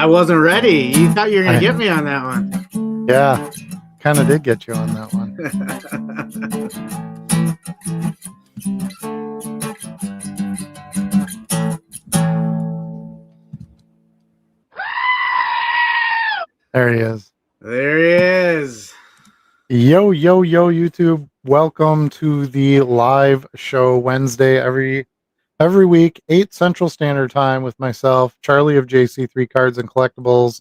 I wasn't ready. You thought you were going to I- get me on that one. Yeah, kind of did get you on that one. There he is. There he is. Yo, yo, yo, YouTube. Welcome to the live show Wednesday every week, 8 Central Standard Time with myself, Charlie of JC3 Cards and Collectibles,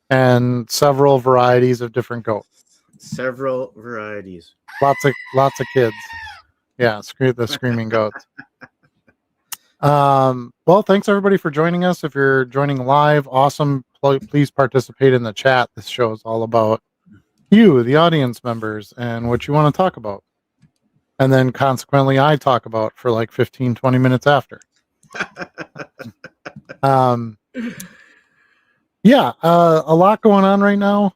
and several varieties of different goats. Several varieties. Lots of kids. Yeah, the screaming goats. Well, thanks everybody for joining us. If you're joining live, awesome. Please participate in the chat. This show is all about you, the audience members, and what you want to talk about. And then consequently, I talk about for like 15, 20 minutes after. Yeah, a lot going on right now,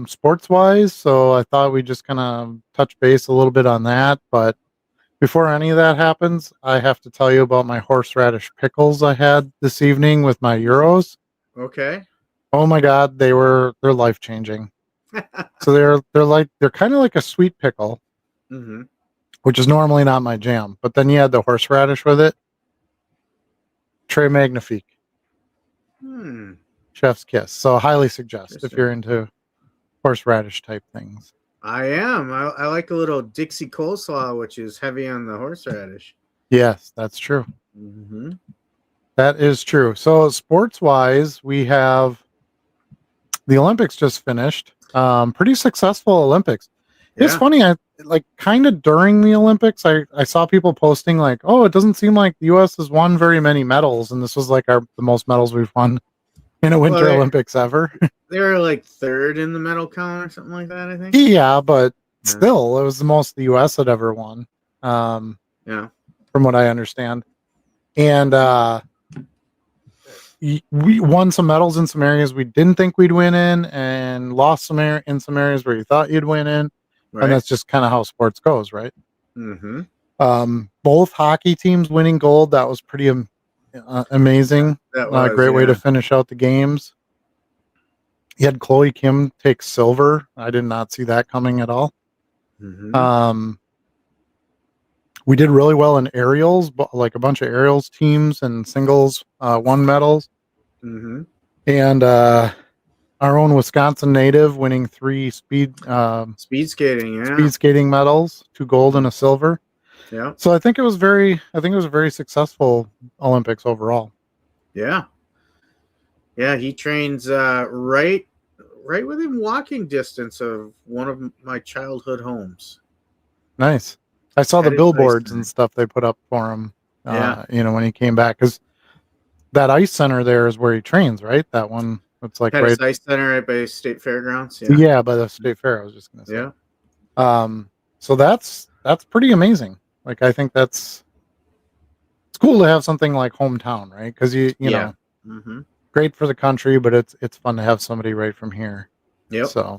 sports wise. So I thought we'd just kind of touch base a little bit on that. But before any of that happens, I have to tell you about my horseradish pickles I had this evening with my Euros. Okay. Oh my God, they're life changing. So they're kind of like a sweet pickle, which is normally not my jam. But then you add the horseradish with it. Très magnifique. Chef's kiss. So highly suggest if you're into horseradish type things. I am. I like a little Dixie coleslaw, which is heavy on the horseradish. Yes, that's true. That is true. So sports wise, we have the Olympics just finished. Pretty successful Olympics. Yeah. It's funny. I like kind of during the Olympics, I saw people posting like, "Oh, it doesn't seem like the U.S. has won very many medals," and this was like the most medals we've won in a Winter Olympics ever. They were like third in the medal count or something like that, I think. Yeah, but still, it was the most the U.S. had ever won. Yeah, from what I understand, and we won some medals in some areas we didn't think we'd win in, and lost in some areas where you thought you'd win in. Right. And that's just kind of how sports goes, right? Both hockey teams winning gold. That was pretty amazing. That was, great way to finish out the games. You had Chloe Kim take silver. I did not see that coming at all. We did really well in aerials, but like a bunch of aerials teams and singles won medals. And our own Wisconsin native winning 3 speed skating medals, 2 gold and a silver. Yeah. So I think it was a very successful Olympics overall. Yeah. Yeah, he trains right within walking distance of one of my childhood homes. Nice. I saw the billboards and stuff they put up for him. When he came back, because that ice center there is where he trains, right? That one. It's like right ice center right by State Fairgrounds. Yeah, by the State Fair. I was just gonna say. Yeah. So that's pretty amazing. Like I think it's cool to have something like hometown, right? Because you know, great for the country, but it's fun to have somebody right from here. Yep. So,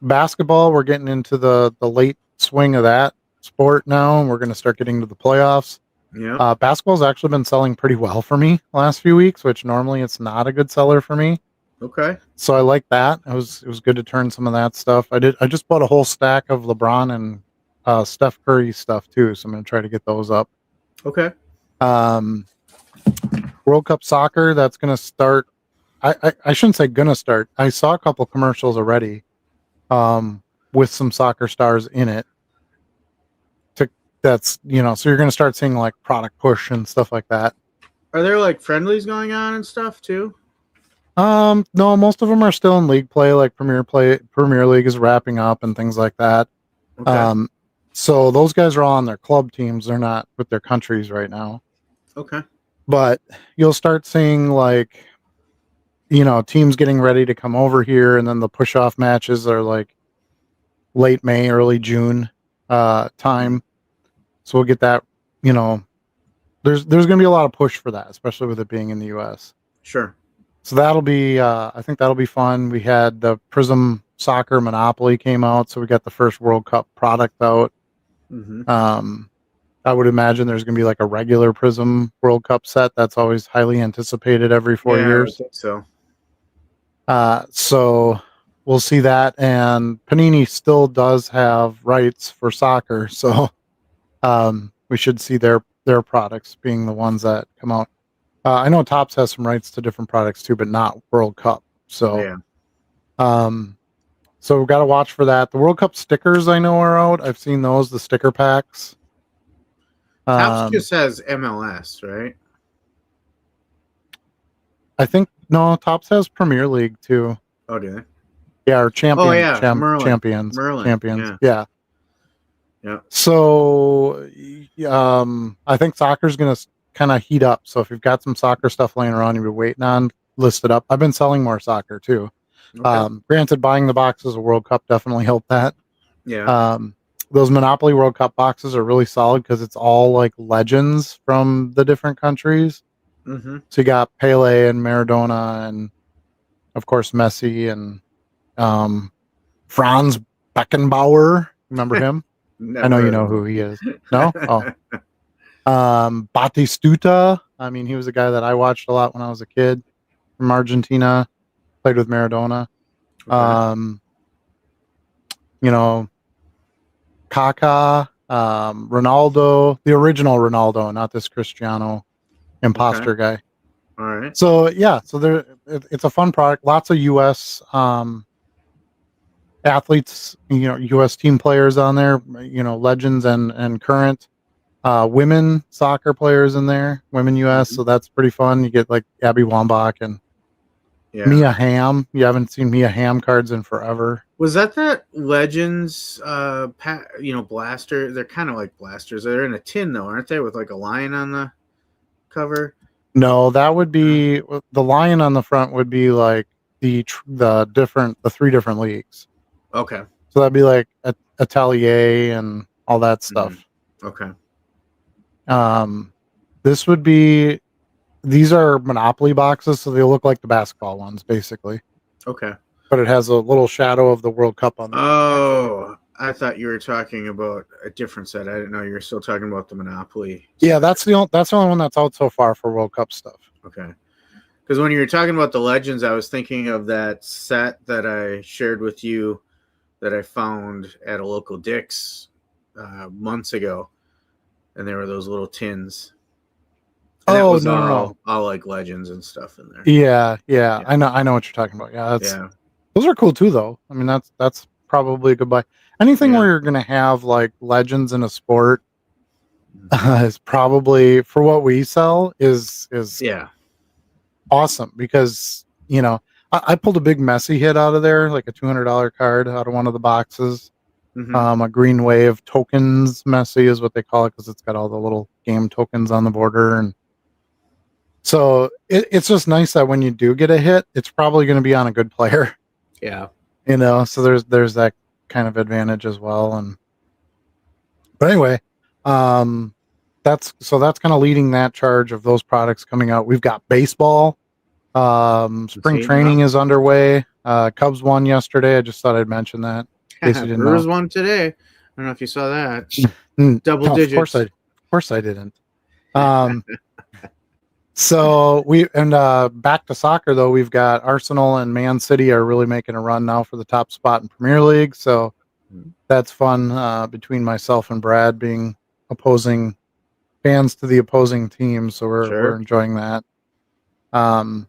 basketball, we're getting into the late swing of that sport now, and we're going to start getting to the playoffs. Yeah. Basketball's actually been selling pretty well for me the last few weeks, which normally it's not a good seller for me. Okay. So I like that. It was good to turn some of that stuff. I just bought a whole stack of LeBron and Steph Curry stuff too, so I'm going to try to get those up. Okay. World Cup soccer, that's going to start. I shouldn't say going to start. I saw a couple commercials already with some soccer stars in it. So you're going to start seeing like product push and stuff like that. Are there like friendlies going on and stuff too? No, most of them are still in league play. Like Premier League is wrapping up and things like that. Okay. So those guys are all on their club teams. They're not with their countries right now. Okay. But you'll start seeing like, teams getting ready to come over here, and then the push-off matches are like late May, early June time. So we'll get that, there's going to be a lot of push for that, especially with it being in the U.S. Sure. So that'll be, I think that'll be fun. We had the Prism Soccer Monopoly came out, so we got the first World Cup product out. I would imagine there's going to be like a regular Prism World Cup set that's always highly anticipated every 4 I years. think so. So we'll see that. And Panini still does have rights for soccer, so we should see their products being the ones that come out. I know Topps has some rights to different products too, but not World Cup. So Yeah. So we've got to watch for that. The World Cup stickers I know are out. I've seen those, the sticker packs. Topps just has MLS, right? I think no, Topps has Premier League too. Oh, do they? Yeah, or Champions. Oh, yeah, Merlin. Champions. Yeah. Yeah. So, I think soccer's going to kind of heat up. So if you've got some soccer stuff laying around you've been waiting on, list it up. I've been selling more soccer too. Okay. Granted, buying the boxes of World Cup definitely helped that. Yeah. Those Monopoly World Cup boxes are really solid because it's all like legends from the different countries. Mm-hmm. So you got Pele and Maradona and of course Messi and Franz Beckenbauer. Remember him? I know you know who he is. No? Oh. Batistuta. I mean, he was a guy that I watched a lot when I was a kid from Argentina. Played with Maradona. Okay. Kaká, Ronaldo, the original Ronaldo, not this Cristiano imposter guy. All right. So yeah, so it's a fun product. Lots of U.S. Athletes, U.S. team players on there. Legends and current women soccer players in there. Women U.S. So that's pretty fun. You get like Abby Wambach and Mia Hamm. You haven't seen Mia Hamm cards in forever. Was that Legends blaster? They're kind of like blasters. They're in a tin though, aren't they? With like a lion on the cover. No, that would be the lion on the front would be like the 3 different leagues. Okay. So that'd be like Atelier and all that stuff. Okay. These are Monopoly boxes, so they look like the basketball ones, basically. Okay. But it has a little shadow of the World Cup on them. Oh, I thought you were talking about a different set. I didn't know you were still talking about the Monopoly. Yeah, that's the only one that's out so far for World Cup stuff. Okay. Because when you were talking about the Legends, I was thinking of that set that I shared with you that I found at a local Dick's months ago. And there were those little tins. And no. All like Legends and stuff in there. Yeah. I know what you're talking about. Yeah, those are cool too, though. I mean, that's probably a good buy. Anything where you're gonna have like legends in a sport is probably, for what we sell, is awesome because I pulled a big Messi hit out of there, like a $200 card out of one of the boxes. A Green Wave tokens Messi is what they call it because it's got all the little game tokens on the border, and so it's just nice that when you do get a hit, it's probably going to be on a good player. Yeah, so there's that kind of advantage as well. But anyway, that's kind of leading that charge of those products coming out. We've got baseball. Spring training is underway. Cubs won yesterday. I just thought I'd mention that. Brewers won today. I don't know if you saw that. Double digits. Of course I didn't. So back to soccer though. We've got Arsenal and Man City are really making a run now for the top spot in Premier League. So that's fun between myself and Brad being opposing fans to the opposing team. So we're enjoying that. But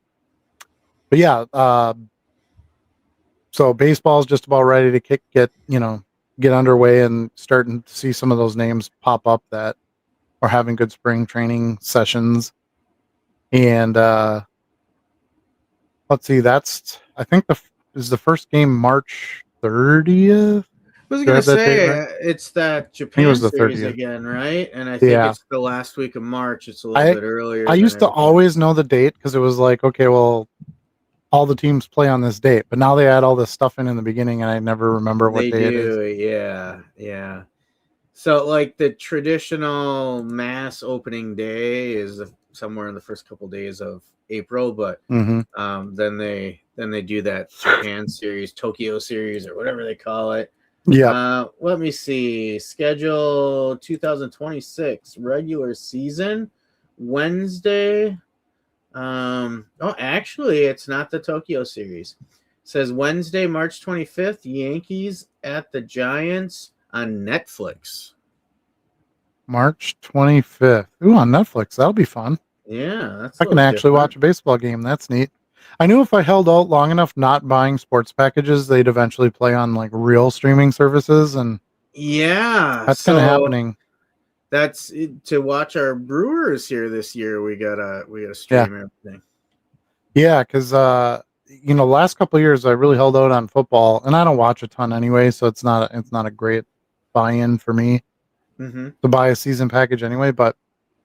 yeah. So baseball is just about ready to get underway and starting to see some of those names pop up that are having good spring training sessions. And let's see, I think is the first game March 30th. I was going to say it's that Japan series again, right? And I think it's the last week of March. It's a little bit earlier. I used to always know the date because it was like, okay, well, all the teams play on this date, but now they add all this stuff in the beginning, and I never remember what day it is. Yeah. So, like the traditional mass opening day is somewhere in the first couple days of April, but then they do that Japan series, Tokyo series, or whatever they call it. Yeah. Let me see. Schedule 2026 regular season Wednesday. Actually, it's not the Tokyo series. It says Wednesday, March 25th, Yankees at the Giants on Netflix. March 25th. Ooh, on Netflix. That'll be fun. Yeah, that's I can actually watch a baseball game. That's neat. I knew if I held out long enough not buying sports packages, they'd eventually play on like real streaming services, and Yeah, that's kind of happening. That's to watch our Brewers here this year. We gotta stream everything. Yeah, because last couple of years I really held out on football, and I don't watch a ton anyway, so it's not a great buy-in for me to buy a season package anyway. But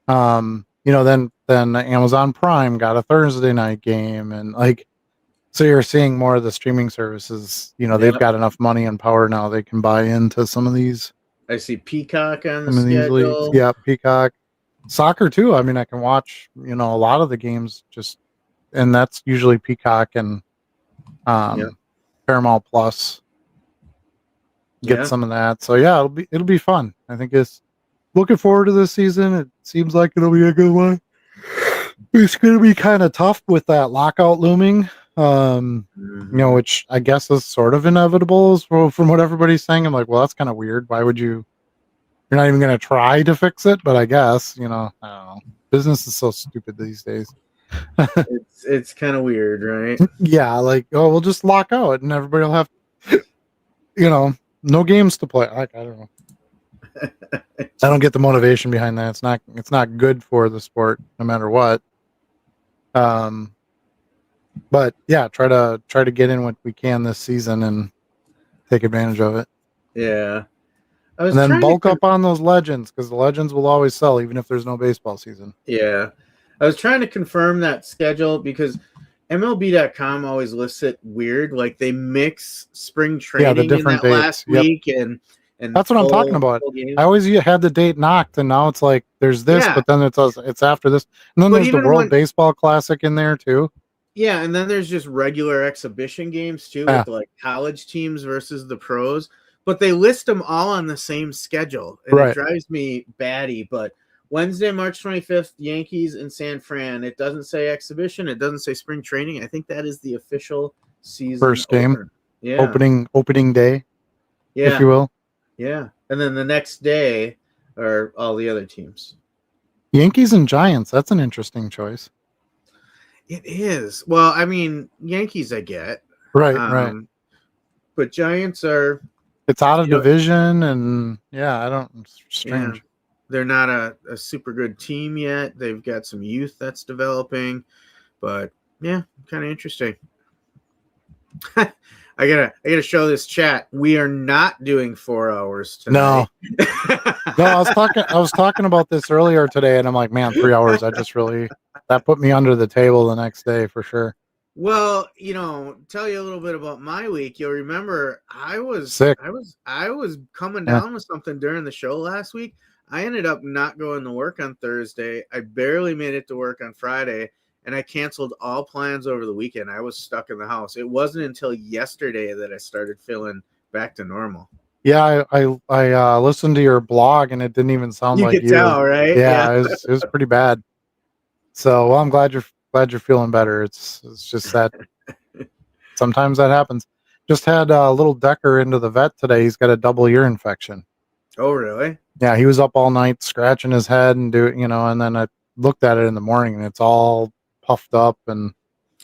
then Amazon Prime got a Thursday night game, and like, so you're seeing more of the streaming services. They've got enough money and power now; they can buy into some of these. I see Peacock on the schedule. Yeah, Peacock. Soccer too. I mean, I can watch a lot of the games and that's usually Peacock and Paramount Plus. Get some of that. So yeah, it'll be fun. I think it's looking forward to this season. It seems like it'll be a good one. It's going to be kind of tough with that lockout looming. Which I guess is sort of inevitable from what everybody's saying. I'm like, well, that's kind of weird. Why would you're not even going to try to fix it? But I guess, I don't know. Business is so stupid these days. It's kind of weird, right? Yeah, like, we'll just lock out and everybody will have, no games to play. I don't know. I don't get the motivation behind that. It's not good for the sport, no matter what. But yeah, try to get in what we can this season and take advantage of it. Yeah. And then bulk up on those legends, because the legends will always sell even if there's no baseball season. Yeah. I was trying to confirm that schedule because MLB.com always lists it weird. Like they mix spring training the different in that dates. last week and that's what I'm talking about. I always had the date knocked, and now it's like there's this, but then it's after this. And then there's the World Baseball Classic in there too. Yeah, and then there's just regular exhibition games too, with like college teams versus the pros. But they list them all on the same schedule. And it drives me batty. But Wednesday, March 25th, Yankees in San Fran. It doesn't say exhibition. It doesn't say spring training. I think that is the official season first game. opener. Yeah. Opening day. Yeah. If you will. Yeah. And then the next day are all the other teams. Yankees and Giants. That's an interesting choice. It is. Well, I mean, Yankees I get. Right. But Giants are... It's out of division, and it's strange. Yeah. They're not a super good team yet. They've got some youth that's developing. But, yeah, kind of interesting. I gotta show this chat. We are not doing 4 hours tonight. No, I was talking about this earlier today, and I'm like, man, 3 hours. That put me under the table the next day for sure. Well, tell you a little bit about my week. You'll remember I was sick. I was coming down with something during the show last week. I ended up not going to work on Thursday. I barely made it to work on Friday. And I canceled all plans over the weekend. I was stuck in the house. It wasn't until yesterday that I started feeling back to normal. Yeah, I listened to your blog, and it didn't even sound like you. You could tell, right? Yeah, it was pretty bad. So, well, I'm glad you're feeling better. It's just that sometimes that happens. Just had a little Decker into the vet today. He's got a double ear infection. Oh, really? Yeah, he was up all night scratching his head and and then I looked at it in the morning, and it's all puffed up. And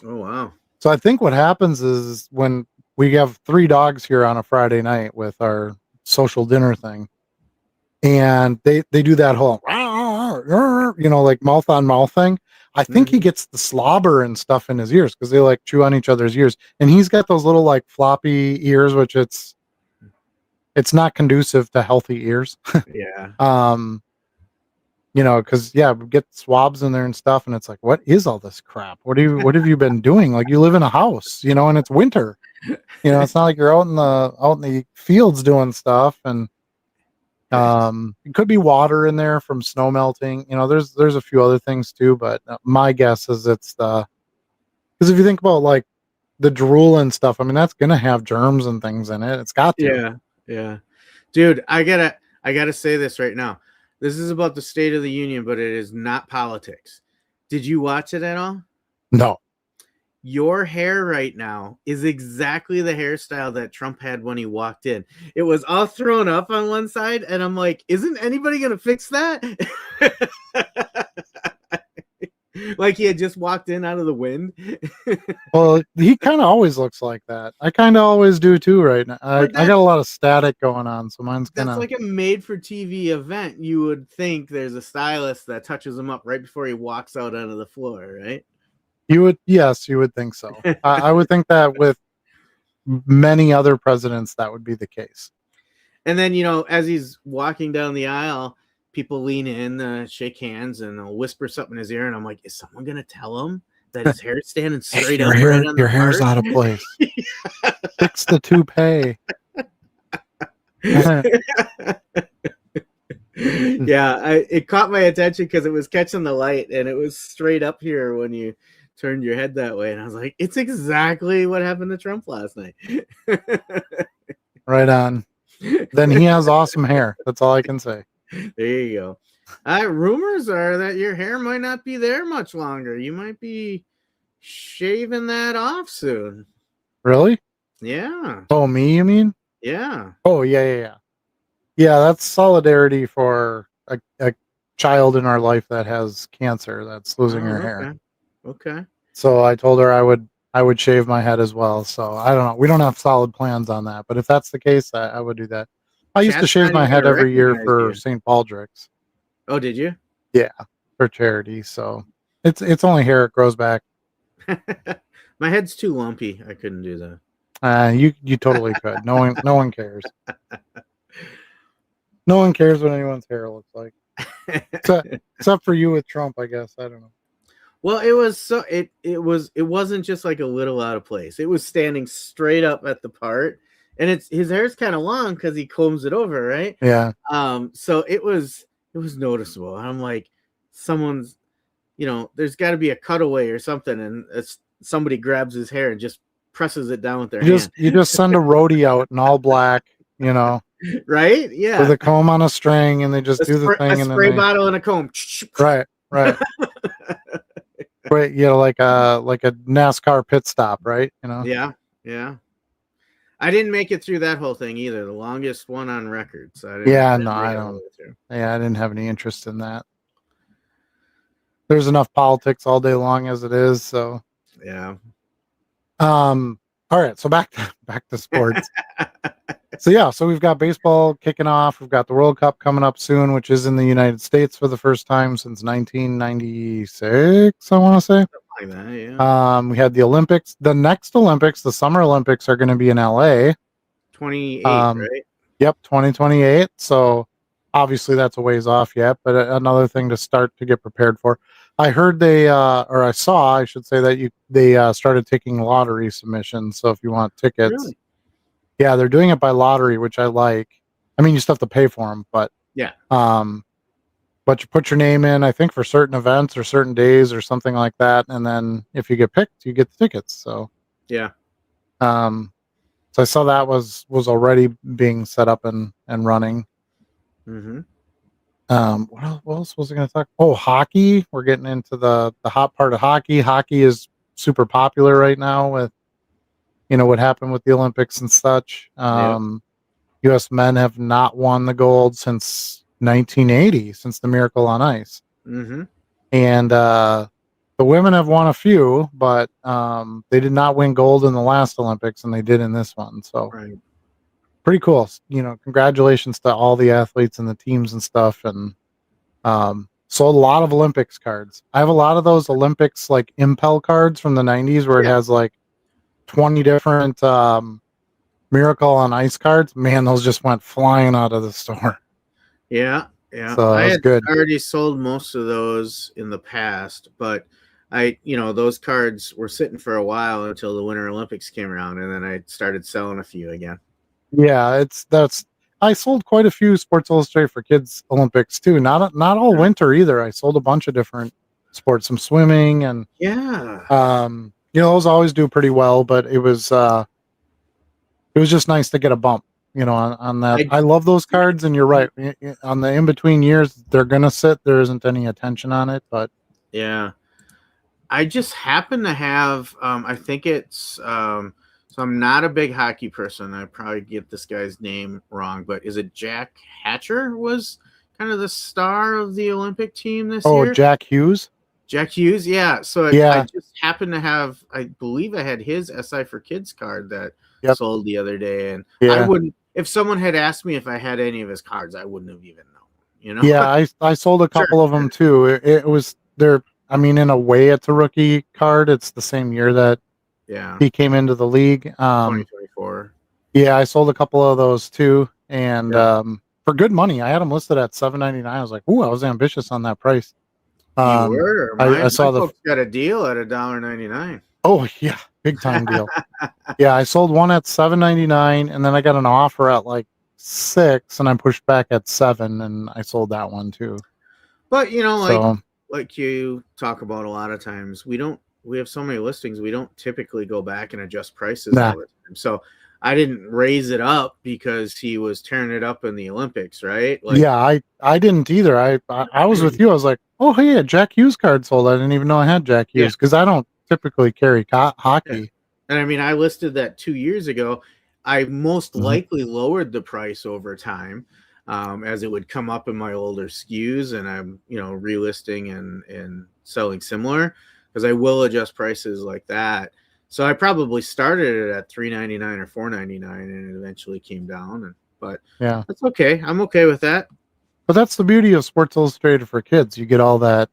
oh wow. So I think what happens is when we have 3 dogs here on a Friday night with our social dinner thing, and they do that whole like mouth on mouth thing. I think he gets the slobber and stuff in his ears because they like chew on each other's ears, and he's got those little like floppy ears, which it's not conducive to healthy ears. Yeah. Because we get swabs in there and stuff, and it's like, what is all this crap? What have you been doing? Like, you live in a house, and it's winter. It's not like you're out in the fields doing stuff, and it could be water in there from snow melting. There's a few other things too, but my guess is it's because if you think about like the drool and stuff, I mean, that's gonna have germs and things in it. It's got to. Yeah. Yeah. Dude, I gotta say this right now. This is about the State of the Union, but it is not politics. Did you watch it at all? No. Your hair right now is exactly the hairstyle that Trump had when he walked in. It was all thrown up on one side, and I'm like, isn't anybody gonna fix that? Like he had just walked in out of the wind. Well, he kind of always looks like that. I kind of always do too right now. I got a lot of static going on, so mine's kind That's of like a made-for-TV event. You would think there's a stylist that touches him up right before he walks out onto the floor, right? you would think so. I would think that with many other presidents that would be the case. And then, as he's walking down the aisle, people lean in, shake hands, and they'll whisper something in his ear. And I'm like, is someone going to tell him that his hair's standing straight up? Your hair's out of place. Fix the toupee. Yeah, it caught my attention because it was catching the light and it was straight up here when you turned your head that way. And I was like, it's exactly what happened to Trump last night. Right on. Then he has awesome hair. That's all I can say. There you go. Rumors are that your hair might not be there much longer. You might be shaving that off soon. Really? Yeah. Oh, me, you mean? Yeah. Oh, yeah. Yeah, that's solidarity for a child in our life that has cancer, that's losing her hair. Okay. So I told her I would shave my head as well. So I don't know. We don't have solid plans on that, but if that's the case, I would do that. I used to shave my head every year for St. Baldrick's. Oh, did you? Yeah, for charity. So it's only hair, it grows back. My head's too lumpy. I couldn't do that. You totally could. No one cares. No one cares what anyone's hair looks like, except for you with Trump, I guess. I don't know. Well, it wasn't just like a little out of place. It was standing straight up at the part, and his hair's kind of long because he combs it over, right? Yeah. So it was noticeable. I'm like, someone's, there's got to be a cutaway or something, and somebody grabs his hair and just presses it down with their hand. You just send a roadie out in all black, right? Yeah, with a comb on a string, and they just do the thing. A spray bottle and a comb. Right. Right, like a NASCAR pit stop, right? Yeah. I didn't make it through that whole thing either. The longest one on record. So I don't. Yeah, I didn't have any interest in that. There's enough politics all day long as it is. So yeah. All right. So back to sports. So we've got baseball kicking off. We've got the World Cup coming up soon, which is in the United States for the first time since 1996. I want to say. Like that, yeah. We had the Olympics. The next Olympics, the Summer Olympics, are going to be in LA. 28, right? Yep, 2028. So obviously that's a ways off yet, but another thing to start to get prepared for. I heard I should say that they started taking lottery submissions. So if you want tickets, really? Yeah, they're doing it by lottery, which I like. I mean, you still have to pay for them, but yeah. But you put your name in, I think, for certain events or certain days or something like that, and then if you get picked, you get the tickets. So yeah. So I saw that was already being set up and running. Mm-hmm. What else was I going to talk? Oh, hockey. We're getting into the hot part of hockey. Hockey is super popular right now with, what happened with the Olympics and such. U.S. men have not won the gold since 1980, since the Miracle on Ice. Mm-hmm. And the women have won a few, but they did not win gold in the last Olympics, and they did in this one. So right. Pretty cool. Congratulations to all the athletes and the teams and stuff. And sold a lot of Olympics cards. I have a lot of those Olympics like Impel cards from the 90s where it has like 20 different Miracle on Ice cards. Man, those just went flying out of the store. Yeah. So I had good. already sold most of those in the past, but those cards were sitting for a while until the Winter Olympics came around, and then I started selling a few again. Yeah, I sold quite a few Sports Illustrated for Kids Olympics too. Not all winter either. I sold a bunch of different sports, some swimming and those always do pretty well, but it was just nice to get a bump, on that. I love those cards, and you're right. On the in between years, they're gonna sit. There isn't any attention on it, but yeah, I just happen to have. I think it's. So I'm not a big hockey person. I probably get this guy's name wrong, but is it Jack Hatcher was kind of the star of the Olympic team this year? Oh, Jack Hughes. Jack Hughes, yeah. So Yeah. I just happened to have, I believe I had his SI for Kids card that Yep. sold the other day, and Yeah. I wouldn't. If someone had asked me if I had any of his cards, I wouldn't have even known. You know? Yeah, I sold a couple of them too. It was there. I mean, in a way, it's a rookie card. It's the same year that he came into the league. 2024. Yeah, I sold a couple of those too, and for good money. I had them listed at $7.99. I was like, "Ooh, I was ambitious on that price." You were. I saw the folks got a deal at $1.99. Oh yeah, big time deal. Yeah, I sold one at $7.99, and then I got an offer at like $6, and I pushed back at $7, and I sold that one too. But like you talk about a lot of times, we have so many listings, we don't typically go back and adjust prices all the time. So I didn't raise it up because he was tearing it up in the Olympics, right? Like, yeah, I didn't either. I was with you. I was like, oh hey, a Jack Hughes card sold. I didn't even know I had Jack Hughes because I don't typically carry hockey. Yeah. And I mean, I listed that 2 years ago. I most likely lowered the price over time as it would come up in my older SKUs, and I'm relisting and selling similar, because I will adjust prices like that. So I probably started it at $3.99 or $4.99, and it eventually came down. But yeah, that's okay. I'm okay with that. But that's the beauty of Sports Illustrated for Kids. You get all that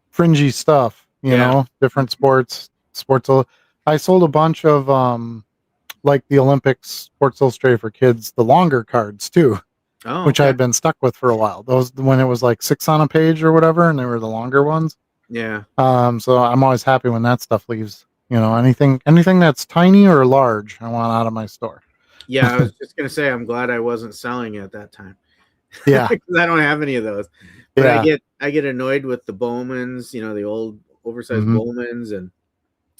fringy stuff, you know, different sports. I sold a bunch of like the Olympics Sports Illustrated for Kids, the longer cards too, which I had been stuck with for a while. Those when it was like 6 on a page or whatever, and they were the longer ones. Yeah. So I'm always happy when that stuff leaves. Anything that's tiny or large, I want out of my store. Yeah, I was just gonna say, I'm glad I wasn't selling at that time. Yeah, because I don't have any of those. But I get annoyed with the Bowmans, the old oversized Bowmans, and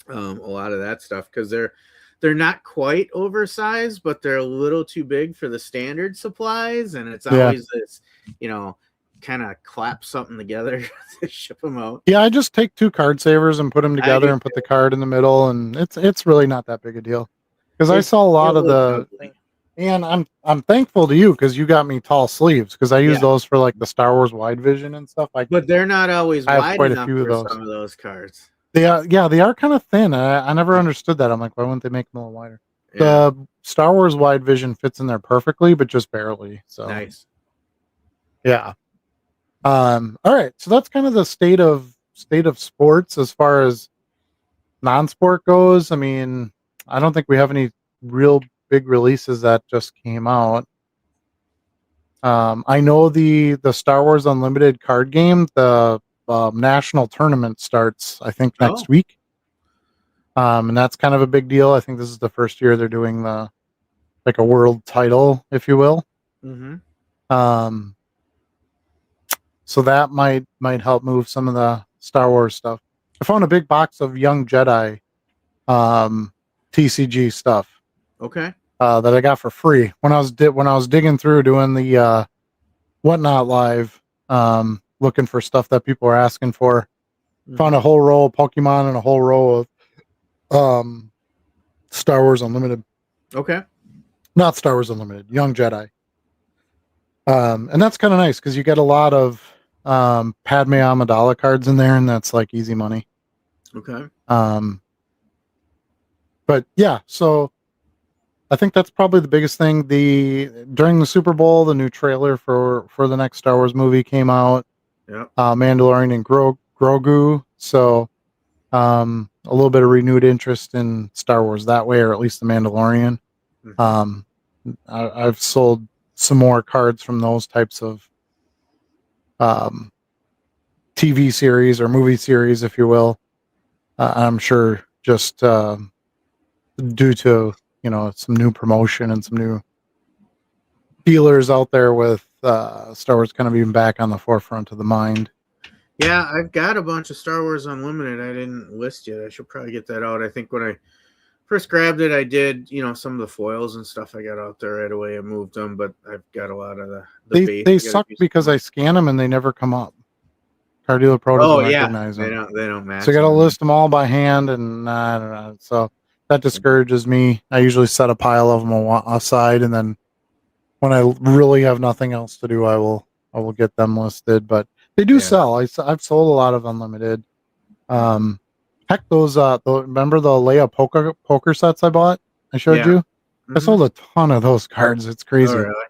a lot of that stuff, because they're not quite oversized, but they're a little too big for the standard supplies, and it's always this, kind of clap something together to ship them out. Yeah, I just take 2 card savers and put them together and put the card in the middle, and it's really not that big a deal. Because I saw a lot of the, and I'm thankful to you because you got me tall sleeves, because I use those for like the Star Wars wide vision and stuff. But they're not always wide enough for some of those cards. They are kind of thin. I never understood that. I'm like, why wouldn't they make them a little wider? Yeah. The Star Wars wide vision fits in there perfectly, but just barely. So nice. Yeah. All right. So that's kind of the state of sports as far as non-sport goes. I mean, I don't think we have any real big releases that just came out. I know the Star Wars Unlimited card game, the national tournament starts, I think, next week. And that's kind of a big deal. I think this is the first year they're doing a world title, if you will. So that might help move some of the Star Wars stuff. I found a big box of Young Jedi TCG stuff. Okay. That I got for free when I was digging through doing the Whatnot Live, looking for stuff that people are asking for. Found a whole row of Pokemon and a whole row of Star Wars Unlimited. Okay. Not Star Wars Unlimited, Young Jedi. And that's kind of nice because you get a lot of Padme Amidala cards in there, and that's like easy money. Okay. But yeah, so I think that's probably the biggest thing. During the Super Bowl, the new trailer for the next Star Wars movie came out. Yeah. Mandalorian and Grogu. So a little bit of renewed interest in Star Wars that way, or at least the Mandalorian. I've sold some more cards from those types of TV series or movie series, if you will. I'm sure just due to some new promotion and some new dealers out there with Star Wars kind of being back on the forefront of the mind. Yeah, I've got a bunch of Star Wars Unlimited I didn't list yet. I should probably get that out. I think when first grabbed it, I did, some of the foils and stuff I got out there right away. I moved them, but I've got a lot of the base. They suck because I scan them and they never come up. Car Dealer Pro doesn't recognize them. They don't match. So you got to list them all by hand, and I don't know. So that discourages me. I usually set a pile of them aside, and then when I really have nothing else to do, I will get them listed. But they do sell. I've sold a lot of Unlimited. Heck, those remember the Leia poker sets I bought? I showed you. I sold a ton of those cards. It's crazy. Oh, really?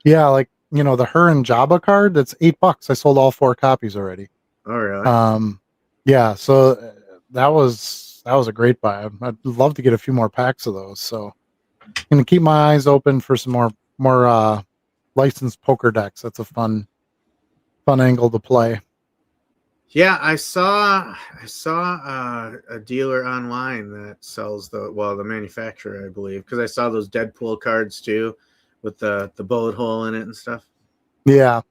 Yeah, like the Her and Jabba card. That's $8. I sold all 4 copies already. Oh, really? Yeah. So that was a great buy. I'd love to get a few more packs of those. So I'm gonna keep my eyes open for some more licensed poker decks. That's a fun angle to play. Yeah, I saw a dealer online that sells the manufacturer, I believe, because I saw those Deadpool cards too, with the bullet hole in it and stuff. Yeah,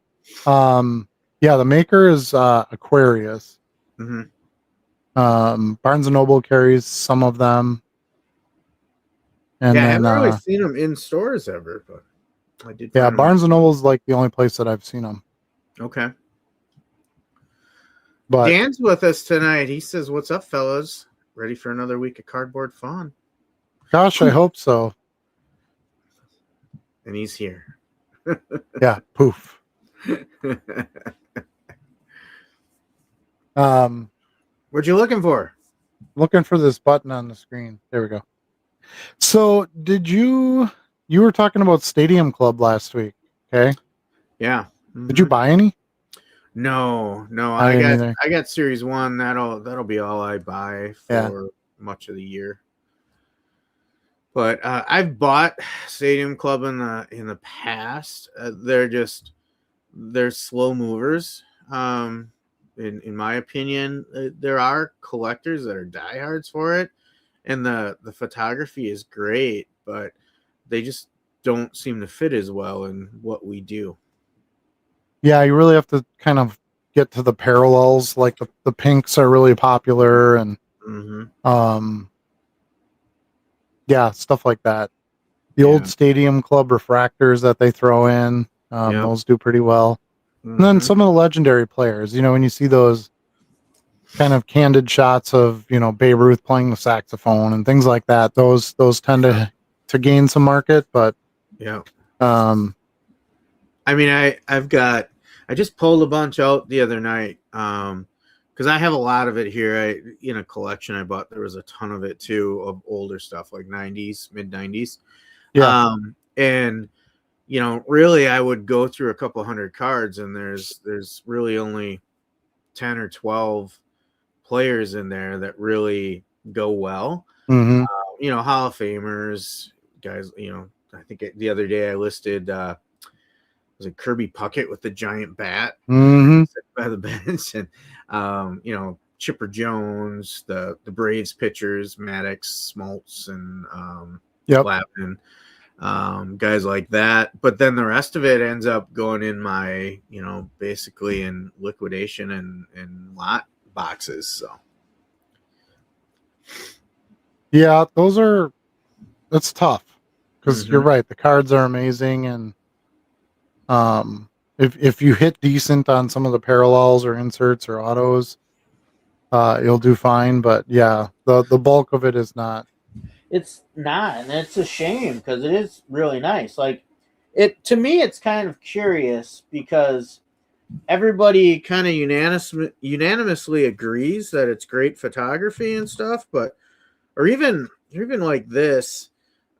yeah. The maker is Aquarius. Mm-hmm. Barnes and Noble carries some of them. And I haven't really seen them in stores ever, but I did. Yeah, Barnes and Noble is like the only place that I've seen them. Okay. But Dan's with us tonight. He says, "What's up, fellas? Ready for another week of cardboard fun?" Gosh, I hope so. And he's here. Yeah, poof. What you looking for? Looking for this button on the screen. There we go. So, did you were talking about Stadium Club last week? Okay. Yeah. Mm-hmm. Did you buy any? No. I got Series 1. That'll be all I buy for much of the year. But I've bought Stadium Club in the past. They're slow movers. In my opinion, there are collectors that are diehards for it, and the photography is great, but they just don't seem to fit as well in what we do. Yeah, you really have to kind of get to the parallels. Like the pinks are really popular, and yeah, stuff like that. The old Stadium Club refractors that they throw in, those do pretty well. And then some of the legendary players, when you see those kind of candid shots of, Babe Ruth playing the saxophone and things like that, those tend to gain some market. But I mean, I just pulled a bunch out the other night because I have a lot of it here. In a collection I bought, there was a ton of it too, of older stuff like 90s, mid 90s. Yeah. And really I would go through a couple hundred cards, and there's really only 10 or 12 players in there that really go well. Mm-hmm. Hall of Famers, guys. I think the other day I listed was it Kirby Puckett with the giant bat by the bench, and Chipper Jones, the Braves pitchers, Maddox, Smoltz, and Glavine, guys like that. But then the rest of it ends up going in my basically in liquidation and lot boxes. So yeah, that's tough because you're right, the cards are amazing, and if you hit decent on some of the parallels or inserts or autos, you'll do fine. But yeah, the bulk of it is not. It's not, and it's a shame because it is really nice. Like to me, it's kind of curious because everybody kind of unanimously agrees that it's great photography and stuff, or even like this.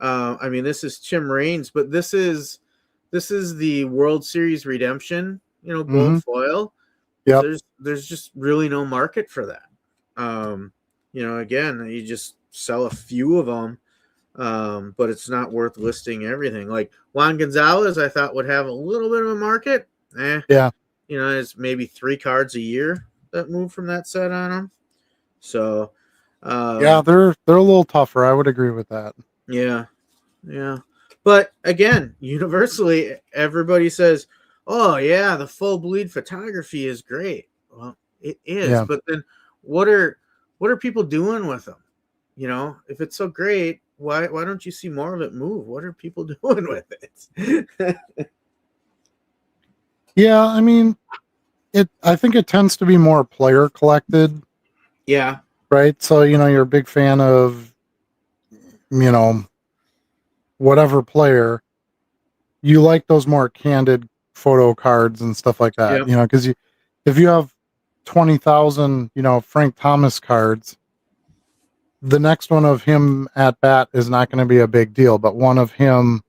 I mean, this is Tim Raines, but this is the World Series Redemption, gold foil. Yeah, there's just really no market for that. Again, you just sell a few of them, but it's not worth listing everything. Like Juan Gonzalez, I thought would have a little bit of a market. Yeah. It's maybe 3 cards a year that move from that set on them. So, yeah, they're a little tougher. I would agree with that. Yeah. But again, universally, everybody says, "Oh yeah, the full bleed photography is great." Well, it is, but then what are people doing with them? You know, if it's so great, why don't you see more of it move? What are people doing with it? Yeah, I mean, I think it tends to be more player collected, Yeah. right? So, you're a big fan of, you know, whatever player. You like those more candid photo cards and stuff like that, Yep. because if you have 20,000, Frank Thomas cards, the next one of him at bat is not going to be a big deal, but one of him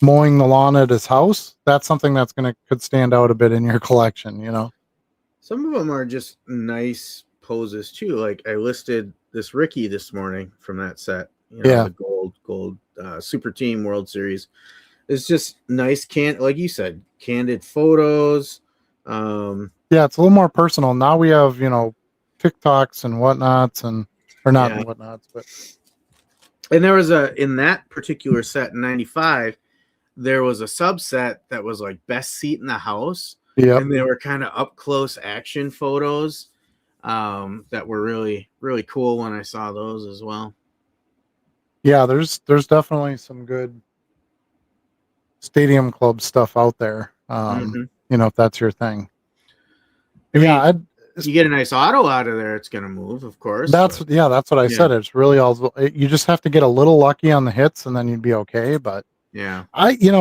mowing the lawn at his house, that's something that's could stand out a bit in your collection. Some of them are just nice poses too. Like I listed this Ricky this morning from that set. Yeah. The gold Super Team World Series. It's just nice, like you said, candid photos. Yeah, it's a little more personal. Now we have, TikToks and whatnots or not Yeah. whatnots, but. And there was in that particular set in 95, there was a subset that was like best seat in the house. Yeah. And they were kind of up close action photos that were really, really cool when I saw those as well. Yeah, there's definitely some good Stadium Club stuff out there. If that's your thing. You get a nice auto out of there, it's gonna move, of course. That's what I said. It's really all you just have to get a little lucky on the hits and then you'd be okay. But yeah,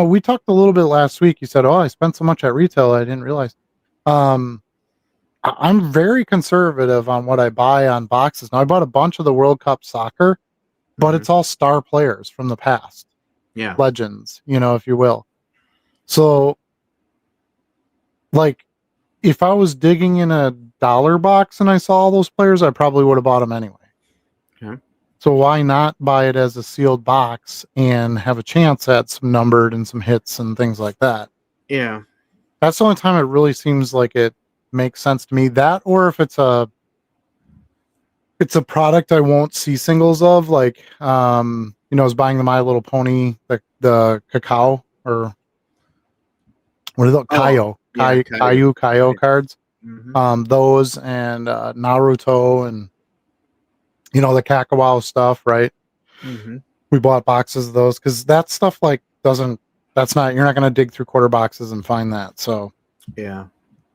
we talked a little bit last week. You said, "Oh, I spent so much at retail, I didn't realize." I'm very conservative on what I buy on boxes. Now I bought a bunch of the World Cup soccer, but it's all star players from the past. Yeah. Legends, if you will. So like if I was digging in a dollar box and I saw all those players, I probably would have bought them anyway. Okay. So why not buy it as a sealed box and have a chance at some numbered and some hits and things like that? Yeah. That's the only time it really seems like it makes sense to me. That, or if it's a product I won't see singles of, like I was buying the My Little Pony, the cacao, or what are those? Kaio cards. Those and Naruto and the Kakao stuff, right? We bought boxes of those because that stuff you're not going to dig through quarter boxes and find that. So yeah.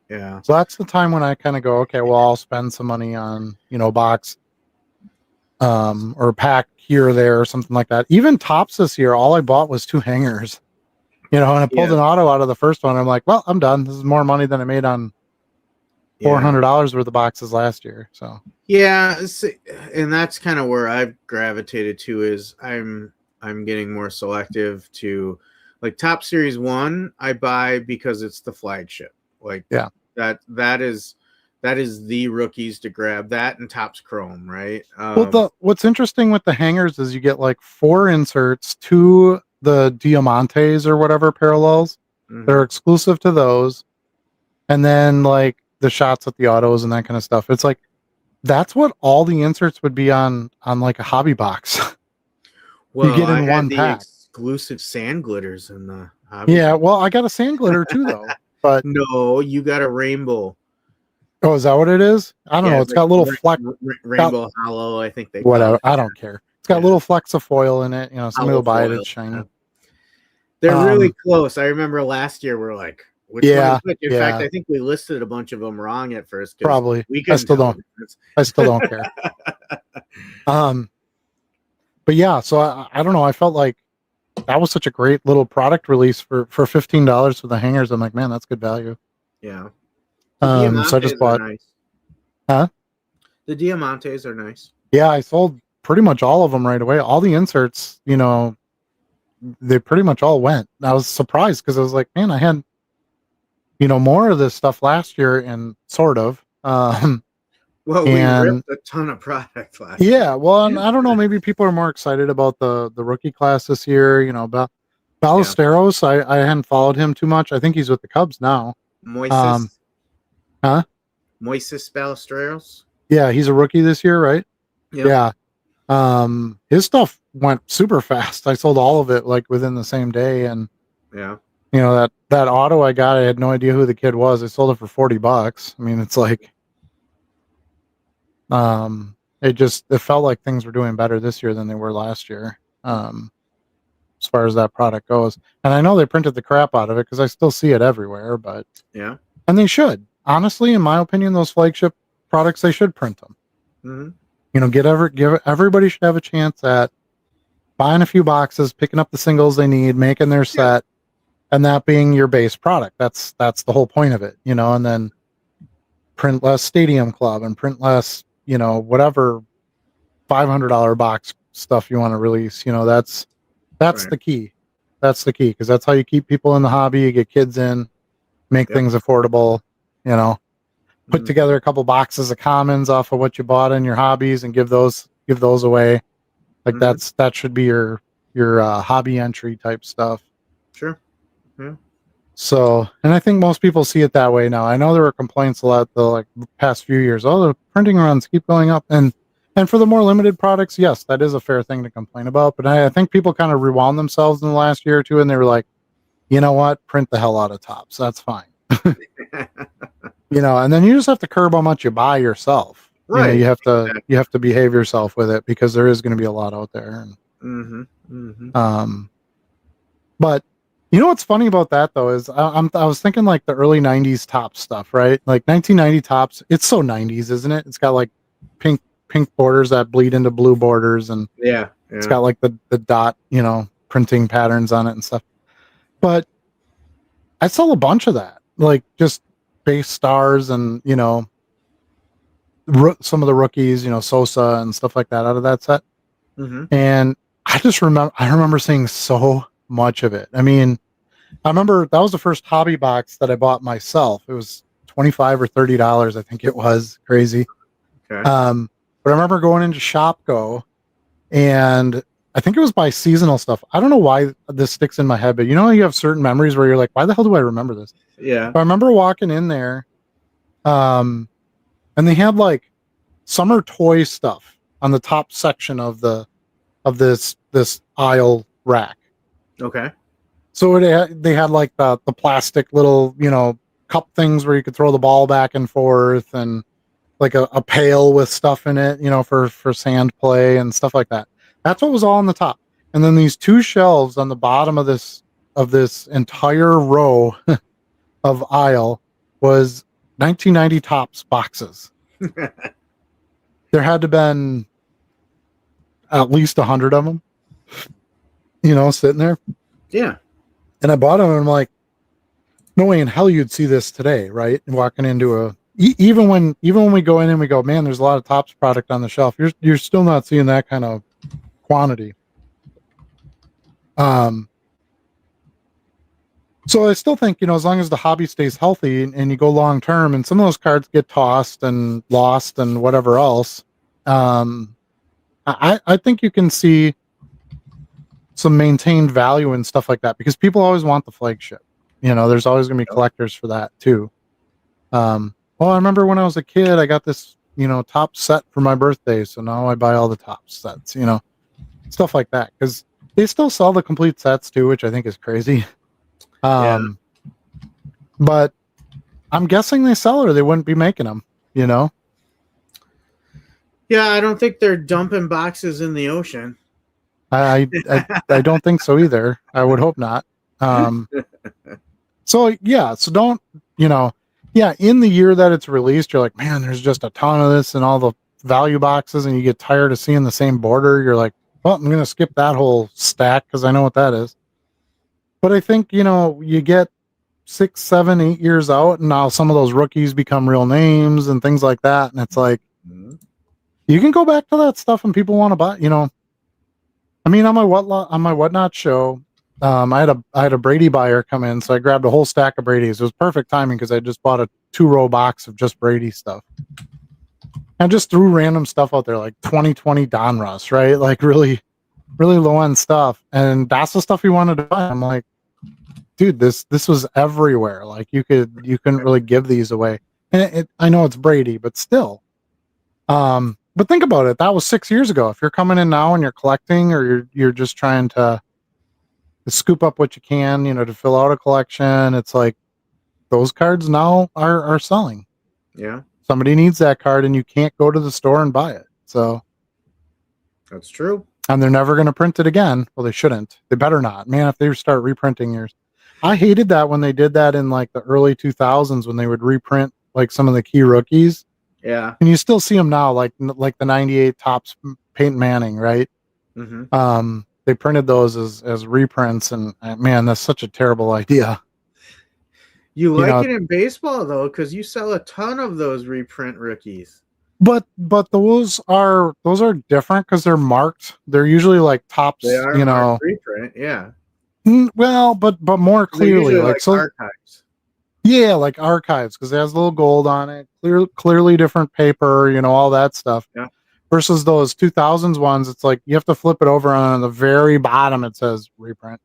So that's the time when I kind of go, okay, well, I'll spend some money on box or pack here or there or something like that. Even Tops this year, all I bought was 2 hangers. And I pulled an auto out of the first one. I'm like, well, I'm done. This is more money than I made on $400 worth of boxes last year. So yeah, and that's kind of where I've gravitated to. Is I'm getting more selective to, like, Top Series 1 I buy because it's the flagship. Like, yeah, that is the rookies to grab, that and Topps Chrome, right? Well, what's interesting with the hangers is you get like 4 inserts, 2 the Diamantes or whatever parallels. They're exclusive to those, and then like the shots with the autos and that kind of stuff. It's like that's what all the inserts would be on like a hobby box. Well, you get in one the pack. Exclusive sand glitters in the hobby. Yeah, well, I got a sand glitter too, though. But no, you got a rainbow. Oh, is that what it is? I don't know. It's got little fleck. Rainbow hollow, I think they. Whatever. I don't care. It's got little flecks of foil in it. Somebody will buy it. It's shiny. Yeah. They're really close. I remember last year we're like, which one is which? In fact, I think we listed a bunch of them wrong at first. Probably. I still don't care. But yeah, so I don't know. I felt like that was such a great little product release for $15 for the hangers. I'm like, man, that's good value. Yeah. So I just bought. Nice. Huh? The Diamantes are nice. Yeah, I sold pretty much all of them right away. All the inserts, they pretty much all went. I was surprised because I was like, man, I had, more of this stuff last year, and sort of. Well, we ripped a ton of product last year. Yeah, well, and I don't know. Maybe people are more excited about the rookie class this year. Ballesteros, I hadn't followed him too much. I think he's with the Cubs now. Moises. Huh? Moises Ballesteros. Yeah, he's a rookie this year, right? Yep. Yeah. His stuff went super fast. I sold all of it like within the same day, and yeah, that auto I got, I had no idea who the kid was. I sold it for $40. I mean, it's like, It felt like things were doing better this year than they were last year, as far as that product goes. And I know they printed the crap out of it because I still see it everywhere. But Yeah. and they should, honestly, in my opinion, those flagship products, they should print them. Mm-hmm. You know, everybody should have a chance at buying a few boxes, picking up the singles they need, making their set, and that being your base product. That's the whole point of it, you know. And then print less Stadium Club and print less, you know, whatever $500 box stuff you want to release. You know, that's Right. the key. That's the key, because that's how you keep people in the hobby. You get kids in, make things affordable. You know, put together a couple boxes of commons off of what you bought in your hobbies and give those away. Like that should be your hobby entry type stuff. Sure. Yeah. So, and I think most people see it that way now. I know there were complaints a lot the past few years. Oh, the printing runs keep going up, and for the more limited products, yes, that is a fair thing to complain about. But I think people kind of rewound themselves in the last year or two, and they were like, you know what, print the hell out of tops. That's fine. You know, and then you just have to curb how much you buy yourself. Right. You know, you have to behave yourself with it, because there is going to be a lot out there. And, but you know what's funny about that though is I was thinking like the early '90s Topps stuff, right? Like 1990 Topps. It's so '90s, isn't it? It's got like pink borders that bleed into blue borders, and it's got like the dot, you know, printing patterns on it and stuff. But I saw a bunch of that, like just base stars and, you know, some of the rookies, you know, Sosa and stuff like that out of that set. And I remember seeing so much of it. I mean, I remember that was the first hobby box that I bought myself. It was $25 or $30, I think it was. Crazy. Okay. But I remember going into ShopGo, and I think it was by seasonal stuff. I don't know why this sticks in my head, but you know, you have certain memories where you're like, why the hell do I remember this? Yeah. But I remember walking in there, and they had like summer toy stuff on the top section of this aisle rack. Okay. So they had like the plastic little, you know, cup things where you could throw the ball back and forth, and like a pail with stuff in it, you know, for sand play and stuff like that. That's what was all on the top. And then these two shelves on the bottom of this entire row of aisle was 1990 Topps boxes. There had to have been at least 100 of them, you know, sitting there. Yeah. And I bought them, and I'm like, no way in hell you'd see this today, right? And walking into even when we go in and we go, man, there's a lot of Topps product on the shelf. You're still not seeing that kind of quantity. So I still think, you know, as long as the hobby stays healthy and you go long term, and some of those cards get tossed and lost and whatever else, I think you can see some maintained value and stuff like that, because people always want the flagship. You know, there's always going to be collectors for that too. Well, I remember when I was a kid, I got this, you know, Topps set for my birthday, so now I buy all the Topps sets, you know, stuff like that, because they still sell the complete sets too, which I think is crazy. But I'm guessing they sell, or they wouldn't be making them, you know? Yeah, I don't think they're dumping boxes in the ocean. I don't think so either. I would hope not. So yeah, so don't, you know, yeah, in the year that it's released, you're like, man, there's just a ton of this and all the value boxes, and you get tired of seeing the same border. You're like, well, I'm going to skip that whole stack because I know what that is. But I think, you know, you get 6, 7, 8 years out, and now some of those rookies become real names and things like that. And it's like, you can go back to that stuff and people want to buy, you know. I mean, on my Whatnot show, I had a Brady buyer come in, so I grabbed a whole stack of Brady's. It was perfect timing because I just bought a 2-row box of just Brady stuff. I just threw random stuff out there, like 2020 Donruss, right? Like really, really low end stuff. And that's the stuff he wanted to buy. I'm like, dude, this was everywhere. Like you couldn't really give these away. And I know it's Brady, but still. But think about it. That was 6 years ago. If you're coming in now and you're collecting, or you're just trying to scoop up what you can, you know, to fill out a collection, it's like those cards now are selling. Yeah. Somebody needs that card, and you can't go to the store and buy it. So, That's true. and they're never going to print it again. Well, they shouldn't. They better not. Man, if they start reprinting yours. I hated that when they did that in like the early 2000s when they would reprint like some of the key rookies. Yeah. And you still see them now, like the 98 Topps Peyton Manning, right? Mm-hmm. They printed those as reprints, and man, that's such a terrible idea. You You like know, it in baseball though, because you sell a ton of those reprint rookies. but those are different because they're marked. They're usually like Topps, They are you know. marked reprint, yeah. Well, but more They're clearly, usually like so. archives. Yeah, like archives because it has a little gold on it, clearly different paper, you know, all that stuff. Yeah. Versus those 2000s ones, it's like you have to flip it over, and on the very bottom it says reprint.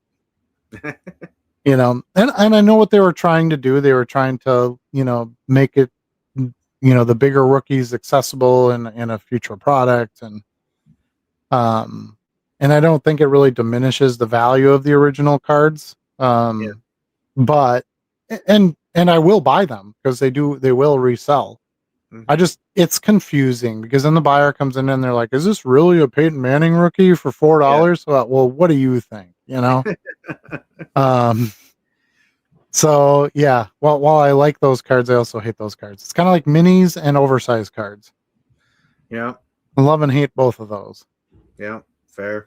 You know, and I know what they were trying to do. They were trying to, you know, make it, you know, the bigger rookies accessible in a future product, and I don't think it really diminishes the value of the original cards. But and I will buy them because they will resell. Mm-hmm. It's confusing because then the buyer comes in and they're like, is this really a Peyton Manning rookie for $4? Yeah. Well, what do you think? You know? So yeah, while I like those cards, I also hate those cards. It's kind of like minis and oversized cards. Yeah. I love and hate both of those. Yeah. Fair.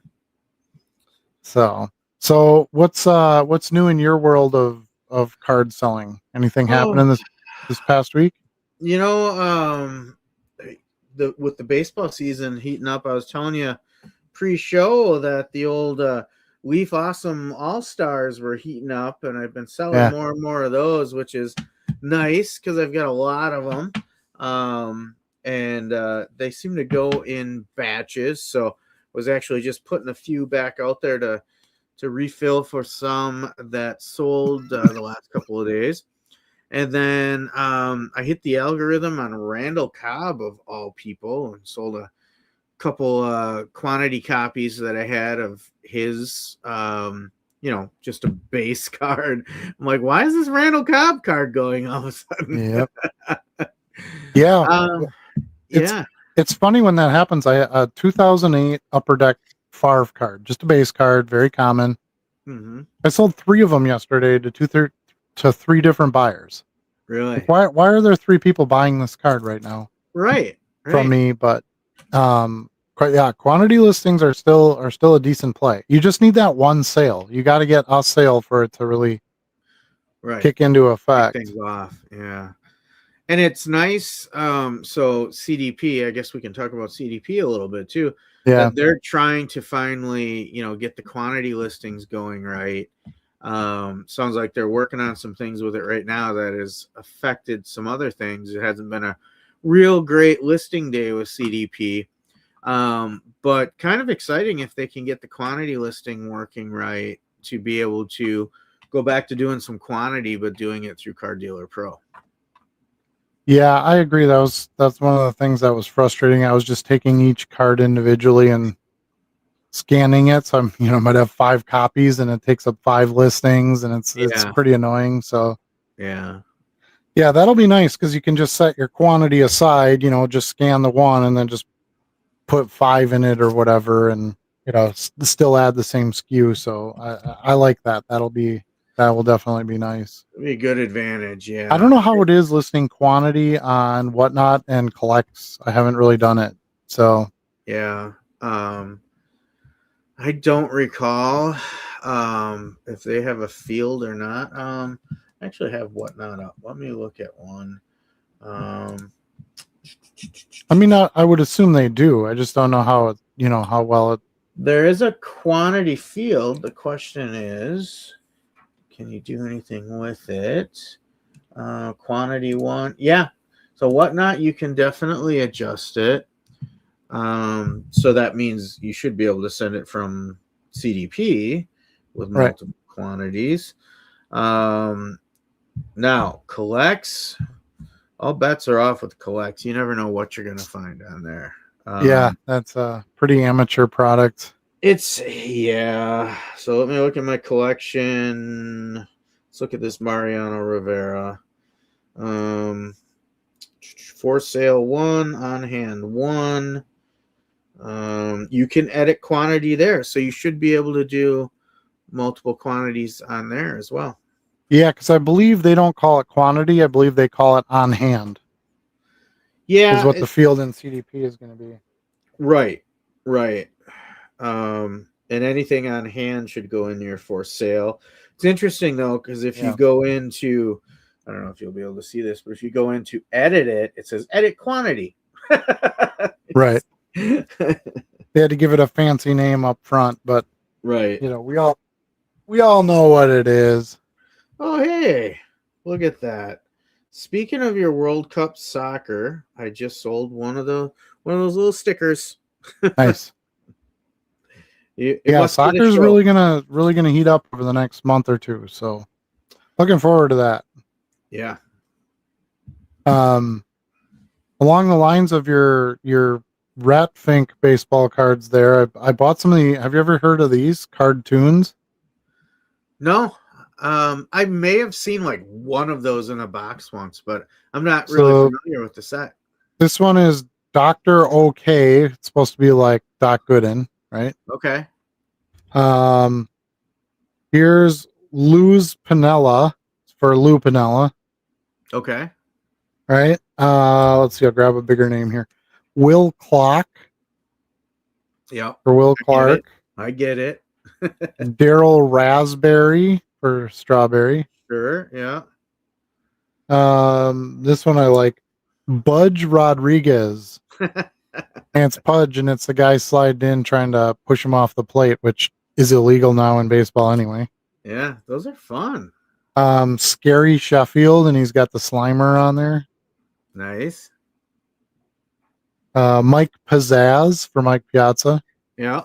So what's new in your world of card selling? Anything happening this past week? You know, with the baseball season heating up, I was telling you pre-show that the old Leaf Awesome All-Stars were heating up, and I've been selling more and more of those, which is nice because I've got a lot of them. And they seem to go in batches, so I was actually just putting a few back out there to refill for some that sold the last couple of days. And then I hit the algorithm on Randall Cobb of all people and sold a couple quantity copies that I had of his, you know, just a base card. I'm like, why is this Randall Cobb card going all of a sudden? Yep. Yeah. It's funny when that happens. I a 2008 Upper Deck Favre card, just a base card, very common. Mm-hmm. I sold 3 of them yesterday to 3 different buyers. Really? Like, why are there 3 people buying this card right now? Right. From me, but quantity listings are still a decent play. You just need that one sale. You got to get a sale for it to really kick into effect. Kick things off. Yeah. And it's nice. So CDP, I guess we can talk about CDP a little bit too. Yeah. They're trying to finally, you know, get the quantity listings going right. Sounds like they're working on some things with it right now that has affected some other things. It hasn't been a real great listing day with CDP. But kind of exciting if they can get the quantity listing working right to be able to go back to doing some quantity, but doing it through Card Dealer Pro. Yeah, I agree. That's one of the things that was frustrating. I was just taking each card individually and scanning it. So I might have 5 copies and it takes up 5 listings and it's pretty annoying. So yeah, that'll be nice because you can just set your quantity aside, just scan the one and then just put 5 in it or whatever, and still add the same SKU. So I like that. That will definitely be nice. It'll be a good advantage. Yeah. I don't know how it is listing quantity on Whatnot and Collects. I haven't really done it. So yeah. I don't recall if they have a field or not. I actually have Whatnot up. Let me look at one. I mean, I would assume they do. I just don't know how it, how well it. There is a quantity field. The question is, can you do anything with it? Quantity 1. Yeah. So Whatnot, you can definitely adjust it. So that means you should be able to send it from CDP with multiple quantities. Now Collects, all bets are off with Collects. You never know what you're going to find on there. That's a pretty amateur product. So let me look at my collection. Let's look at this Mariano Rivera. For sale 1, on hand 1. You can edit quantity there, so you should be able to do multiple quantities on there as well. Yeah, because I believe they don't call it quantity. I believe they call it on hand. Yeah, Is what the field in CDP is going to be. right. And anything on hand should go in there for sale. It's interesting though, because if you go into, I don't know if you'll be able to see this, but if you go into edit it, it says edit quantity. Right. They had to give it a fancy name up front, but right. you know, we all know what it is. Oh, hey, look at that. Speaking of your World Cup soccer, I just sold one of those little stickers. Nice. Yeah, soccer's really gonna heat up over the next month or two. So looking forward to that. Yeah. Along the lines of your Ratfink baseball cards there, I bought some of the, have you ever heard of these Cardtoons? No. I may have seen like one of those in a box once, but I'm not really familiar with the set. This one is Dr. OK. It's supposed to be like Doc Gooden, right? Okay. Here's Luz Pinella for Lou Pinella. Okay. Right. Let's see. I'll grab a bigger name here. Will Clark. Yeah. For Will Clark. I get it. Daryl Raspberry for Strawberry. Sure. Yeah. This one I like. Budge Rodriguez. And it's Pudge, and it's the guy sliding in trying to push him off the plate, which is illegal now in baseball anyway. Yeah, those are fun. Scary Sheffield, and he's got the Slimer on there. Nice. Mike Pizzazz for Mike Piazza. Yeah.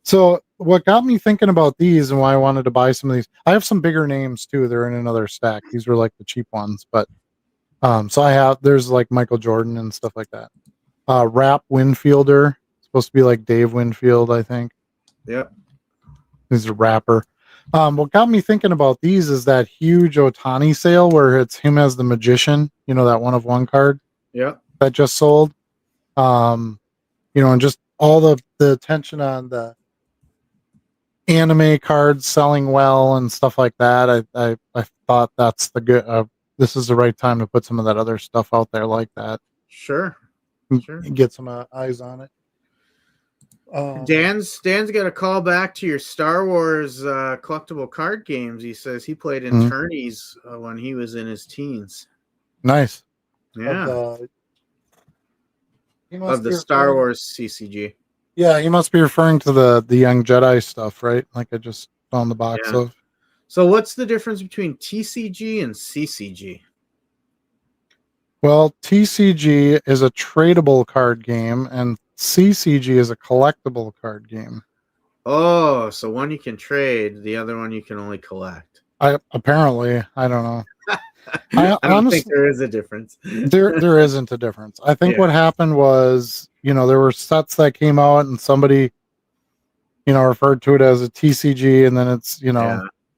So what got me thinking about these and why I wanted to buy some of these, I have some bigger names too. They're in another stack. These were like the cheap ones, but so there's like Michael Jordan and stuff like that. Rap Winfielder, supposed to be like Dave Winfield, I think. Yep. He's a rapper. What got me thinking about these is that huge Otani sale where it's him as the magician, you know, that 1-of-1 card. Yep. That just sold. And just all the attention on the anime cards selling well and stuff like that. I thought that's the good. This is the right time to put some of that other stuff out there like that. Sure. Get some eyes on it. Dan's got a call back to your Star Wars collectible card games. He says he played in tourneys when he was in his teens. Nice. Yeah. Of the Star Wars CCG. Yeah, he must be referring to the Young Jedi stuff, right? Like I just found the box of. So what's the difference between TCG and CCG? Well, TCG is a tradable card game, and CCG is a collectible card game. Oh, so one you can trade, the other one you can only collect. I don't know. I don't think there is a difference. there isn't a difference. I think what happened was, there were sets that came out and somebody, referred to it as a TCG, and then it's,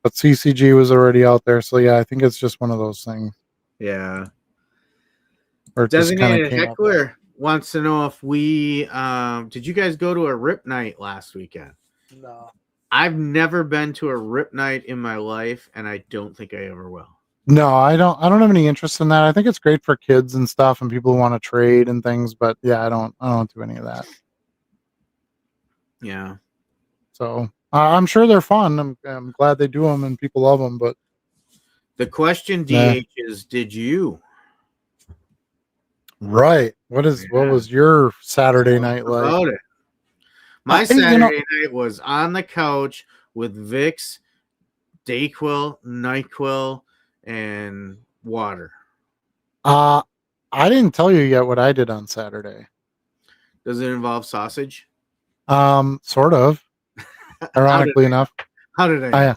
but CCG was already out there. So yeah, I think it's just one of those things. Yeah. Or Designated Heckler wants to know if we did you guys go to a Rip Night last weekend? No. I've never been to a Rip Night in my life, and I don't think I ever will. No, I don't have any interest in that. I think it's great for kids and stuff and people who want to trade and things, but yeah, I don't do any of that. Yeah. So I'm sure they're fun. I'm glad they do them and people love them, but the question, DH, is did you? Right. What was your Saturday night like? About it. My Saturday night was on the couch with Vicks, Dayquil, NyQuil, and water. I didn't tell you yet what I did on Saturday. Does it involve sausage? Sort of. Ironically enough. How did I?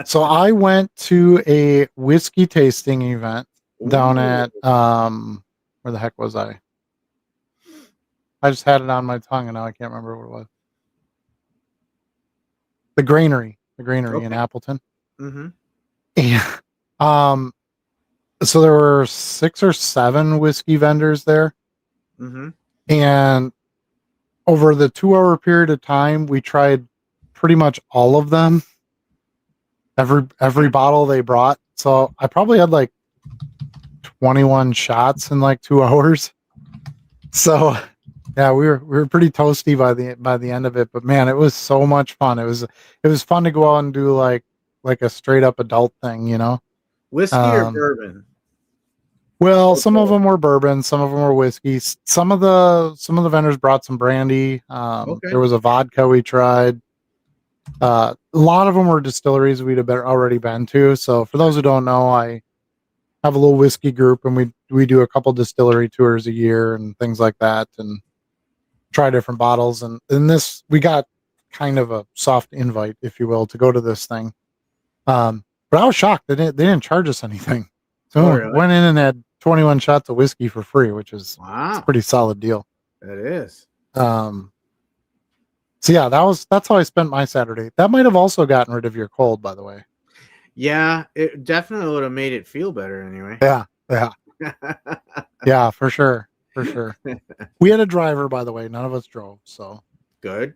So I went to a whiskey tasting event down at where the heck was I? I just had it on my tongue and now I can't remember what it was. The Granary in Appleton. Mm-hmm. Yeah. So there were 6 or 7 whiskey vendors there. Mm-hmm. And over the 2-hour period of time, we tried pretty much all of them. Every bottle they brought. So I probably had like 21 shots in like 2 hours. So yeah, we were pretty toasty by the end of it. But man, it was so much fun. It was fun to go out and do like a straight up adult thing, you know. Whiskey or bourbon? Well, some of them were bourbon, some of them were whiskey. Some of the vendors brought some brandy. Okay. There was a vodka we tried. A lot of them were distilleries we'd have already been to. So for those who don't know, I have a little whiskey group, and we do a couple distillery tours a year and things like that, and try different bottles. And in this, we got kind of a soft invite, if you will, to go to this thing. But I was shocked they didn't charge us anything. So Oh, really? went in and had 21 shots of whiskey for free, which is Wow, a pretty solid deal. that is. So yeah, that's how I spent my Saturday. That might have also gotten rid of your cold, by the way. Yeah, it definitely would have made it feel better anyway. Yeah, for sure. We had a driver, by the way. None of us drove, so Good.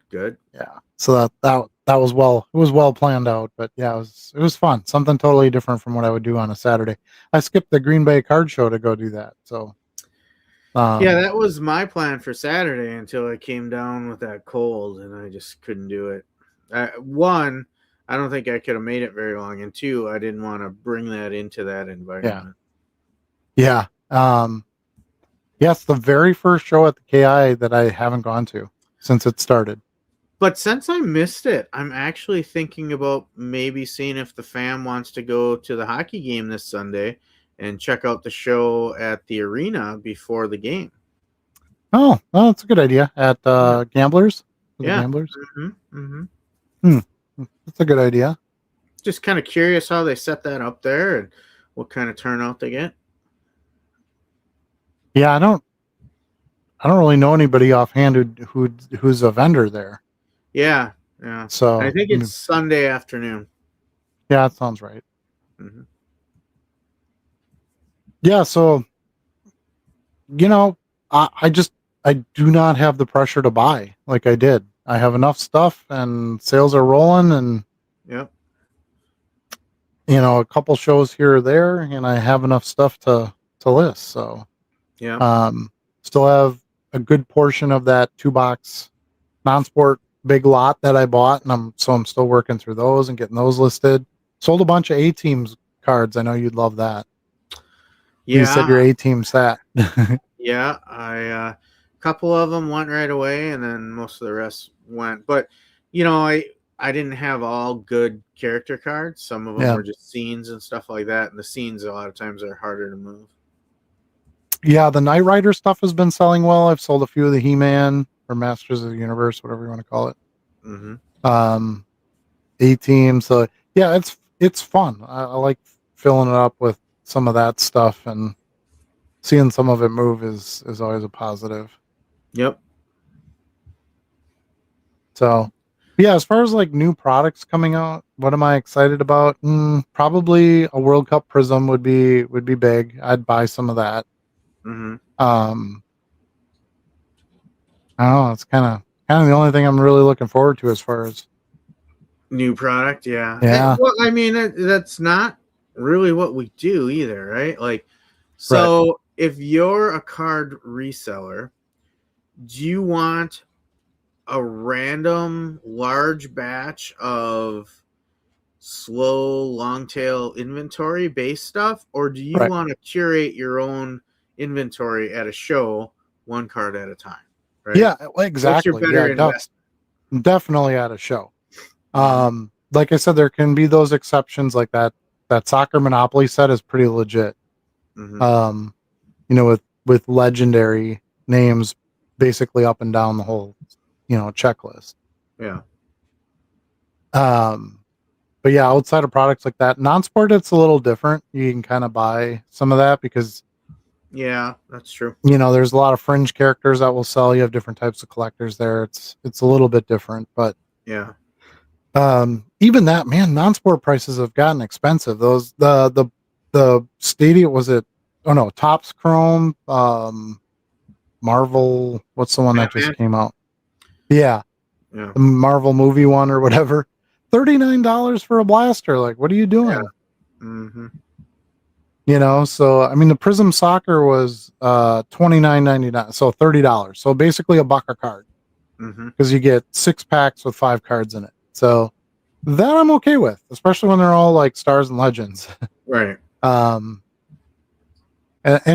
yeah. So that was well planned out. But yeah, it was fun. Something totally different from what I would do on a Saturday. I skipped the Green Bay card show to go do that. So Yeah, that was my plan for Saturday until I came down with that cold and I just couldn't do it. One, I don't think I could have made it very long, and two, I didn't want to bring that into that environment. Yeah. Yes, the very first show at the KI that I haven't gone to since it started. But since I missed it, I'm actually thinking about maybe seeing if the fam wants to go to the hockey game this Sunday and check out the show at the arena before the game. Oh, well, that's a good idea. At Gamblers? Yeah. Gamblers? Mm-hmm. That's a good idea. Just kind of curious how they set that up there and what kind of turnout they get. Yeah, I don't really know anybody offhand who's a vendor there. Yeah. So I think it's Sunday afternoon. Yeah, that sounds right. Mm-hmm. Yeah, so I do not have the pressure to buy like I did. I have enough stuff and sales are rolling, and Yep. A couple shows here or there, and I have enough stuff to list. So Yeah. still have a good portion of that 2-box non-sport big lot that I bought, and I'm still working through those and getting those listed. Sold a bunch of A-Teams cards. I know you'd love that. Yeah. You said your A-Team sat. Yeah, a couple of them went right away, and then most of the rest went. But I didn't have all good character cards. Some of them were just scenes and stuff like that, and the scenes a lot of times are harder to move. Yeah, the Knight Rider stuff has been selling well. I've sold a few of the He-Man or Masters of the Universe, whatever you want to call it. Mm-hmm. A-Team. So yeah, it's fun. I like filling it up with some of that stuff, and seeing some of it move is always a positive. Yep. So yeah, as far as like new products coming out, what am I excited about? Probably a World Cup Prism would be big. I'd buy some of that. Mm-hmm. I don't know. It's kind of the only thing I'm really looking forward to as far as new product. Yeah. Yeah. Well, I mean, that's not really what we do either, right? Like, so if you're a card reseller, do you want a random large batch of slow long tail inventory based stuff, or do you want to curate your own inventory at a show, one card at a time? Right? Yeah, exactly. What's your better investment? Definitely at a show. Like I said, there can be those exceptions, like that soccer Monopoly set is pretty legit. Mm-hmm. With legendary names basically up and down the whole checklist. Yeah. But yeah, outside of products like that, non-sport, it's a little different. You can kind of buy some of that because yeah, that's true. There's a lot of fringe characters that will sell. You have different types of collectors there. It's a little bit different, but yeah. Even that, man, non-sport prices have gotten expensive. Those the Stadia, was it? Oh no, Topps Chrome. Marvel. What's the one that Batman? just came out? Yeah, Yeah. the Marvel movie one or whatever. $39 for a blaster. Like, what are you doing? Mm-hmm. You know, so I mean, the Prism Soccer was $29.99, so $30. So basically a buck a card Mm-hmm. because you get 6 packs with 5 cards in it. So that I'm okay with, especially when they're all like stars and legends. Right. And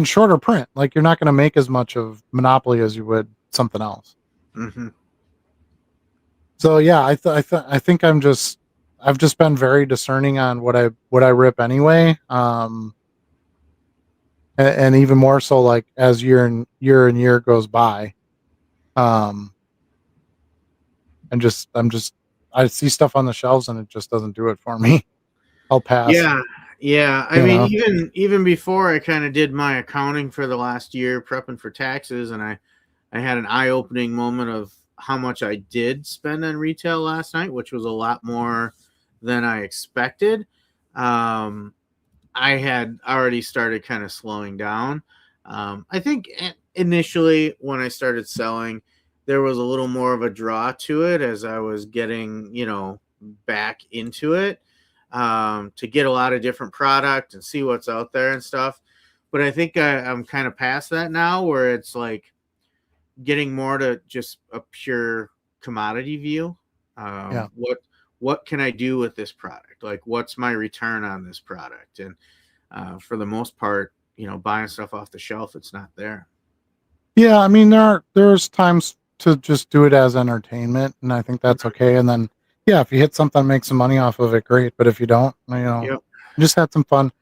shorter print. Like, you're not going to make as much of Monopoly as you would something else. Mm-hmm. So yeah, I think I've just been very discerning on what I rip anyway. And even more so, like, as year goes by, and I see stuff on the shelves and it just doesn't do it for me. I'll pass. Yeah. I mean, even before I kind of did my accounting for the last year, prepping for taxes, and I had an eye-opening moment of how much I did spend on retail last night, which was a lot more than I expected. I had already started kind of slowing down. I think initially when I started selling, there was a little more of a draw to it as I was getting, back into it, to get a lot of different product and see what's out there and stuff. But I think I'm kind of past that now, where it's like getting more to just a pure commodity view. Yeah. What can I do with this product? Like, what's my return on this product? And for the most part, buying stuff off the shelf, it's not there. Yeah, I mean, there's times to just do it as entertainment, and I think that's okay. And then, yeah, if you hit something, make some money off of it, great. But if you don't, Yep. just had some fun.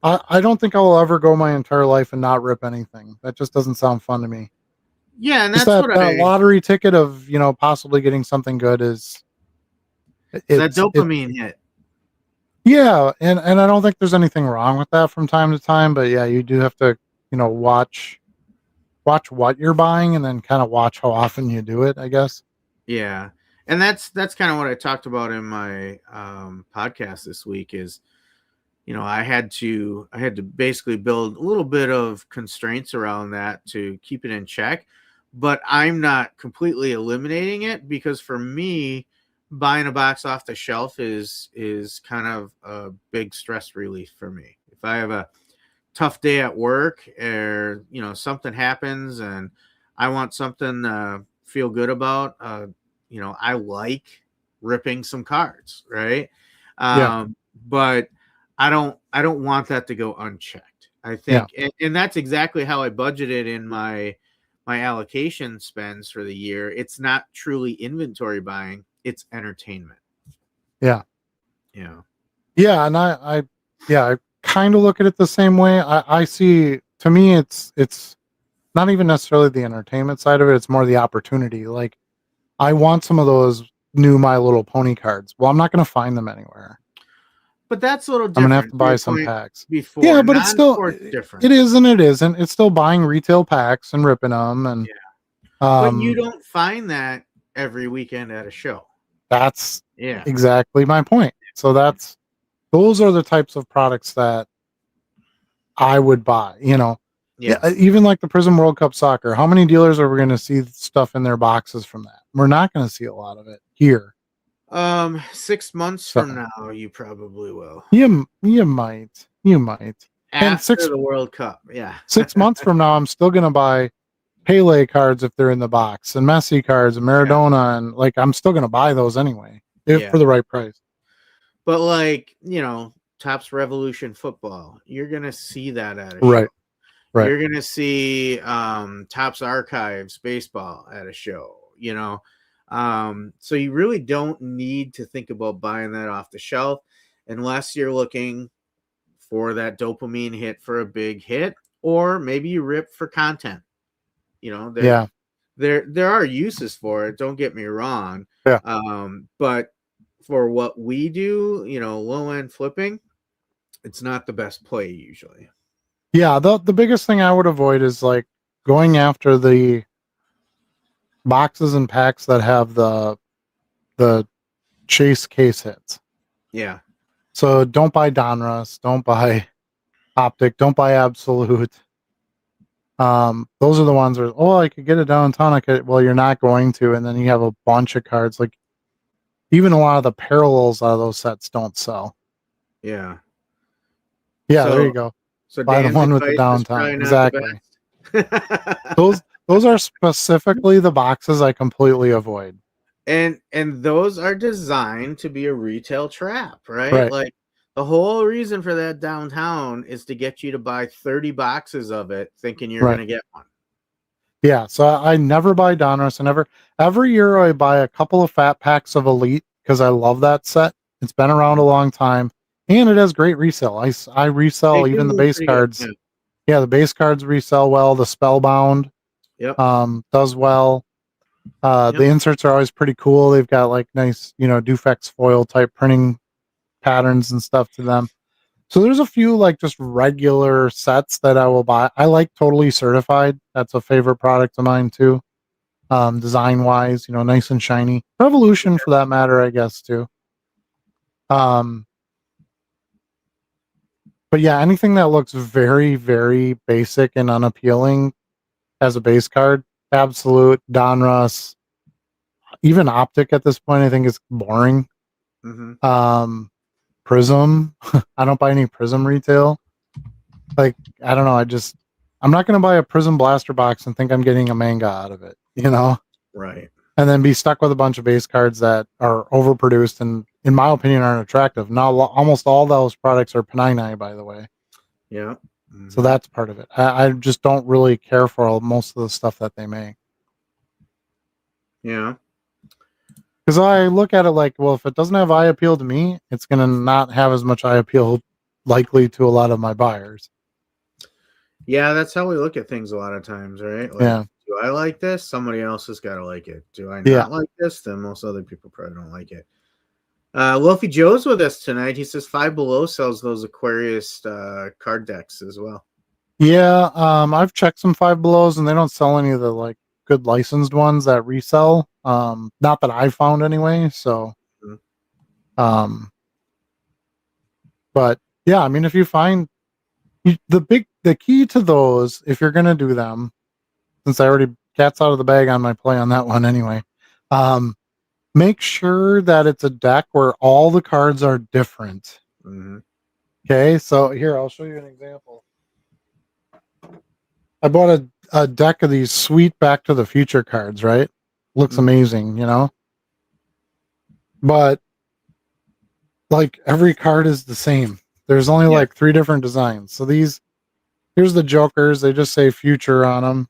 I don't think I will ever go my entire life and not rip anything. That just doesn't sound fun to me. Yeah, and Just that's that lottery ticket of possibly getting something good is that dopamine hit. Yeah, and I don't think there's anything wrong with that from time to time, but yeah, you do have to watch what you're buying and then kind of watch how often you do it, I guess. Yeah, and that's kind of what I talked about in my podcast this week. Is I had to basically build a little bit of constraints around that to keep it in check, but I'm not completely eliminating it, because for me, buying a box off the shelf is kind of a big stress relief for me. If I have a tough day at work, or something happens and I want something to feel good about, I like ripping some cards, right? Yeah. But I don't want that to go unchecked. I think, and that's exactly how I budgeted in my allocation spends for the year. It's not truly inventory buying, it's entertainment. Yeah. Yeah. And I kind of look at it the same way. I see, to me, it's not even necessarily the entertainment side of it. It's more the opportunity. Like, I want some of those new My Little Pony cards. Well, I'm not going to find them anywhere. But that's a little I'm different. gonna have to buy some packs. Before. Yeah, but it's still different. It is and it isn't. It's still buying retail packs and ripping them, and but you don't find that every weekend at a show. That's exactly my point. So those are the types of products that I would buy. Yeah, even like the Prism World Cup Soccer. How many dealers are we going to see stuff in their boxes from that? We're not going to see a lot of it here. 6 months from now, you probably will. You might. After the World Cup, yeah. 6 months from now, I'm still going to buy Pele cards if they're in the box, and Messi cards, and Maradona, and like, I'm still going to buy those anyway for the right price. But like, Topps Revolution football, you're going to see that at a show. Right. You're going to see Topps Archives baseball at a show, so you really don't need to think about buying that off the shelf unless you're looking for that dopamine hit for a big hit, or maybe you rip for content. There are uses for it, don't get me wrong. But for what we do, low end flipping, it's not the best play usually. Yeah, the biggest thing I would avoid is like going after the boxes and packs that have the chase case hits. Yeah. So don't buy Donruss, don't buy Optic, don't buy Absolute. Those are the ones where, oh, I could get it downtown. Well, you're not going to. And then you have a bunch of cards. Like even a lot of the parallels out of those sets don't sell. Yeah. Yeah, So- there you go. So Buy the Dan's one with the advice is downtown. probably not Exactly. the best. Those are specifically the boxes I completely avoid. and those are designed to be a retail trap, right? Right. Like the whole reason for that downtown is to get you to buy 30 boxes of it thinking you're Right. going to get one. Yeah, so I never buy Donruss. Every year I buy a couple of fat packs of Elite because I love that set. It's been around a long time, and it has great resale. I resell They even the do base pretty good, cards. yeah. Yeah, the base cards resell well. The Spellbound Yep. does well. Yep. The inserts are always pretty cool. They've got like nice, Dufex foil type printing patterns and stuff to them. So there's a few like just regular sets that I will buy. I like Totally Certified. That's a favorite product of mine too. Design wise, nice and shiny. Revolution for that matter, I guess too. But yeah, anything that looks very, very basic and unappealing as a base card, Absolute, Donruss, even Optic at this point, I think is boring. Mhm. Prism, I don't buy any Prism retail. Like, I don't know. I'm not going to buy a Prism Blaster box and think I'm getting a manga out of it, Right. and then be stuck with a bunch of base cards that are overproduced and, in my opinion, aren't attractive. Now, almost all those products are Panini, by the way. Yeah. So that's part of it. I just don't really care for most of the stuff that they make. Yeah. Because I look at it like, well, if it doesn't have eye appeal to me, it's going to not have as much eye appeal likely to a lot of my buyers. Yeah, that's how we look at things a lot of times, right? Like, Yeah. do I like this? Somebody else has got to like it. Do I not Yeah. like this? Then most other people probably don't like it. Wolfie Joe's with us tonight. He says Five Below sells those Aquarius card decks as well. Yeah, I've checked some Five Belows and they don't sell any of the like good licensed ones that resell. Not that I found anyway. So, but yeah, I mean, if you find the key to those, if you're gonna do them, since I already cat's out of the bag on my play on that one anyway, make sure that it's a deck where all the cards are different. Mm-hmm. Okay, so here I'll show you an example. I bought a deck of these sweet Back to the Future cards, right? Looks amazing, but like every card is the same. There's only like 3 different designs. So here's the Jokers. They just say Future on them,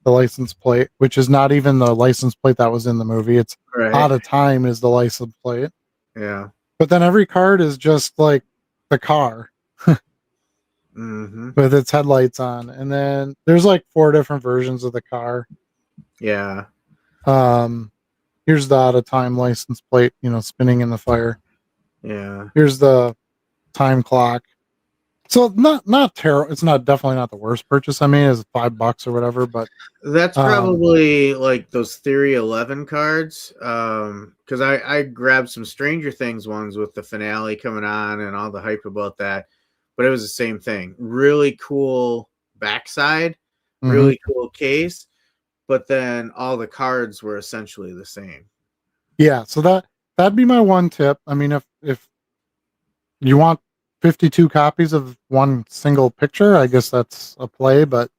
the license plate, which is not even the license plate that was in the movie. It's Out of Time is the license plate. Yeah. But then every card is just like the car. Mm-hmm. With its headlights on, and then there's like 4 different versions of the car. Yeah. Here's the Out of Time license plate, spinning in the fire. Yeah. Here's the time clock. So not terrible. It's definitely not the worst purchase I made. It's $5 or whatever, but that's probably like those Theory 11 cards. Because I grabbed some Stranger Things ones with the finale coming on and all the hype about that. But it was the same thing. Really cool backside, really cool case, but then all the cards were essentially the same. Yeah, so that'd be my one tip. I mean, if you want 52 copies of one single picture, I guess that's a play, but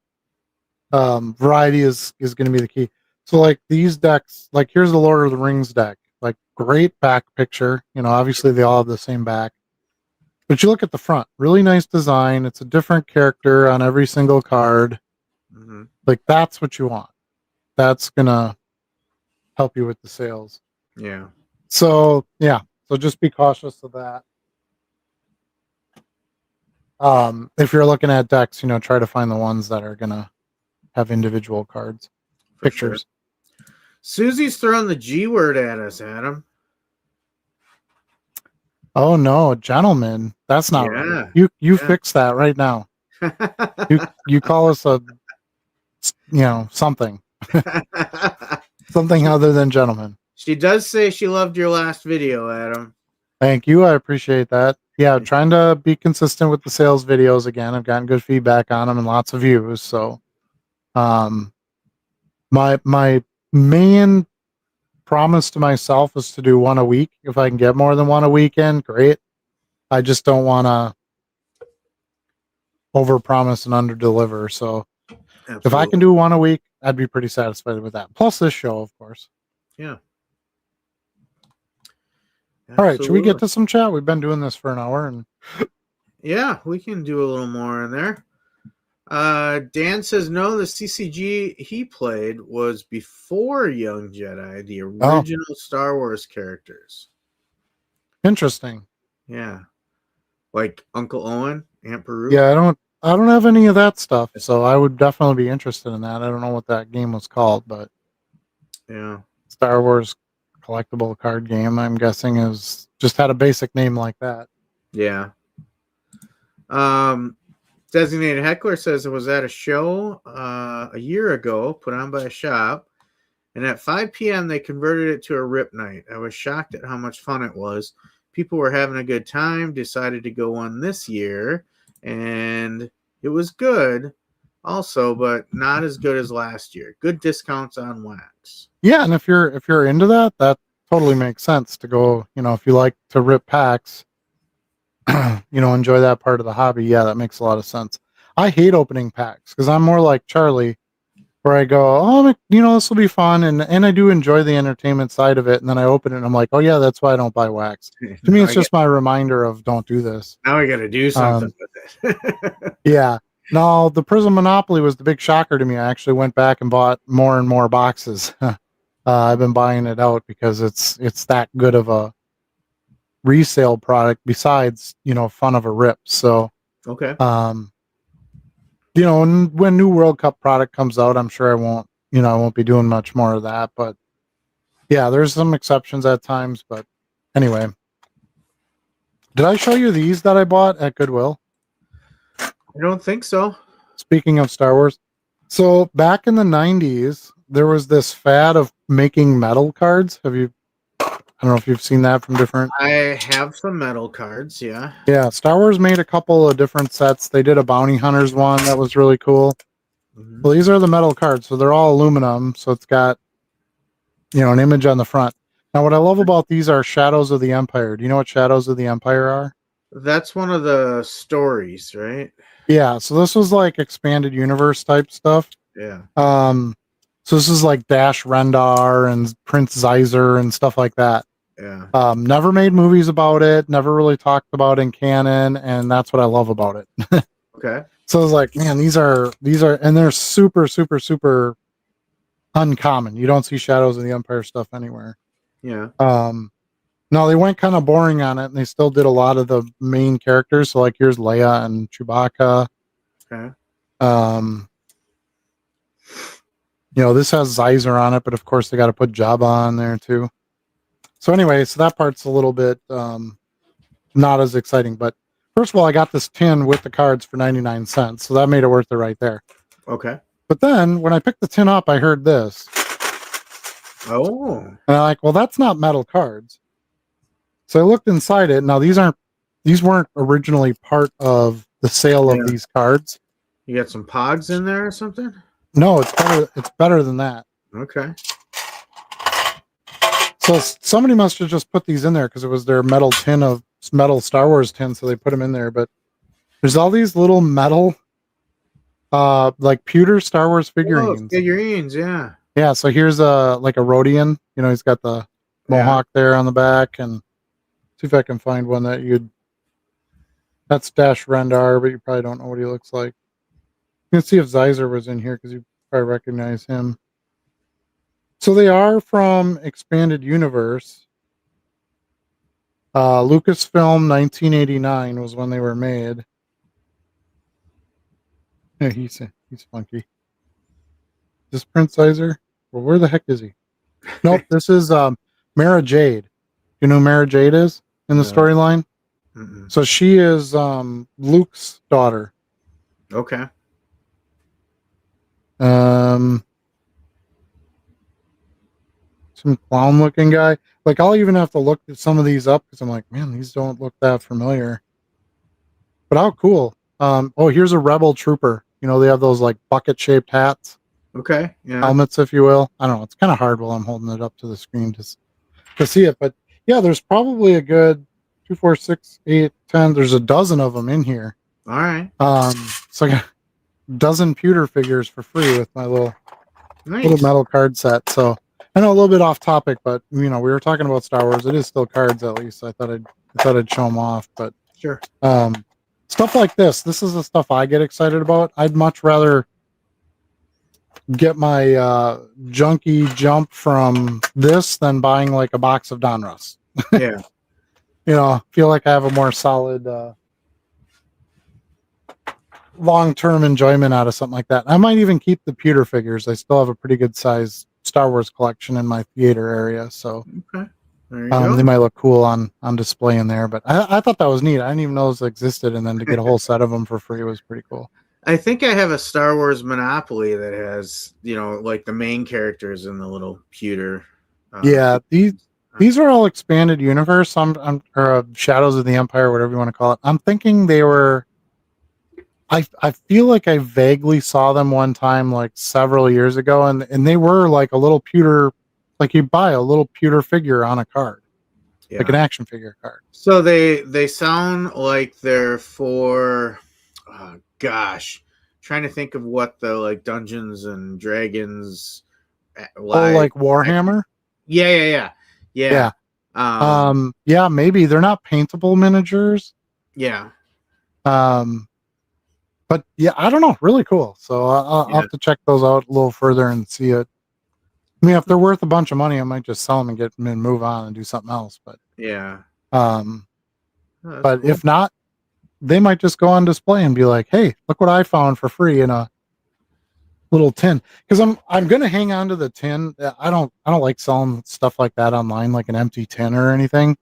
variety is going to be the key. So like these decks, like here's the Lord of the Rings deck, like great back picture. Obviously they all have the same back. But you look at the front, really nice design. It's a different character on every single card. Mm-hmm. Like that's what you want. That's gonna help you with the sales. Yeah. So yeah. So just be cautious of that. If you're looking at decks, try to find the ones that are gonna have individual cards, pictures. Sure. Susie's throwing the G word at us, Adam. Oh no, gentlemen, that's not right. You fix that right now. you call us a something something other than gentlemen. She does say she loved your last video, Adam. Thank you. I appreciate that. Yeah, trying to be consistent with the sales videos again. I've gotten good feedback on them and lots of views. So My main promise to myself is to do one a week. If I can get more than one a weekend, great. I just don't want to overpromise and underdeliver. So if I can do one a week, I'd be pretty satisfied with that. Plus this show, of course. Yeah. All right, should we get to some chat? We've been doing this for an hour, and yeah, we can do a little more in there. Dan says no. The CCG he played was before Young Jedi, the original Star Wars characters. Interesting. Yeah, like Uncle Owen, Aunt Beru. Yeah, I don't have any of that stuff, so I would definitely be interested in that. I don't know what that game was called, but yeah, Star Wars collectible card game, I'm guessing, is just had a basic name like that. Yeah. Designated Heckler says it was at a show a year ago, put on by a shop, and at 5 p.m. they converted it to a rip night. I was shocked at how much fun it was. People were having a good time, decided to go one this year, and it was good also, but not as good as last year. Good discounts on wax. Yeah, and if you're into that, that totally makes sense to go, if you like to rip packs, enjoy that part of the hobby. Yeah, that makes a lot of sense. I hate opening packs because I'm more like Charlie, where I go, oh, this will be fun, and I do enjoy the entertainment side of it, and then I open it and I'm like, oh yeah, that's why I don't buy wax. To me, it's just my reminder of don't do this. Now I got to do something with it. Yeah. No, the Prism Monopoly was the big shocker to me. I actually went back and bought more and more boxes. I've been buying it out because it's that good of a resale product besides, fun of a rip. So, okay. When new World Cup product comes out, I'm sure I won't be doing much more of that, but yeah, there's some exceptions at times, but anyway. Did I show you these that I bought at Goodwill? I don't think so. Speaking of Star Wars, so back in the 90s, there was this fad of making metal cards. I don't know if you've seen that from different. I have some metal cards, yeah. Yeah, Star Wars made a couple of different sets. They did a Bounty Hunters one that was really cool. Mm-hmm. Well, these are the metal cards, so they're all aluminum, so it's got, an image on the front. Now, what I love about these are Shadows of the Empire. Do you know what Shadows of the Empire are? That's one of the stories, right? Yeah, so this was like expanded universe type stuff. Yeah. So this is like Dash Rendar and Prince Zeiser and stuff like that. Yeah. Never made movies about it, never really talked about in canon, and that's what I love about it. Okay. So I was like, man, these are, and they're super, super, super uncommon. You don't see Shadows of the Empire stuff anywhere. Yeah. No, they went kind of boring on it, and they still did a lot of the main characters. So like here's Leia and Chewbacca. Okay. This has Zeiser on it, but of course they got to put Jabba on there too. So anyway, so that part's a little bit not as exciting. But first of all, I got this tin with the cards for 99 cents, so that made it worth it right there. Okay. But then when I picked the tin up, I heard this. Oh. And I'm like, well, that's not metal cards. So I looked inside it. Now these weren't originally part of the sale of these cards. You got some pogs in there or something? No, it's better than that. Okay. So somebody must have just put these in there because it was their metal Star Wars tin, so they put them in there. But there's all these little metal, like pewter Star Wars figurines. Oh, figurines, yeah. Yeah. So here's like a Rodian. He's got the mohawk there on the back, and see if I can find one that that's Dash Rendar, but you probably don't know what he looks like. You can see if Zeiser was in here because you probably recognize him. So they are from Expanded Universe. Lucasfilm 1989 was when they were made. Yeah, he's funky. Is this Prince Zeiser? Well, where the heck is he? Nope, this is Mara Jade. You know who Mara Jade is in the storyline? So she is Luke's daughter. Okay. Some clown looking guy. Like I'll even have to look at some of these up because I'm like, man, these don't look that familiar. But how cool. Here's a rebel trooper. They have those like bucket shaped hats. Okay. Yeah. helmets, if you will. I don't know. It's kind of hard while I'm holding it up to the screen to see it, but yeah, there's probably a good 2, 4, 6, 8, 10. There's a dozen of them in here. All right. So I got a dozen pewter figures for free with my little Nice. metal card set. So I know a little bit off topic, but we were talking about Star Wars. It is still cards, at least. I thought I'd show them off, but Sure. stuff like this is the stuff I get excited about. I'd much rather get my junky jump from this than buying like a box of Donruss. Yeah. Feel like I have a more solid long-term enjoyment out of something like that. I might even keep the pewter figures. I still have a pretty good size Star Wars collection in my theater area, so Okay. There you go. they might look cool on display in there. But I thought that was neat. I didn't even know those existed, and then to get a whole set of them for free was pretty cool. I think I have a Star Wars Monopoly that has, like the main characters in the little pewter. Yeah, these are all expanded universe. Or Shadows of the Empire, whatever you want to call it. I'm thinking they were. I feel like I vaguely saw them one time, like several years ago, and they were like a little pewter, like you buy a little pewter figure on a card, like an action figure card. So they sound like they're for, trying to think of what the like Dungeons and Dragons. Like Warhammer. Yeah. Yeah. Yeah, maybe they're not paintable miniatures. Yeah. But yeah, I don't know. Really cool. So I'll have to check those out a little further and see it. I mean, if they're worth a bunch of money, I might just sell them and get them and move on and do something else. But yeah. But cool. if not, they might just go on display and be like, "Hey, look what I found for free in a little tin." Because I'm gonna hang on to the tin. I don't like selling stuff like that online, like an empty tin or anything.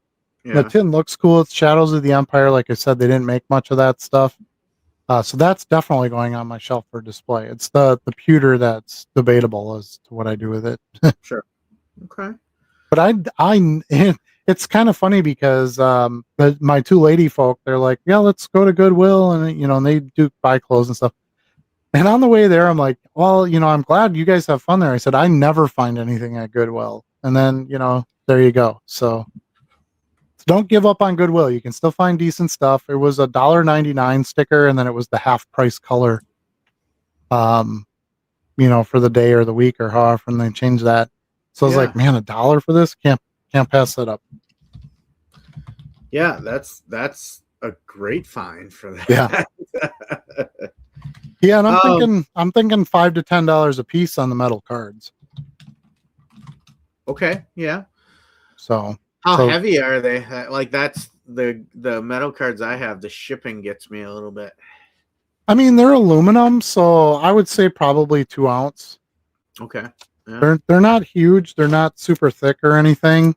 Yeah. The tin looks cool. It's Shadows of the Empire. Like I said, they didn't make much of that stuff. So that's definitely going on my shelf for display. It's the pewter that's debatable as to what I do with it. Sure. Okay. But it's kind of funny because my two lady folk, they're like, yeah, let's go to Goodwill, and and they do buy clothes and stuff. And on the way there, I'm like, well, I'm glad you guys have fun there. I said, I never find anything at Goodwill. And then, there you go. So don't give up on Goodwill. You can still find decent stuff. It was a $1.99 sticker, and then it was the half price color, for the day or the week or however, and they changed that. So I was like, man, $1 for this? Can't pass that up. Yeah, that's a great find for that. Yeah. Yeah, and I'm thinking $5 to $10 a piece on the metal cards. Okay, yeah. So how heavy are they? Like that's the metal cards I have. The shipping gets me a little bit. I mean, they're aluminum, so I would say probably 2 ounce. Okay. Yeah. They're not huge. They're not super thick or anything.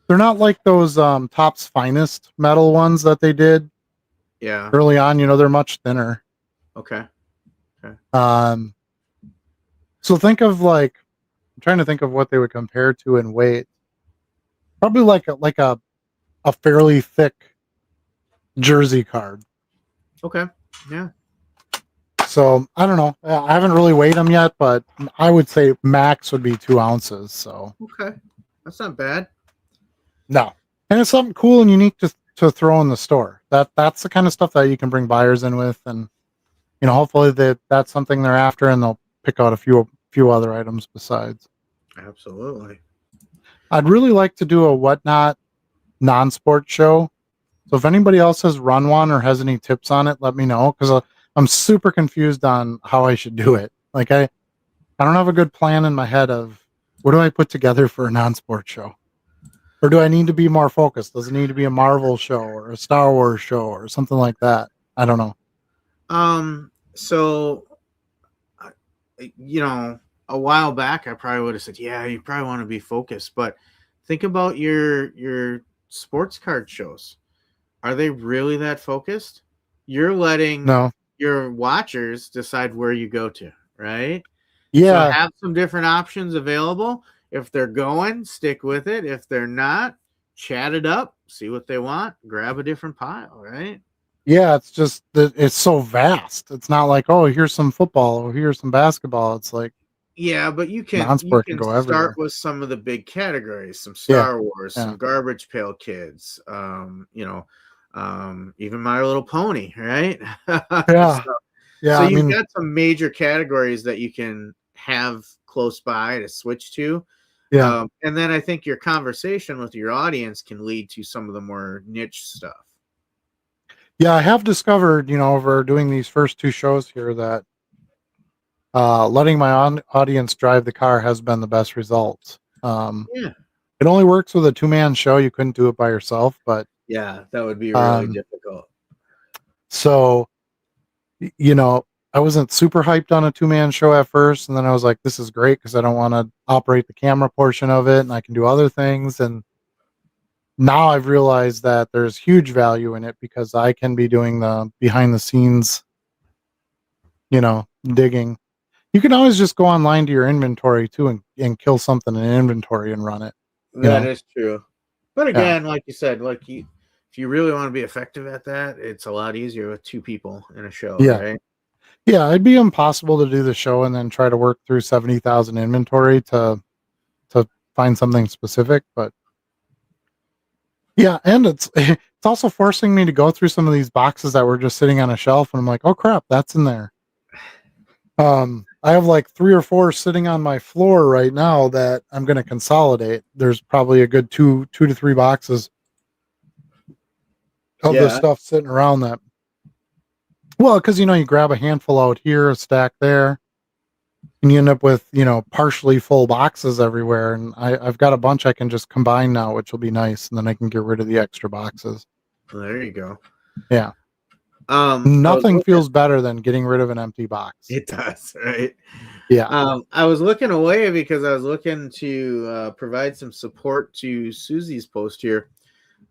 They're not like those Topps Finest metal ones that they did. Yeah. Early on, they're much thinner. Okay. So think of I'm trying to think of what they would compare to in weight. Probably like a fairly thick jersey card. Okay. Yeah. So I don't know. I haven't really weighed them yet, but I would say max would be 2 ounces. So okay, that's not bad. No, and it's something cool and unique to throw in the store. That's the kind of stuff that you can bring buyers in with, and hopefully that's something they're after, and they'll pick out a few other items besides. Absolutely. I'd really like to do a Whatnot non-sport show. So if anybody else has run one or has any tips on it, let me know, because I'm super confused on how I should do it. Like I don't have a good plan in my head of what do I put together for a non-sport show, or do I need to be more focused? Does it need to be a Marvel show or a Star Wars show or something like that? I don't know. So, a while back, I probably would have said, yeah, you probably want to be focused, but think about your sports card shows. Are they really that focused? You're letting your watchers decide where you go to, right? Yeah. So have some different options available. If they're going, stick with it. If they're not, chat it up, see what they want, grab a different pile, right? Yeah, it's just that it's so vast. It's not like, oh, here's some football or here's some basketball. It's like, Yeah, but you Non-sport can can go start everywhere. with some of the big categories, some Yeah, Star Wars, yeah. some Garbage Pail Kids, even My Little Pony, right? Yeah. So, Yeah, so I you've mean, got some major categories that you can have close by to switch to. yeah. And then I think your conversation with your audience can lead to some of the more niche stuff. Yeah, I have discovered, over doing these first two shows here that letting my audience drive the car has been the best results. Yeah. It only works with a two-man show. You couldn't do it by yourself, but Yeah, that would be really um, difficult. so I wasn't super hyped on a two-man show at first, and then I was like, this is great because I don't want to operate the camera portion of it, and I can do other things. And now I've realized that there's huge value in it because I can be doing the behind the scenes, digging. You can always just go online to your inventory too and kill something in inventory and run it. That is true. But Yeah. again, like you said, if you really want to be effective at that, it's a lot easier with two people in a show, Yeah. right? Yeah, it'd be impossible to do the show and then try to work through 70,000 inventory to find something specific, but yeah, and it's it's also forcing me to go through some of these boxes that were just sitting on a shelf, and I'm like, oh crap, that's in there. I have like 3 or 4 sitting on my floor right now that I'm going to consolidate. There's probably a good 2 to 3 boxes of the Yeah. stuff sitting around that. Well, because you grab a handful out here, a stack there, and you end up with partially full boxes everywhere. And I've got a bunch I can just combine now, which will be nice, and then I can get rid of the extra boxes. Well, there you go. Yeah. I Nothing feels better than getting rid of an empty box. It does, right? Yeah. I was looking away because I was looking to provide some support to Susie's post here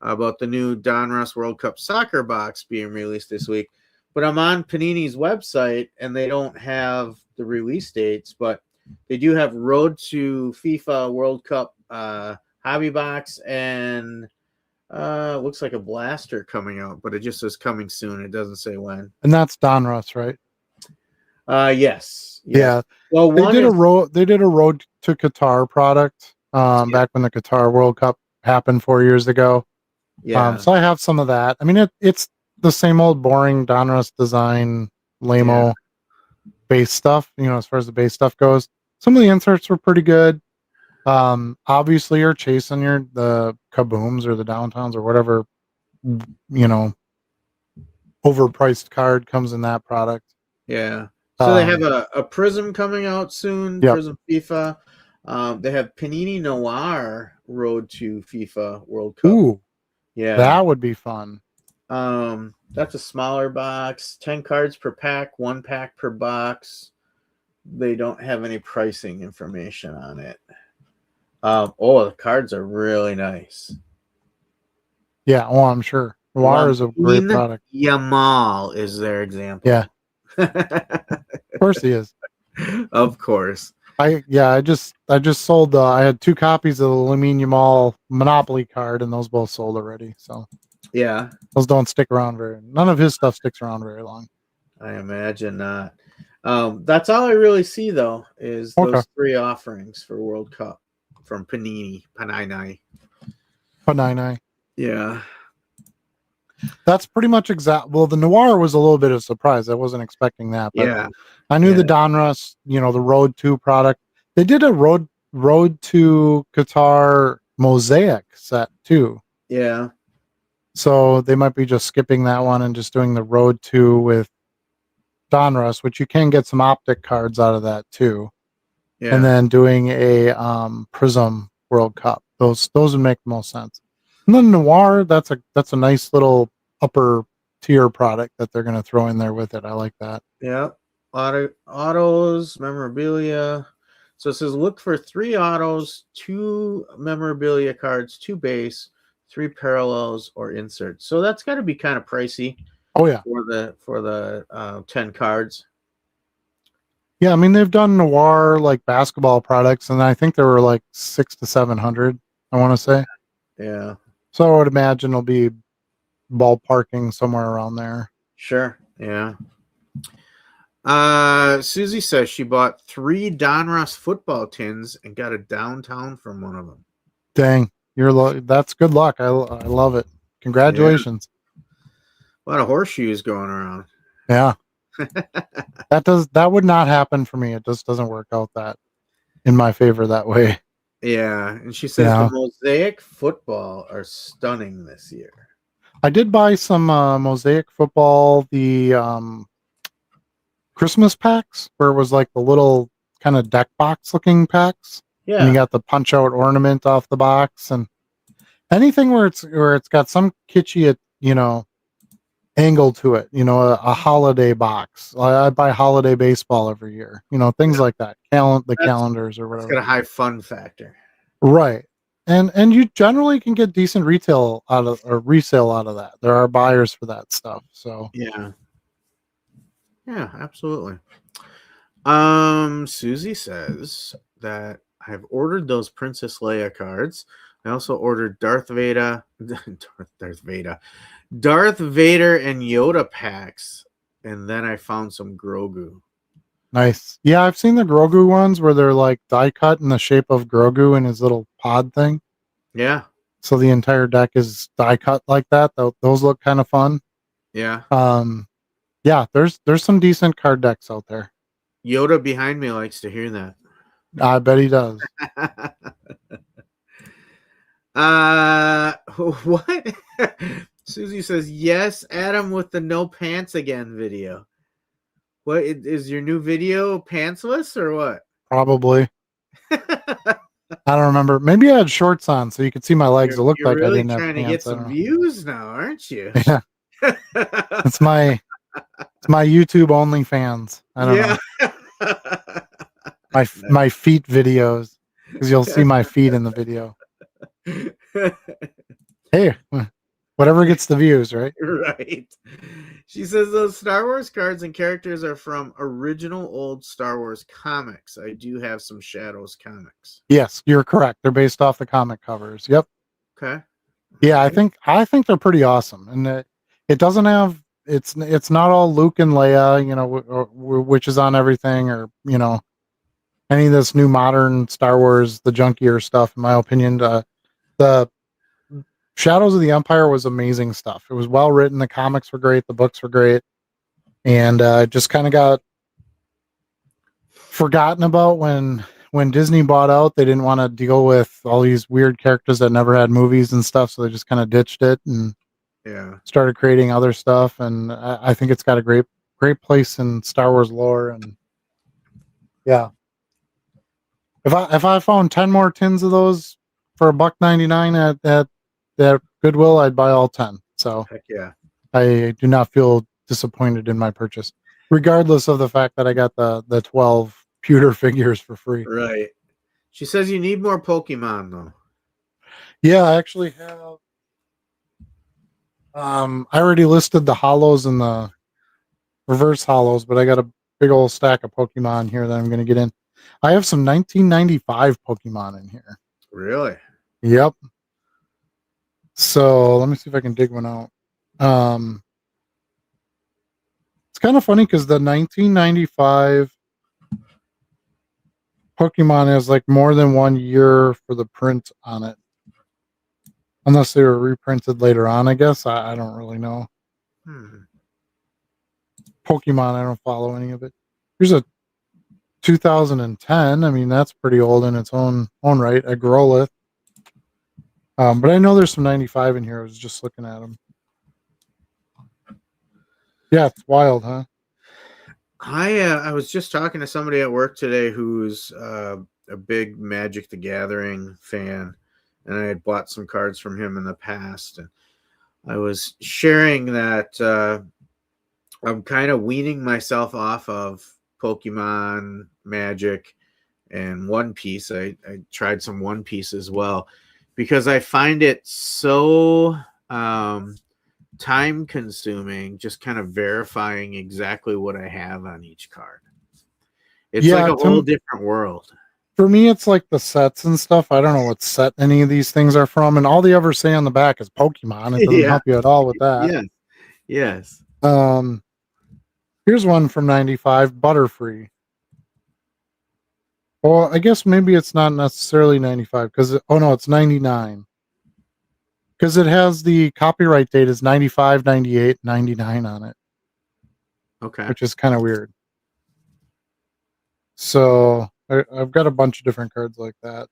about the new Donruss World Cup soccer box being released this week. But I'm on Panini's website and they don't have the release dates, but they do have Road to FIFA World Cup hobby box and looks like a blaster coming out, but it just says coming soon. It doesn't say when. And that's Donruss, right? Yes. Yeah. Well, They did a road to Qatar product back when the Qatar World Cup happened 4 years ago. Yeah. So I have some of that. I mean, it's the same old boring Donruss design, lame-o base stuff, as far as the base stuff goes. Some of the inserts were pretty good. Obviously you're chasing the kabooms or the downtowns or whatever, overpriced card comes in that product. Yeah. So they have a Prism coming out soon, Yep. Prism FIFA. They have Panini Noir Road to FIFA World Cup. Ooh, yeah. That would be fun. That's a smaller box, 10 cards per pack, 1 pack per box. They don't have any pricing information on it. The cards are really nice. Yeah, I'm sure. Noir is a great product. Yamal is their example. Yeah. Of course he is. Of course. I just sold I had 2 copies of the Lamine Yamal Monopoly card and those both sold already. So yeah. Those don't stick around none of his stuff sticks around very long. I imagine not. That's all I really see though, is those 3 offerings for World Cup from Panini. Yeah. That's pretty much exact. Well, the Noir was a little bit of a surprise. I wasn't expecting that. But yeah. I knew the Donruss, the Road 2 product. They did a Road to Qatar Mosaic set too. Yeah. So they might be just skipping that one and just doing the Road 2 with Donruss, which you can get some optic cards out of that too. Yeah. And then doing a Prism World Cup. Those would make the most sense. And then Noir, that's a nice little upper tier product that they're going to throw in there with it. I like that. Yeah. Autos, memorabilia. So it says look for 3 autos, 2 memorabilia cards, 2 base, 3 parallels or inserts. So that's got to be kind of pricey. Oh yeah. For the 10 cards. Yeah, I mean they've done Noir like basketball products, and I think there were like 600 to 700. I want to say. Yeah. So I would imagine it'll be ballparking somewhere around there. Sure. Yeah. Susie says she bought 3 Donruss football tins and got a downtown from one of them. Dang, that's good luck. I love it. Congratulations. A lot of horseshoes going around. Yeah. That would not happen for me. It just doesn't work out that in my favor that way. Yeah, and she says the Mosaic football are stunning this year. I did buy some Mosaic football, the Christmas packs, where it was like the little kind of deck box looking packs. Yeah. And you got the punch out ornament off the box, and anything where it's got some kitschy, angle to it, a holiday box. I buy holiday baseball every year, things like that. Calendars or whatever. It's got a high fun factor. Right. And you generally can get decent resale out of that. There are buyers for that stuff. So yeah, absolutely. Susie says that I've ordered those Princess Leia cards. I also ordered Darth Vader and Yoda packs, and then I found some Grogu. Nice. Yeah, I've seen the Grogu ones where they're like die cut in the shape of Grogu and his little pod thing. Yeah. So the entire deck is die cut like that. Those look kind of fun. Yeah. Yeah, there's some decent card decks out there. Yoda behind me likes to hear that. I bet he does. What? Susie says, yes, Adam with the no pants again video. What is your new video, pantsless or what? Probably. I don't remember. Maybe I had shorts on so you could see my legs. It looked like really I didn't have trying pants. to get some views now, aren't you? Yeah. It's my YouTube OnlyFans. I don't know. My feet videos, because you'll see my feet in the video. Hey, whatever gets the views, right? Right. She says those Star Wars cards and characters are from original old Star Wars comics. I do have some Shadows comics. Yes, you're correct. They're based off the comic covers. Yep. Okay. Yeah, I think they're pretty awesome, and it doesn't have it's not all Luke and Leia, which is on everything, or any of this new modern Star Wars, the junkier stuff. In my opinion, the Shadows of the Empire was amazing stuff. It was well written. The comics were great. The books were great, and just kind of got forgotten about when Disney bought out. They didn't want to deal with all these weird characters that never had movies and stuff, so they just kind of ditched it and started creating other stuff. And I think it's got a great place in Star Wars lore. And yeah, if I found 10 more tins of those for $1.99 at Goodwill, I'd buy all 10. So heck yeah, I do not feel disappointed in my purchase, regardless of the fact that I got the 12 pewter figures for free. Right. She says you need more Pokemon though. Yeah, I actually have. I already listed the hollows and the reverse hollows, but I got a big old stack of Pokemon here that I'm going to get in. I have some 1995 Pokemon in here. Really? Yep. So let me see if I can dig one out. It's kind of funny because the 1995 Pokemon has like more than 1 year for the print on it. Unless they were reprinted later on, I guess. I don't really know. Pokemon, I don't follow any of it. Here's a 2010. I mean, that's pretty old in its own right. A Growlithe. But I know there's some 95 in here. I was just looking at them. Yeah, it's wild, huh? I was just talking to somebody at work today who's a big Magic the Gathering fan, and I had bought some cards from him in the past. And I was sharing that I'm kind of weaning myself off of Pokemon, Magic, and One Piece. I tried some One Piece as well because I find it so time consuming, just kind of verifying exactly what I have on each card. It's like a whole different world. For me, it's like the sets and stuff. I don't know what set any of these things are from, and all they ever say on the back is Pokemon. It doesn't help you at all with that. Yes. But Here's one from 95, Butterfree. Well, I guess maybe it's not necessarily 95 because, oh no, it's 99. Because it has the copyright date is 95, 98, 99 on it, Okay. which is kind of weird. So I've got a bunch of different cards like that.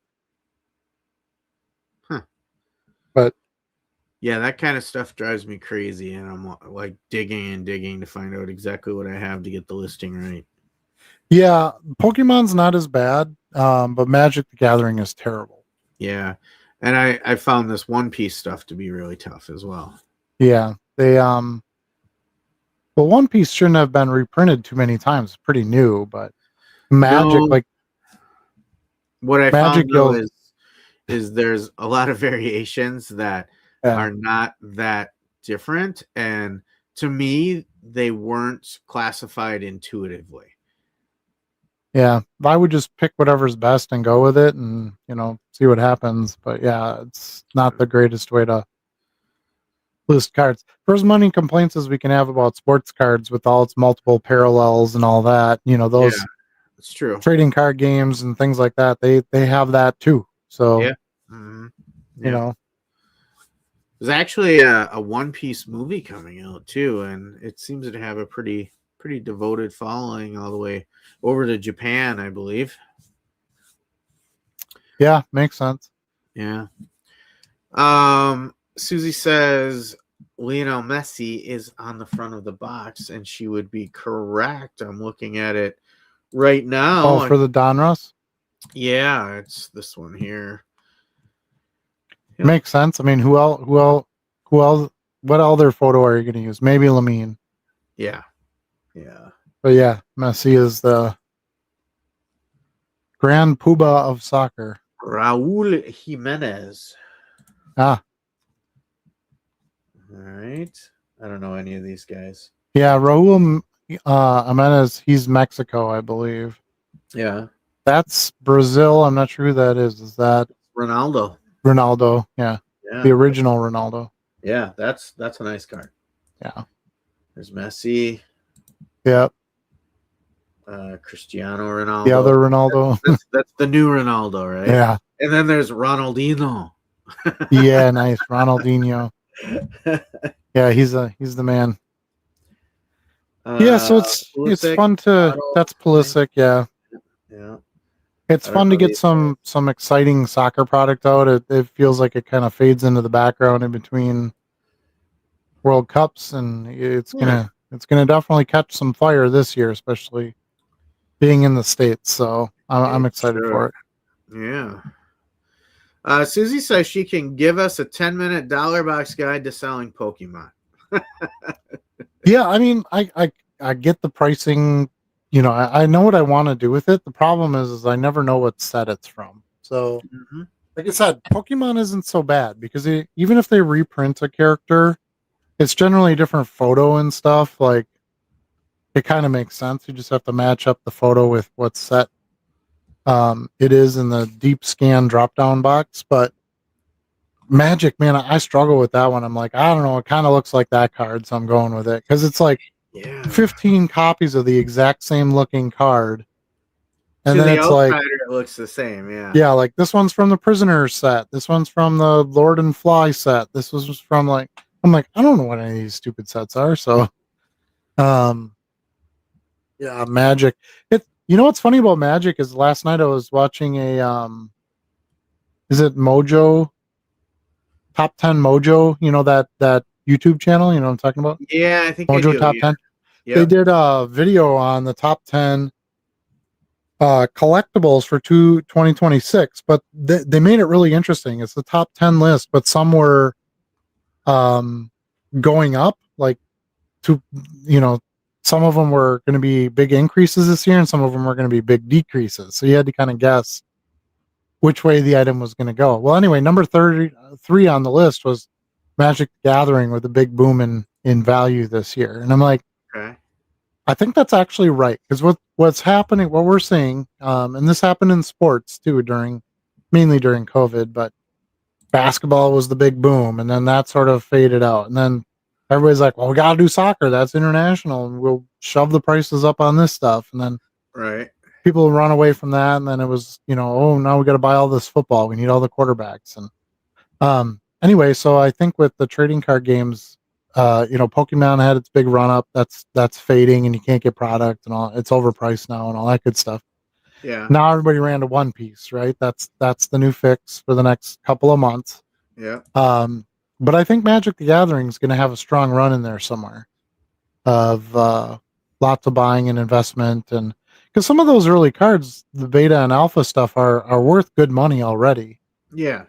Huh. But yeah, that kind of stuff drives me crazy, and I'm like digging and digging to find out exactly what I have to get the listing right. yeah, Pokemon's not as bad, but Magic the Gathering is terrible. Yeah, and I found this One Piece stuff to be really tough as well. Yeah, they well, One Piece shouldn't have been reprinted too many times. It's pretty new, but Magic, No, like what I Magic, found though is there's a lot of variations that are not that different, and to me they weren't classified intuitively. yeah, I would just pick whatever's best and go with it, and see what happens. But yeah, it's not the greatest way to list cards. For as many complaints as we can have about sports cards with all its multiple parallels and all that, those It's true. trading card games and things like that, they have that too. So Yeah. Mm-hmm. Yeah. There's actually a One Piece movie coming out too, and it seems to have a pretty devoted following all the way over to Japan, I believe. Yeah, makes sense. Yeah. Susie says Lionel Messi is on the front of the box, and she would be correct. I'm looking at it right now. Oh, for the Donruss? Yeah, it's this one here. Yep. Makes sense. I mean, who else? What other photo are you going to use? Maybe Lamine. Yeah. But yeah, Messi is the grand poobah of soccer. Raul Jimenez. Ah. All right. I don't know any of these guys. Yeah, Raul Jimenez, he's Mexico, I believe. Yeah. That's Brazil. I'm not sure who that is. Is that Ronaldo? Ronaldo, yeah. The original Ronaldo. Yeah, that's a nice card. Yeah. There's Messi. Yep. Cristiano Ronaldo. The other Ronaldo. That's the new Ronaldo, right? Yeah. And then there's Ronaldinho. Yeah, nice. Ronaldinho. Yeah, he's the man. Yeah, so it's fun to that's Pulisic, yeah. Yeah. It's fun to get some exciting soccer product out. It feels like it kind of fades into the background in between World Cups, and it's gonna definitely catch some fire this year, especially being in the States. So I'm excited for it. Yeah. Susie says she can give us a 10-minute dollar box guide to selling Pokemon. Yeah, I mean, I get the pricing. I know what I want to do with it. The problem is I never know what set it's from. So, like I said, Pokemon isn't so bad because even if they reprint a character, it's generally a different photo and stuff. Like, it kind of makes sense. You just have to match up the photo with what set it is in the deep scan drop-down box. But Magic, man, I struggle with that one. I'm like, I don't know. It kind of looks like that card, so I'm going with it because it's like 15 copies of the exact same looking card, and then it's like it looks the same. Yeah, like this one's from the Prisoner set. This one's from the Lord and Fly set. This was from I'm like, I don't know what any of these stupid sets are. So, yeah, Magic. What's funny about Magic is last night I was watching is it Mojo? Top 10 Mojo, that YouTube channel, you know what I'm talking about? Yeah, I think Mojo Top 10. Yep. They did a video on the top 10 collectibles for 2026, but they made it really interesting. It's the top 10 list, but some were going up, like some of them were going to be big increases this year and some of them were going to be big decreases. So you had to kind of guess which way the item was going to go. Well, anyway, number 33 on the list was Magic the Gathering with a big boom in value this year. And I'm like, okay, I think that's actually right. Because what's happening, what we're seeing, and this happened in sports too, mainly during COVID, but basketball was the big boom, and then that sort of faded out. And then everybody's like, well, we got to do soccer. That's international. And we'll shove the prices up on this stuff. And then Right. people run away from that. And then it was, oh, now we got to buy all this football. We need all the quarterbacks. And anyway, so I think with the trading card games, Pokemon had its big run up. That's fading and you can't get product and all. It's overpriced now and all that good stuff. Yeah. Now everybody ran to One Piece, right? That's the new fix for the next couple of months. Yeah. But I think Magic the Gathering is going to have a strong run in there somewhere of lots of buying and investment, and because some of those early cards, the beta and alpha stuff, are worth good money already. Yeah.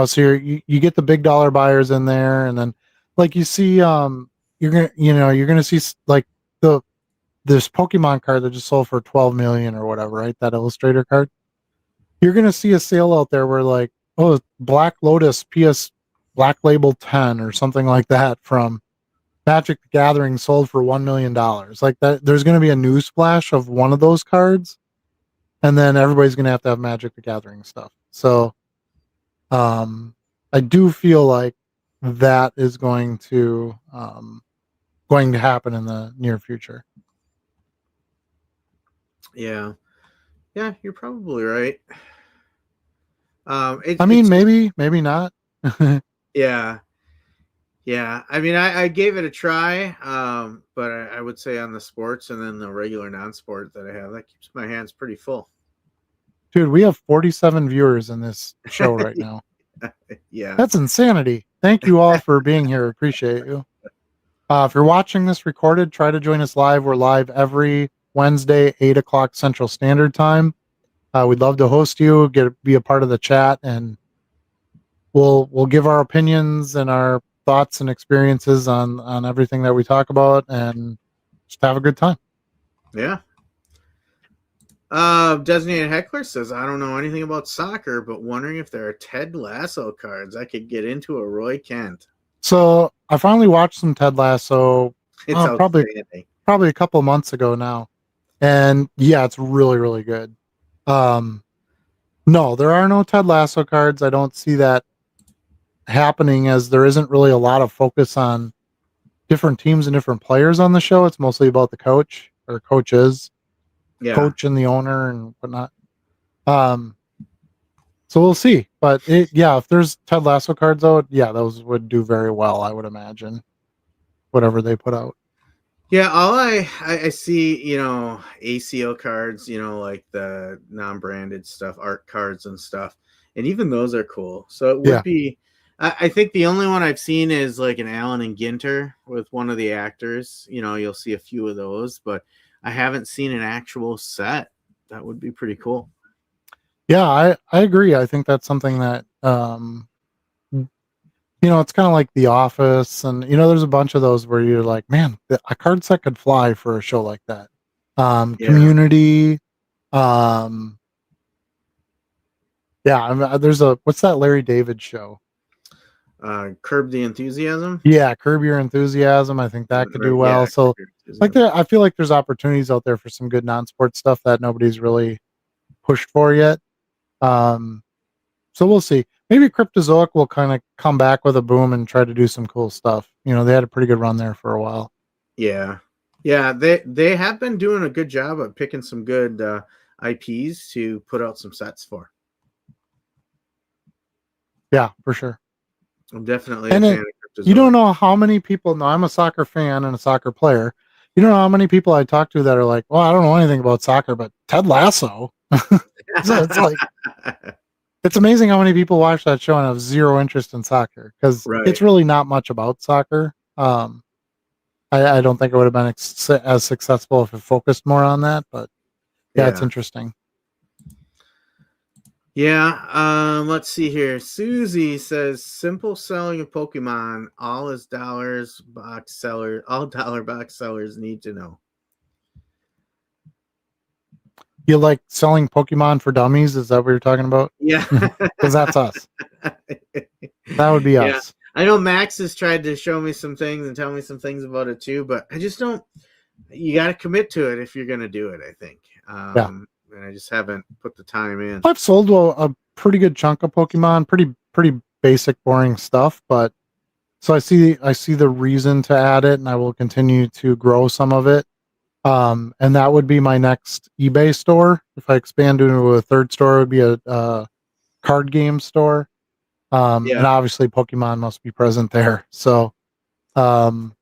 So you get the big dollar buyers in there, and then like you see, you're gonna see like this Pokemon card that just sold for 12 million or whatever, right? That Illustrator card. You're gonna see a sale out there where like, oh, Black Lotus PS Black Label 10 or something like that from Magic the Gathering sold for $1 million. Like that, there's gonna be a news splash of one of those cards, and then everybody's gonna have to have Magic the Gathering stuff. So, I do feel like that is going to happen in the near future. Yeah. Yeah, you're probably right. Maybe not. Yeah. Yeah. I mean, I gave it a try, but I would say on the sports and then the regular non-sport that I have, that keeps my hands pretty full. Dude, we have 47 viewers in this show right now. Yeah. That's insanity. Thank you all for being here. Appreciate you. If you're watching this recorded, try to join us live. We're live every Wednesday, 8 o'clock Central Standard Time. We'd love to host you, be a part of the chat, and we'll give our opinions and our thoughts and experiences on everything that we talk about, and just have a good time. Yeah. Designated Heckler says, I don't know anything about soccer, but wondering if there are Ted Lasso cards I could get into a Roy Kent. So I finally watched some Ted Lasso. It's probably a couple of months ago now, and yeah, it's really, really good. No, there are no Ted Lasso cards. I don't see that happening, as there isn't really a lot of focus on different teams and different players on the show. It's mostly about the coach or coaches. Yeah. Coach and the owner and whatnot. So we'll see. But if there's Ted Lasso cards out, yeah, those would do very well, I would imagine. Whatever they put out. Yeah, all I see, ACO cards, like the non-branded stuff, art cards and stuff, and even those are cool. So it would be. I think the only one I've seen is like an Allen and Ginter with one of the actors. You'll see a few of those, but I haven't seen an actual set. That would be pretty cool. Yeah, I agree. I think that's something that it's kind of like The Office, and there's a bunch of those where you're like, man, a card set could fly for a show like that. Community. There's what's that Larry David show? Curb the Enthusiasm. Yeah, Curb Your Enthusiasm. I think that could do well. So I feel like there's opportunities out there for some good non-sport stuff that nobody's really pushed for yet. So we'll see. Maybe Cryptozoic will kind of come back with a boom and try to do some cool stuff. They had a pretty good run there for a while. Yeah. Yeah, they have been doing a good job of picking some good IPs to put out some sets for. Yeah, for sure. I'm definitely a fan of Cryptozoic. You don't know how many people. No, I'm a soccer fan and a soccer player. You don't know how many people I talk to that are like, well, I don't know anything about soccer, but Ted Lasso. So it's like, it's amazing how many people watch that show and have zero interest in soccer, because it's really not much about soccer. I don't think it would have been as successful if it focused more on that, but yeah, it's interesting. Yeah, let's see here. Susie says, simple selling of Pokemon, all dollar box sellers need to know. You like selling Pokemon for dummies? Is that what you're talking about? Yeah. Because that's us. That would be us. I know Max has tried to show me some things and tell me some things about it too, but I just don't. You got to commit to it if you're going to do it, I think. And I just haven't put the time in. I've sold a pretty good chunk of Pokemon, pretty basic, boring stuff, but So I see the reason to add it, and I will continue to grow some of it. And that would be my next eBay store. If I expand into a third store, it would be a card game store. And obviously Pokemon must be present there. So, I'm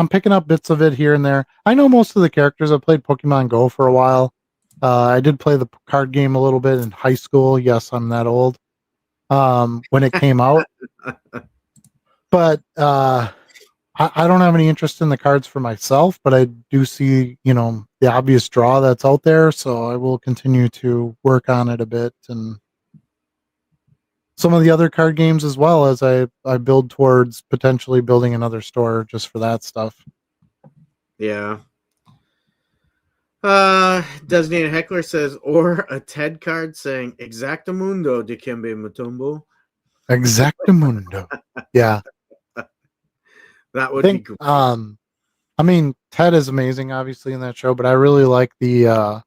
picking up bits of it here and there. I know most of the characters. I played Pokemon Go for a while. I did play the card game a little bit in high school. Yes, I'm that old. When it came out, but I don't have any interest in the cards for myself, but I do see, the obvious draw that's out there. So I will continue to work on it a bit and some of the other card games as well as I build towards potentially building another store just for that stuff. Yeah. Designated Heckler says, or a TED card saying Exactamundo Dikembe Mutombo. Exactamundo. Yeah. That would be great. I mean, Ted is amazing, obviously, in that show, but I really like the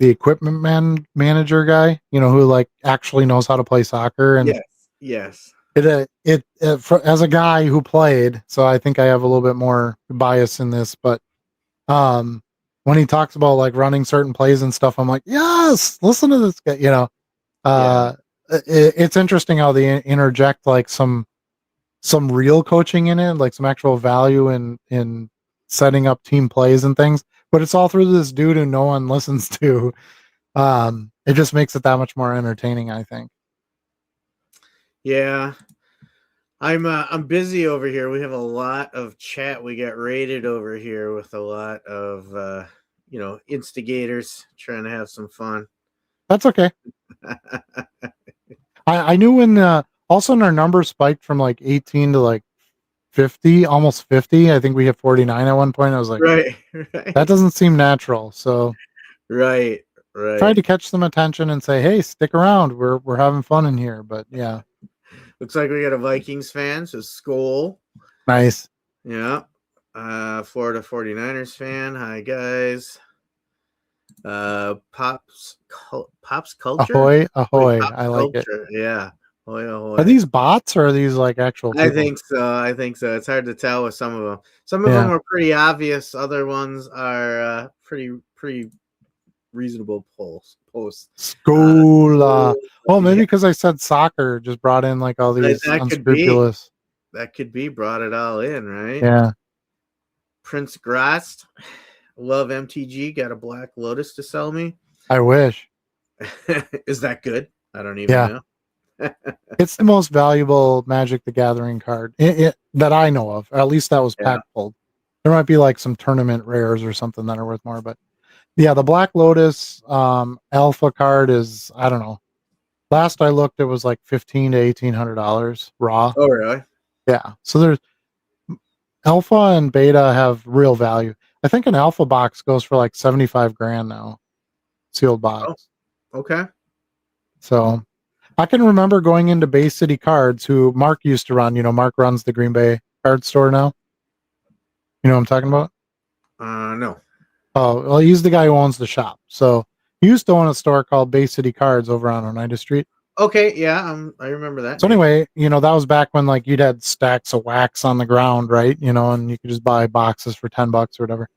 equipment manager guy, who like actually knows how to play soccer. And yes. As a guy who played, so I think I have a little bit more bias in this, but when he talks about like running certain plays and stuff, I'm like, yes, listen to this guy. It's interesting how they interject like some real coaching in it, like some actual value in setting up team plays and things, but it's all through this dude who no one listens to. It just makes it that much more entertaining, I think. Yeah. I'm busy over here. We have a lot of chat. We got raided over here with a lot of instigators trying to have some fun. That's okay. I knew when all of a sudden our numbers spiked from like 18 to like 50, almost 50. I think we hit 49 at one point. I was like, right. That doesn't seem natural. So right. Tried to catch some attention and say, hey, stick around. We're having fun in here. But yeah. Looks like we got a Vikings fan, so Skol. Nice. Yeah. Florida 49ers fan. Hi, guys. Pops Culture. Ahoy. Pops I like Culture. It. Yeah. Ahoy. Are these bots or are these like actual people? I think so. It's hard to tell with some of them. Some of them are pretty obvious. Other ones are pretty reasonable posts. School. Maybe because I said soccer just brought in like all these unscrupulous. That could be brought it all in, right? Yeah. Prince Grast. Love MTG. Got a Black Lotus to sell me. I wish. Is that good? I don't even know. It's the most valuable Magic the Gathering card that I know of. Or at least that was pack pulled. There might be like some tournament rares or something that are worth more, but yeah, the Black Lotus alpha card is, I don't know. Last I looked, it was like $1,500 to $1,800 raw. Oh, really? Yeah. So there's alpha and beta have real value. I think an alpha box goes for like 75 grand now, sealed box. Oh, okay. So I can remember going into Bay City Cards, who Mark used to run. Mark runs the Green Bay card store now. You know what I'm talking about? No. Oh, well, he's the guy who owns the shop. So he used to own a store called Bay City Cards over on Oneida Street. Okay, yeah, I remember that. So anyway, that was back when like you'd had stacks of wax on the ground, right? And you could just buy boxes for $10 or whatever.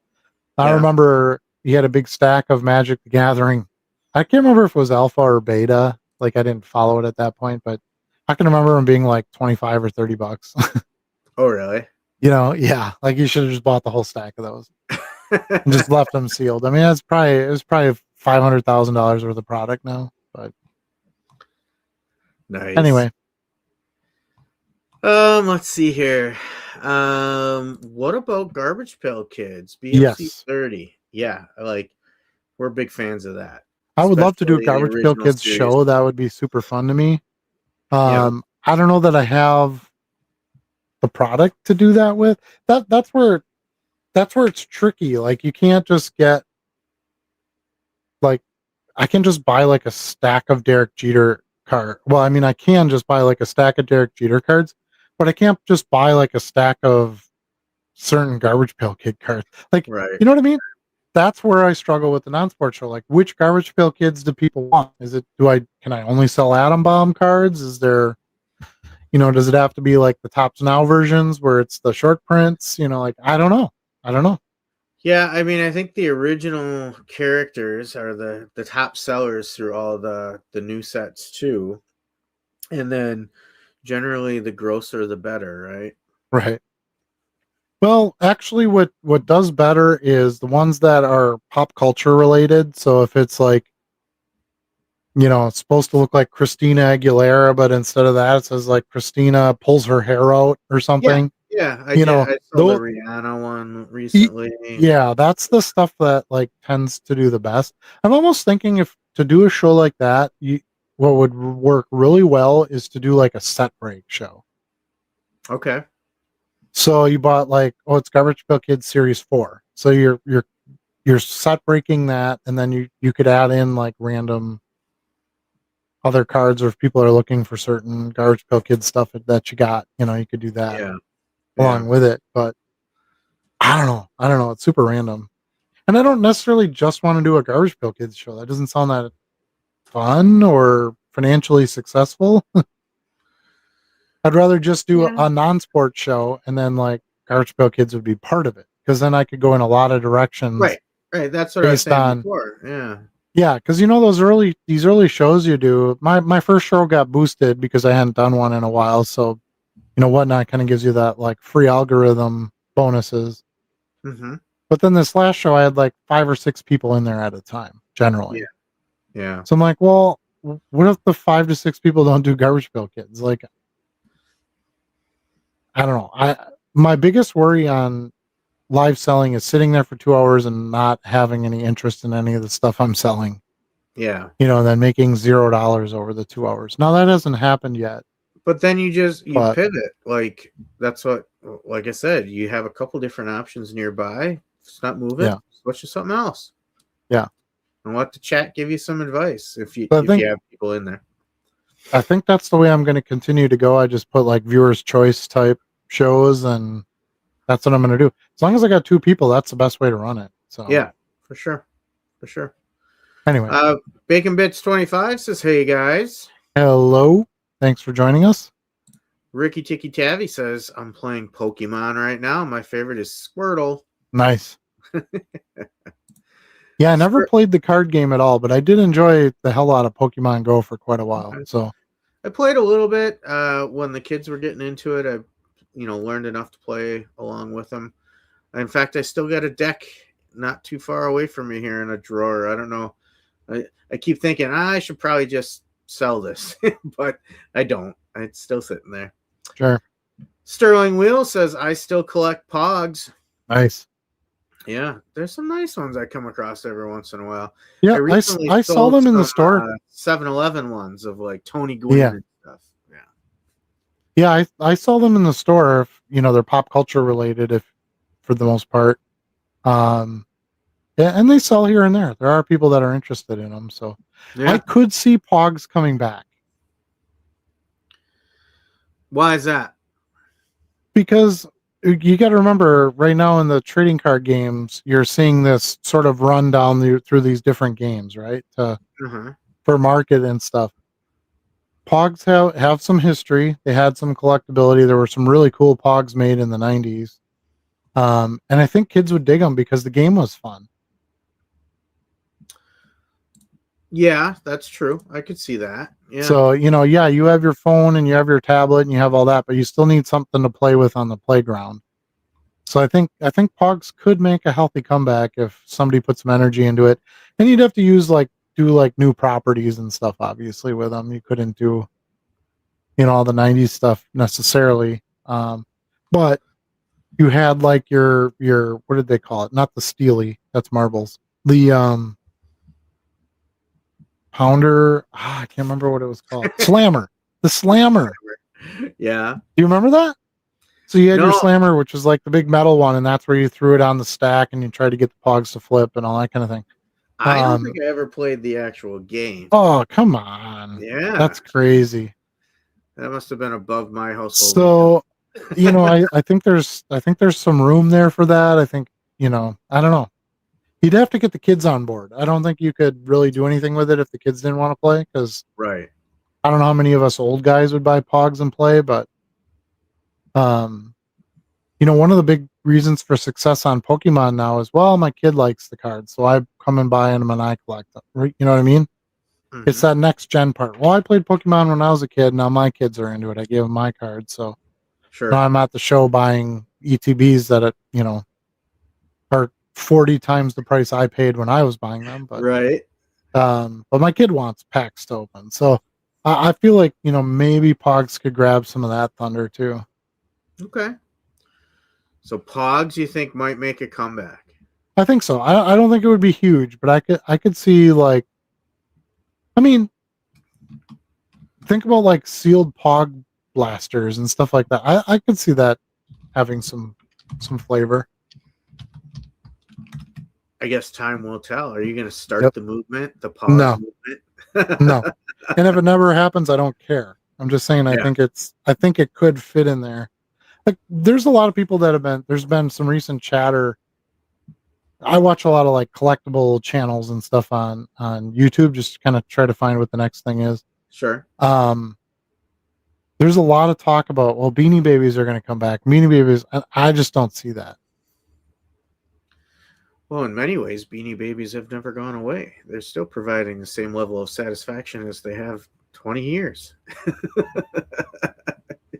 I remember he had a big stack of Magic the Gathering. I can't remember if it was alpha or beta. Like I didn't follow it at that point, but I can remember them being like $25 or $30. Oh, really? Yeah. Like you should have just bought the whole stack of those and just left them sealed. I mean, it was probably $500,000 worth of product now, but nice. Anyway. Let's see here. What about Garbage Pail Kids? BMC 30. Yeah, we're big fans of that. I would love to do a Garbage Pail Kids show. That would be super fun to me. I don't know that I have the product to do that with. That's where it's tricky. Like you can't just get I can just buy like a stack of Derek Jeter card. Well, I mean I can just buy like a stack of Derek Jeter cards, but I can't just buy like a stack of certain Garbage Pail Kid cards. Like right. You know what I mean? That's where I struggle with the non-sports show. Like, which Garbage Pail Kids do people want? Can I only sell Atom Bomb cards? Is there, does it have to be like the Tops Now versions where it's the short prints? Like, I don't know. Yeah, I mean, I think the original characters are the top sellers through all the new sets too, and then generally the grosser the better, right? Right. Well, actually, what does better is the ones that are pop culture related. So if it's like, it's supposed to look like Christina Aguilera, but instead of that, it says like Christina pulls her hair out or Yeah, something. yeah. I You did. know, I saw the those, Rihanna one recently. yeah, that's the stuff that like tends to do the best. I'm almost thinking if to do a show like that, what would work really well is to do like a set break show. Okay. So you bought like, it's Garbage Pail Kids Series 4. So you're set breaking that, and then you could add in like random other cards, or if people are looking for certain Garbage Pail Kids stuff that you got, you could do that Yeah. along with it. But I don't know. It's super random. And I don't necessarily just want to do a Garbage Pail Kids show. That doesn't sound that fun or financially successful. I'd rather just do Yeah. a non-sport show, and then like Garbage Pail Kids would be part of it, because then I could go in a lot of directions. Right. Right. That's what I was Based saying on before. Yeah. Yeah, because these early shows you do. My first show got boosted because I hadn't done one in a while. So, Whatnot kind of gives you that like free algorithm bonuses. Mm-hmm. But then this last show, I had like 5 or 6 people in there at a time, generally. Yeah. Yeah. So I'm like, well, what if the 5 to 6 people don't do Garbage Pail Kids? Like, I don't know. My biggest worry on live selling is sitting there for 2 hours and not having any interest in any of the stuff I'm selling. Yeah. And then making $0 over the 2 hours. Now that hasn't happened yet. But then you But- pivot. Like that's what, like I said, you have a couple different options nearby. If it's not moving, Yeah. switch to something else. Yeah. And let the chat give you some advice if you But I think- you have people in there. I think that's the way I'm going to continue to go. I just put like viewers choice type shows, and that's what I'm going to do. As long as I got 2 people, that's the best way to run it. So Yeah, for sure. For sure. Anyway, Bacon Bits 25 says, "Hey guys." hello. Thanks for joining us. Ricky Ticky Tavi says, "I'm playing Pokemon right now. My favorite is Squirtle." Nice. Yeah, I never played the card game at all, but I did enjoy the hell out of Pokemon Go for quite a while. So I played a little bit when the kids were getting into it. I, learned enough to play along with them. In fact, I still got a deck not too far away from me here in a drawer. I don't know. I keep thinking I should probably just sell this, but I don't. It's still sitting there. sure. Sterling Wheel says, "I still collect Pogs." Nice. Yeah, there's some nice ones I come across every once in a while. Yeah, recently I saw sold them in the some, store. 7-Eleven ones of like Tony Gwynn Yeah. and stuff. Yeah. Yeah, I saw them in the store. If, they're pop culture related, if for the most part. Yeah, and they sell here and there. There are people that are interested in them. So Yeah. I could see Pogs coming back, Why is that? because you got to remember right now in the trading card games, you're seeing this sort of run down through these different games, right? Uh-huh. For market and stuff. Pogs have some history. They had some collectability. There were some really cool Pogs made in the 90s. And I think kids would dig them because the game was fun. Yeah, that's true. I could see that. Yeah. So, you have your phone and you have your tablet and you have all that, but you still need something to play with on the playground. So I think Pogs could make a healthy comeback if somebody put some energy into it. And you'd have to do new properties and stuff, obviously, with them. You couldn't do, all the 90s stuff necessarily. But you had like your what did they call it? Not the Steely, that's marbles. The Pounder, I can't remember what it was called. Slammer. The Slammer. Yeah. Do you remember that? So you had your No. Slammer, which was like the big metal one, and that's where you threw it on the stack and you tried to get the Pogs to flip and all that kind of thing. I don't think I ever played the actual game. Oh, come on. Yeah. That's crazy. That must have been above my household. So, I think there's some room there for that. I think, I don't know. You'd have to get the kids on board. I don't think you could really do anything with it if the kids didn't want to play, because Right. I don't know how many of us old guys would buy Pogs and play, but one of the big reasons for success on Pokemon now is, well, my kid likes the cards, so I come and buy them and I collect them. You know what I mean? Mhm. It's that next gen part. Well, I played Pokemon when I was a kid. Now my kids are into it. I gave them my cards, so Sure. now I'm at the show buying ETBs that are 40 times the price I paid when I was buying them. But Right. but my kid wants packs to open, so I feel like maybe Pogs could grab some of that thunder too. Okay. So Pogs, you think might make a comeback? I think so. I don't think it would be huge, but I could see like, I mean, think about like sealed Pog blasters and stuff like that. I could see that having some flavor. I guess time will tell. Are you going to start Yep. the movement, the Pog No. movement? No. And if it never happens, I don't care. I'm just saying I Yeah. think it could fit in there. Like there's a lot of people that there's been some recent chatter. I watch a lot of like collectible channels and stuff on YouTube just to kind of try to find what the next thing is. Sure. There's a lot of talk about, well, Beanie Babies are going to come back. Beanie Babies, and I just don't see that. Well, in many ways, Beanie Babies have never gone away. They're still providing the same level of satisfaction as they have 20 years.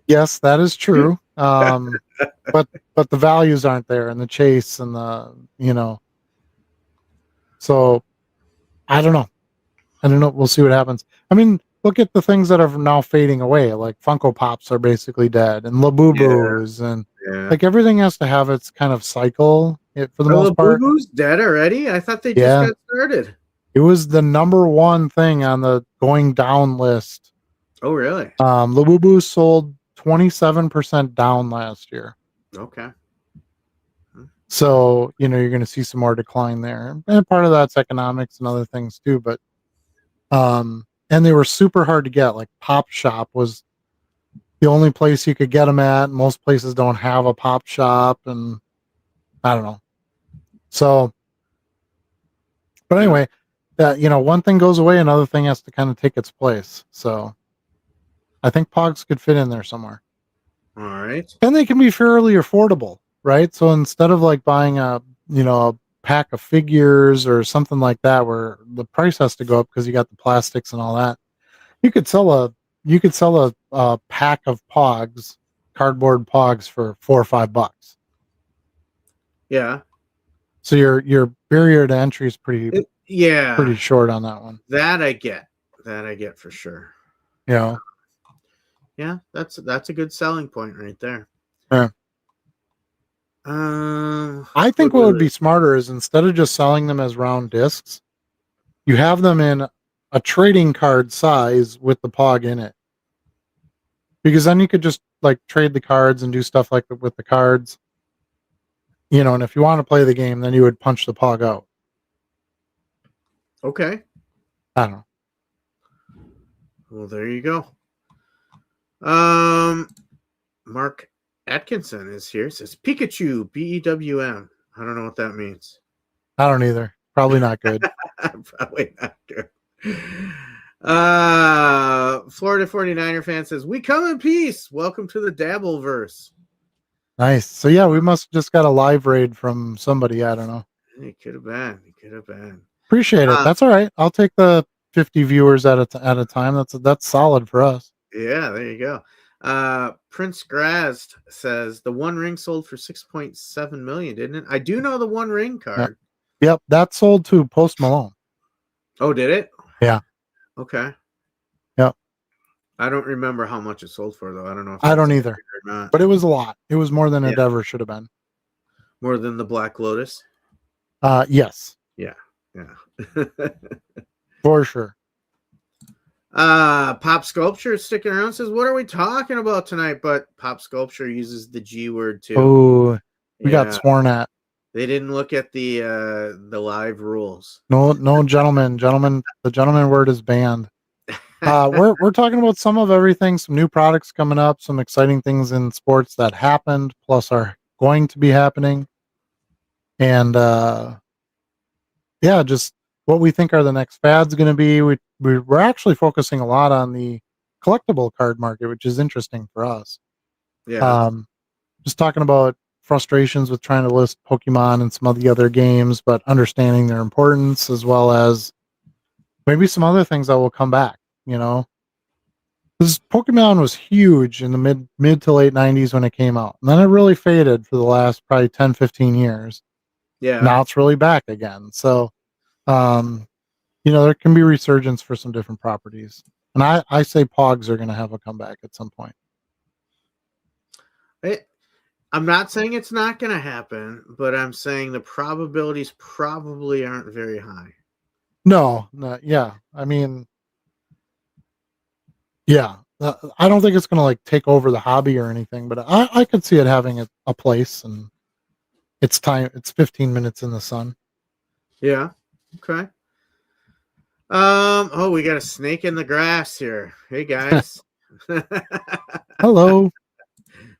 Yes, that is true. But the values aren't there, and the chase, and the So I don't know. We'll see what happens. I mean, look at the things that are now fading away. Like Funko Pops are basically dead, and Labubus, and Yeah. like everything has to have its kind of cycle. For the most part, Labubu's dead already? I thought they Yeah. just got started. it was the number one thing on the going down list. Oh, really? Labubu sold 27% down last year. Okay. So, you're going to see some more decline there. And part of that's economics and other things too. But, and they were super hard to get. Like Pop Shop was the only place you could get them at. Most places don't have a Pop Shop, and I don't know. So, but anyway, that, one thing goes away, another thing has to kind of take its place. So I think Pogs could fit in there somewhere. All right. And they can be fairly affordable, right? So instead of like buying a pack of figures or something like that where the price has to go up because you got the plastics and all that, you could sell a pack of Pogs, cardboard Pogs, for $4 or $5. Yeah. So your barrier to entry is pretty Yeah. short on that one. That I get. That I get for sure. Yeah. Yeah, that's a good selling point right there. Yeah. I think what would be smarter is instead of just selling them as round discs, you have them in a trading card size with the Pog in it. Because then you could just like trade the cards and do stuff like with the cards. And if you want to play the game, then you would punch the Pog out. Okay. I don't know. Well, there you go. Mark Atkinson is here. Says Pikachu, BEWM. I don't know what that means. I don't either. Probably not good. Probably not good. Florida 49er fan says, "We come in peace. Welcome to the Dabbleverse." Nice. So yeah, we must have just got a live raid from somebody. I don't know. It could have been. It could have been. Appreciate it. That's all right. I'll take the 50 viewers at a time. That's solid for us. Yeah, there you go. Prince Grazd says the One Ring sold for 6.7 million, didn't it? I do know the One Ring card. Yep, that sold to Post Malone. Oh, did it? Yeah. Okay. Yep. I don't remember how much it sold for though. I don't know if I don't that's either. accurate or not. But it was a lot. It was more than it ever should have been. More than the Black Lotus. Yes. Yeah. For sure. Pop Sculpture is sticking around, says, "What are we talking about tonight?" But Pop Sculpture uses the G word too. Oh, we got sworn at. They didn't look at the live rules. No, gentlemen. The gentleman word is banned. We're talking about some of everything, some new products coming up, some exciting things in sports that happened, plus are going to be happening. And just what we think are the next fads going to be. We're actually focusing a lot on the collectible card market, which is interesting for us. Yeah. Just talking about frustrations with trying to list Pokemon and some of the other games, but understanding their importance as well as maybe some other things that will come back, you know. Because Pokemon was huge in the mid to late 90s when it came out. And then it really faded for the last probably 10, 15 years. Yeah. Now it's really back again. So, there can be resurgence for some different properties. And I say Pogs are going to have a comeback at some point. I'm not saying it's not going to happen, but I'm saying the probabilities probably aren't very high. No, yeah. I mean, yeah. I don't think it's going to like take over the hobby or anything, but I could see it having a place, and it's time. It's 15 minutes in the sun. Yeah. Okay. We got a snake in the grass here. Hey guys. Hello.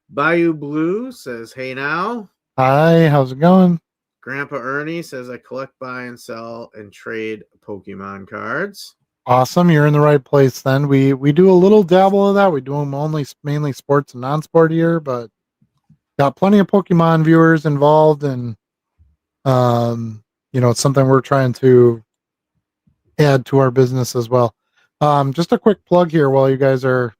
Bayou Blue says, "Hey now." Hi, how's it going? Grandpa Ernie says, "I collect, buy, and sell and trade Pokemon cards." Awesome, you're in the right place then. We do a little dabble of that. We do them mainly sports and non-sport here, but got plenty of Pokemon viewers involved, and it's something we're trying to add to our business as well. Just a quick plug here while you guys are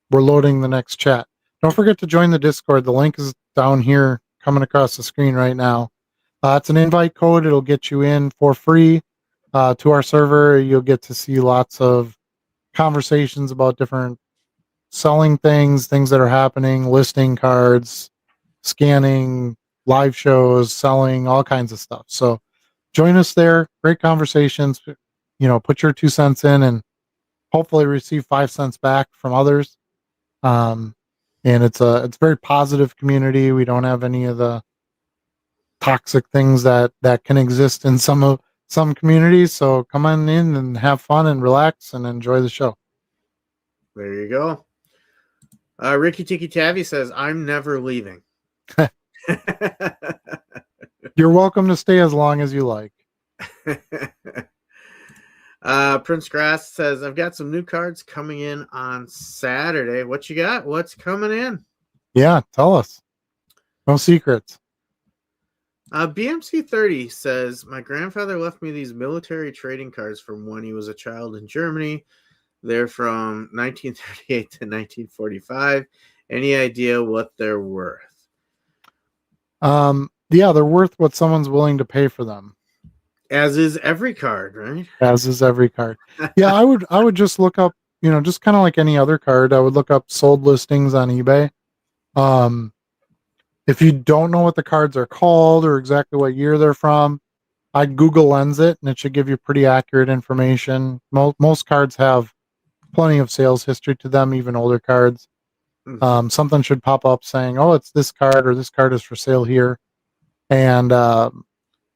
we're loading the next chat. Don't forget to join the Discord. The link is down here coming across the screen right now. It's an invite code. It'll get you in for free to our server. You'll get to see lots of conversations about different selling things that are happening, listing cards, scanning, live shows, selling, all kinds of stuff. So join us there. Great conversations. Put your 2 cents in and hopefully receive 5 cents back from others. And it's a very positive community. We don't have any of the toxic things that can exist in some communities. So come on in and have fun and relax and enjoy the show. There you go. Ricky Tiki Tavi says, "I'm never leaving." You're welcome to stay as long as you like. Prince Grass says, "I've got some new cards coming in on Saturday. What you got? What's coming in?" Yeah, tell us. No secrets. BMC 30 says, "My grandfather left me these military trading cards from when he was a child in Germany. They're from 1938 to 1945. Any idea what they're worth?" Yeah, they're worth what someone's willing to pay for them. As is every card, right? As is every card. Yeah, I would just look up, just kind of like any other card. I would look up sold listings on eBay. If you don't know what the cards are called or exactly what year they're from, I'd Google Lens it, and it should give you pretty accurate information. Most cards have plenty of sales history to them, even older cards. Something should pop up saying, "Oh, it's this card," or "This card is for sale here," and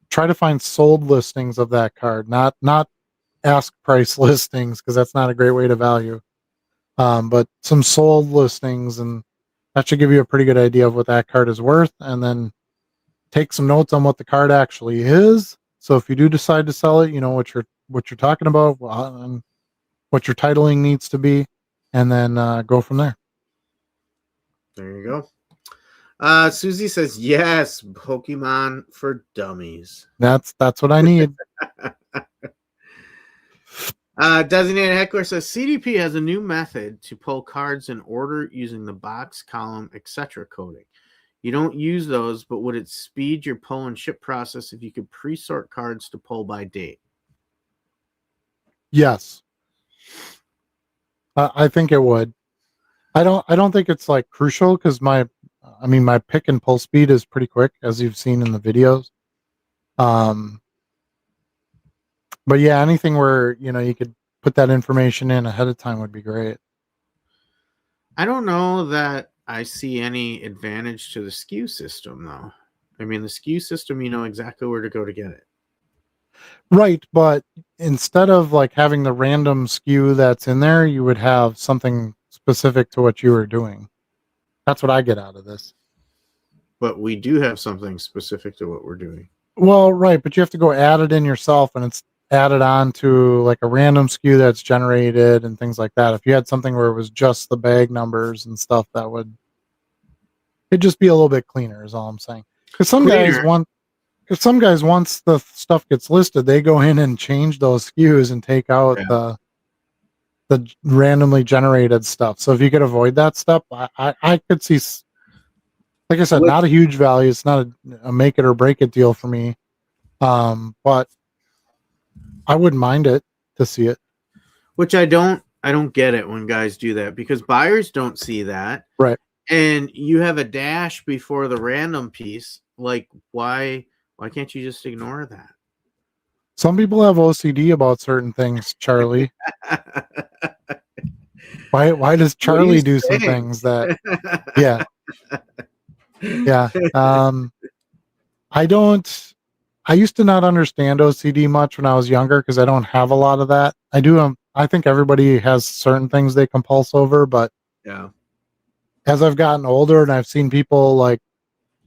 try to find sold listings of that card, not ask price listings, because that's not a great way to value. But some sold listings, and that should give you a pretty good idea of what that card is worth. And then take some notes on what the card actually is. So if you do decide to sell it, you know what you're talking about and what your titling needs to be, and then go from there. There you go. Susie says, "Yes, Pokemon for dummies." That's what I need. Designated Heckler says, "CDP has a new method to pull cards in order using the box, column, etc. coding. You don't use those, but would it speed your pull and ship process if you could pre-sort cards to pull by date?" Yes. I think it would. I don't think it's like crucial, because my pick and pull speed is pretty quick, as you've seen in the videos. But yeah, anything where you could put that information in ahead of time would be great. I don't know that I see any advantage to the SKU system, though. I mean, the SKU system, you know exactly where to go to get it. Right, but instead of like having the random SKU that's in there, you would have something specific to what you were doing. That's what I get out of this. But we do have something specific to what we're doing. Well, right, but you have to go add it in yourself, and added on to like a random SKU that's generated and things like that. If you had something where it was just the bag numbers and stuff, that would it'd just be a little bit cleaner. Is all I'm saying. Because some guys Cleaner. want. If some guys, once the stuff gets listed, they go in and change those SKUs and take out the randomly generated stuff. So if you could avoid that step, I could see, like I said, not a huge value. It's not a make it or break it deal for me. But I wouldn't mind it to see it. Which I don't get it when guys do that, because buyers don't see that. Right. And you have a dash before the random piece. Like, why can't you just ignore that? Some people have OCD about certain things, Charlie. Why does Charlie do some things that yeah. I used to not understand OCD much when I was younger because I don't have a lot of that. I think everybody has certain things they compulse over, but yeah. As I've gotten older and I've seen people like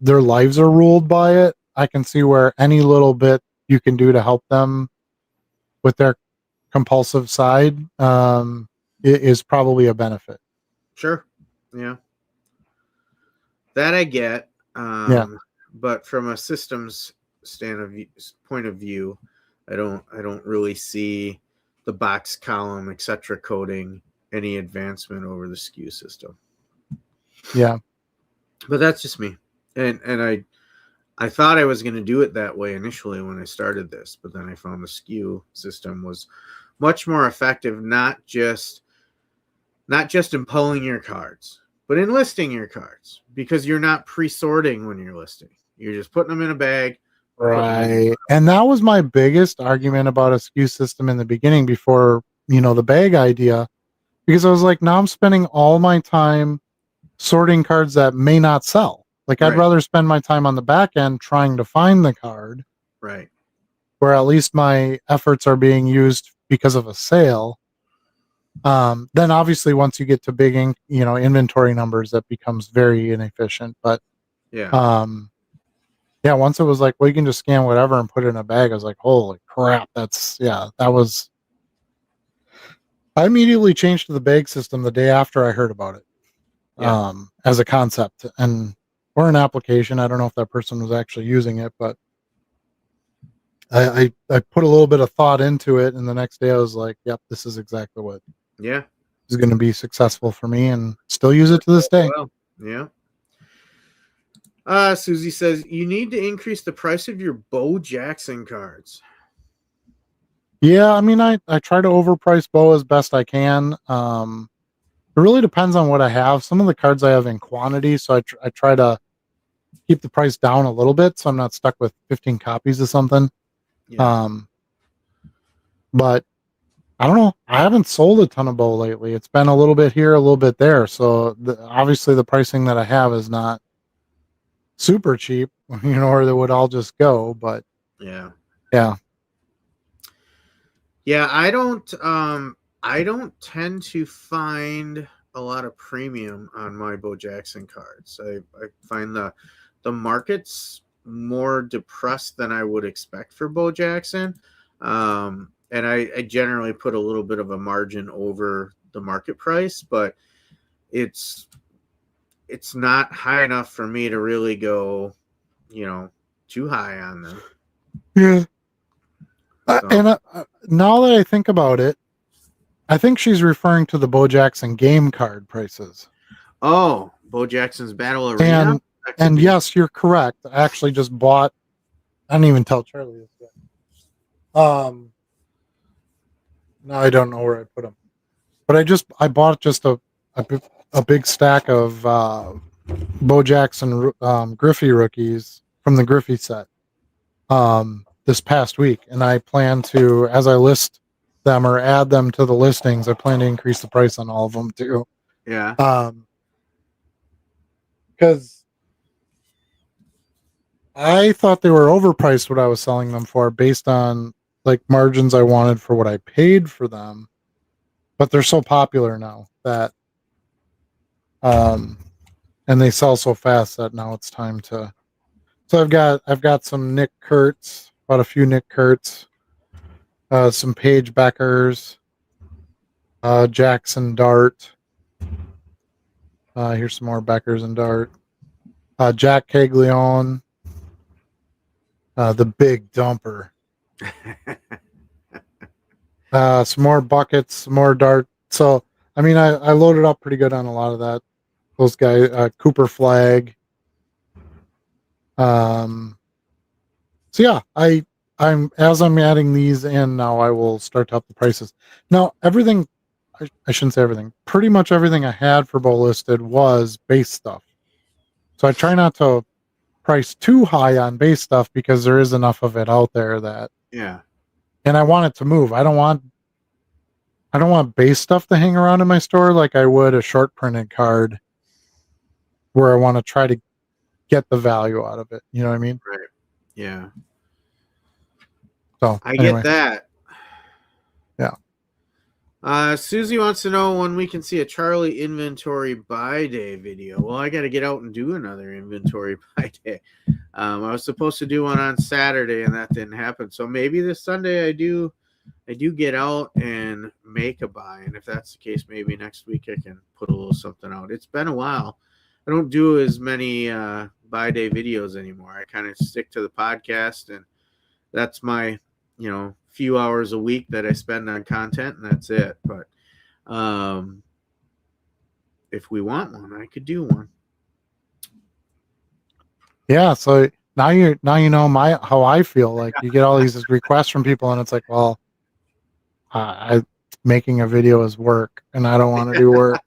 their lives are ruled by it, I can see where any little bit you can do to help them with their compulsive side is probably a benefit. Sure. Yeah. That I get. But from a systems point of view, I don't really see the box, column, etc. coding any advancement over the SKU system. Yeah. But that's just me. And I thought I was going to do it that way initially when I started this, but then I found the SKU system was much more effective, not just in pulling your cards, but in listing your cards, because you're not pre-sorting when you're listing. You're just putting them in a bag. Right. And that was my biggest argument about a SKU system in the beginning before, the bag idea, because I was like, now I'm spending all my time sorting cards that may not sell. Like, I'd rather spend my time on the back end trying to find the card. Right. Where at least my efforts are being used because of a sale. Then obviously once you get to big, inventory numbers, that becomes very inefficient. But once it was like, well, you can just scan whatever and put it in a bag. I was like, holy crap. I immediately changed to the bag system the day after I heard about it. As a concept or an application. I don't know if that person was actually using it, but I put a little bit of thought into it, and the next day I was like, yep, this is exactly what is going to be successful for me, and still use it to this day. Well, yeah. Susie says, you need to increase the price of your Bo Jackson cards. Yeah, I mean, I try to overprice Bo as best I can. It really depends on what I have. Some of the cards I have in quantity, so I try to keep the price down a little bit, so I'm not stuck with 15 copies of something. Yeah. But I don't know. I haven't sold a ton of Bo lately. It's been a little bit here, a little bit there. So obviously the pricing that I have is not super cheap, or they would all just go. But yeah. I don't tend to find a lot of premium on my Bo Jackson cards. I find the market's more depressed than I would expect for Bo Jackson. And I generally put a little bit of a margin over the market price, but it's not high enough for me to really go, too high on them. Yeah. And now that I think about it, I think she's referring to the Bo Jackson game card prices. Oh, Bo Jackson's Battle Arena? And yes, you're correct. I actually just bought, I didn't even tell Charlie this yet. No, I don't know where I put them. But I bought just a big stack of Bo Jackson Griffey rookies from the Griffey set this past week. And I plan to, as I list them or add them to the listings, I plan to increase the price on all of them too. Yeah. Because I thought they were overpriced what I was selling them for based on like margins I wanted for what I paid for them. But they're so popular now that and they sell so fast that now it's time to. So I've got some Nick Kurtz, about a few Nick Kurtz. some Paige Beckers, Jackson Dart. Here's some more Beckers and Dart. Jack Caglione, the big dumper. Some more buckets, some more Dart. So, I mean, I loaded up pretty good on a lot of that. Those guys, Cooper Flag. So yeah, I'm as I'm adding these in now, I will start to up the prices. Now, everything, I shouldn't say everything. Pretty much everything I had for Bow Listed was base stuff. So I try not to price too high on base stuff because there is enough of it out there that, Yeah. and I want it to move. I don't want base stuff to hang around in my store like I would a short printed card where I want to try to get the value out of it. You know what I mean? Right. Yeah. So I anyway. get that. Yeah. Susie wants to know when we can see a Charlie inventory buy day video. Well, I got to get out and do another inventory buy day. I was supposed to do one on Saturday and that didn't happen. So maybe this Sunday I do get out and make a buy. And if that's the case, maybe next week I can put a little something out. It's been a while. I don't do as many buy day videos anymore. I kind of stick to the podcast, and that's my, few hours a week that I spend on content, and that's it. But if we want one, I could do one. Yeah, so now you know how I feel. Like you get all these requests from people, and it's like, well, making a video is work, and I don't want to do work.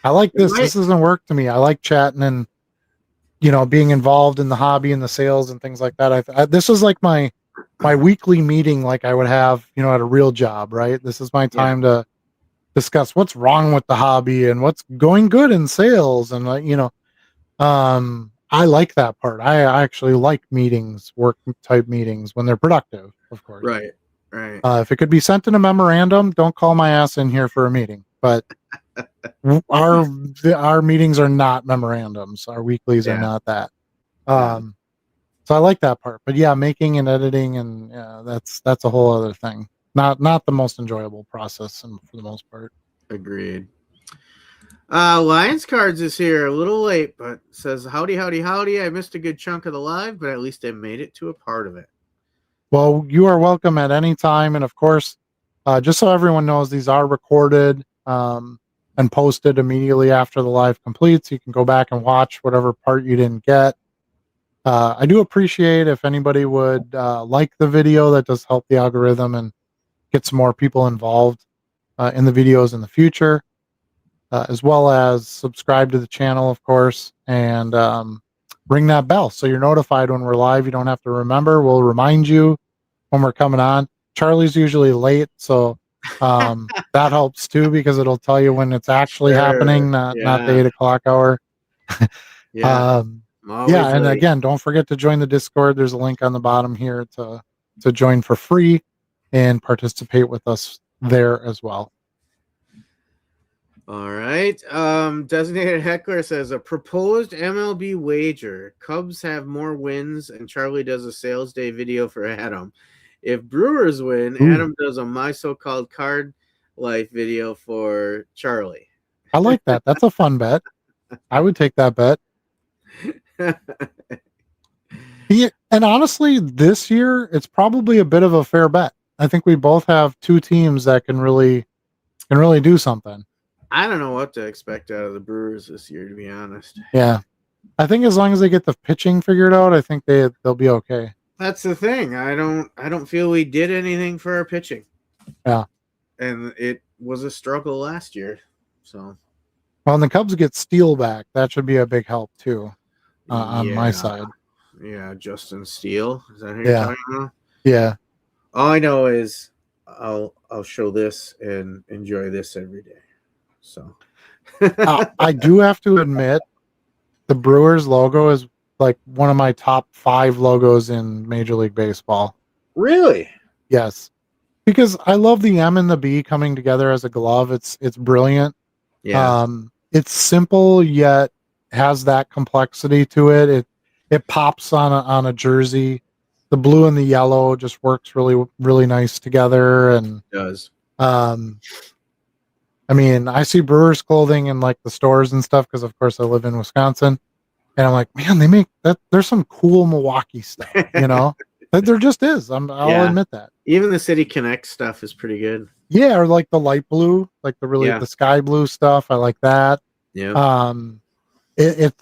I like this. This isn't work to me. I like chatting and being involved in the hobby and the sales and things like that. This is like my weekly meeting, like I would have at a real job, right? This is my time to discuss what's wrong with the hobby and what's going good in sales, and I like that part. I actually like meetings, work type meetings when they're productive, of course. Right. If it could be sent in a memorandum, don't call my ass in here for a meeting. But our meetings are not memorandums. Our weeklies are not that. So I like that part. But yeah, making and editing and that's a whole other thing. Not the most enjoyable process, and for the most part. Agreed. Lions Cards is here a little late, but says howdy. I missed a good chunk of the live, but at least I made it to a part of it. Well, you are welcome at any time. And of course, just so everyone knows, these are recorded and posted immediately after the live completes. You can go back and watch whatever part you didn't get. I do appreciate if anybody would like the video. That does help the algorithm and get some more people involved in the videos in the future, as well as subscribe to the channel, of course, and ring that bell so you're notified when we're live. You don't have to remember. We'll remind you when we're coming on. Charlie's usually late, so that helps too, because it'll tell you when it's actually happening, not the 8 o'clock hour. And again, don't forget to join the Discord. There's a link on the bottom here to join for free and participate with us there as well. All right. Designated Heckler says a proposed MLB wager. Cubs have more wins, and Charlie does a sales day video for Adam. If Brewers win, Adam does a My So-Called Card Life video for Charlie. I like that. That's a fun bet. I would take that bet. Yeah, and honestly, this year it's probably a bit of a fair bet. I think we both have two teams that can really do something. I don't know what to expect out of the Brewers this year, to be honest. Yeah, I think as long as they get the pitching figured out, I think they'll be okay. That's the thing. I don't feel we did anything for our pitching. Yeah, and it was a struggle last year. So, well, and the Cubs get Steele back. That should be a big help too. On my side. Yeah, Justin Steele. Is that who you're talking about? Yeah. All I know is I'll show this and enjoy this every day. So I do have to admit the Brewers logo is like one of my top 5 logos in Major League Baseball. Really? Yes. Because I love the M and the B coming together as a glove. It's brilliant. Yeah. It's simple yet has that complexity to it. It pops on a jersey. the blue and the yellow just works really, really nice together. And It does. I mean, I see Brewers clothing in like the stores and stuff because, of course, I live in Wisconsin, and I'm like, man, they make that. There's some cool Milwaukee stuff, you know. There just is. I'll Yeah. admit that. Even the City Connect stuff is pretty good. Yeah, or like the light blue, like Yeah. the sky blue stuff. I like that. Yeah.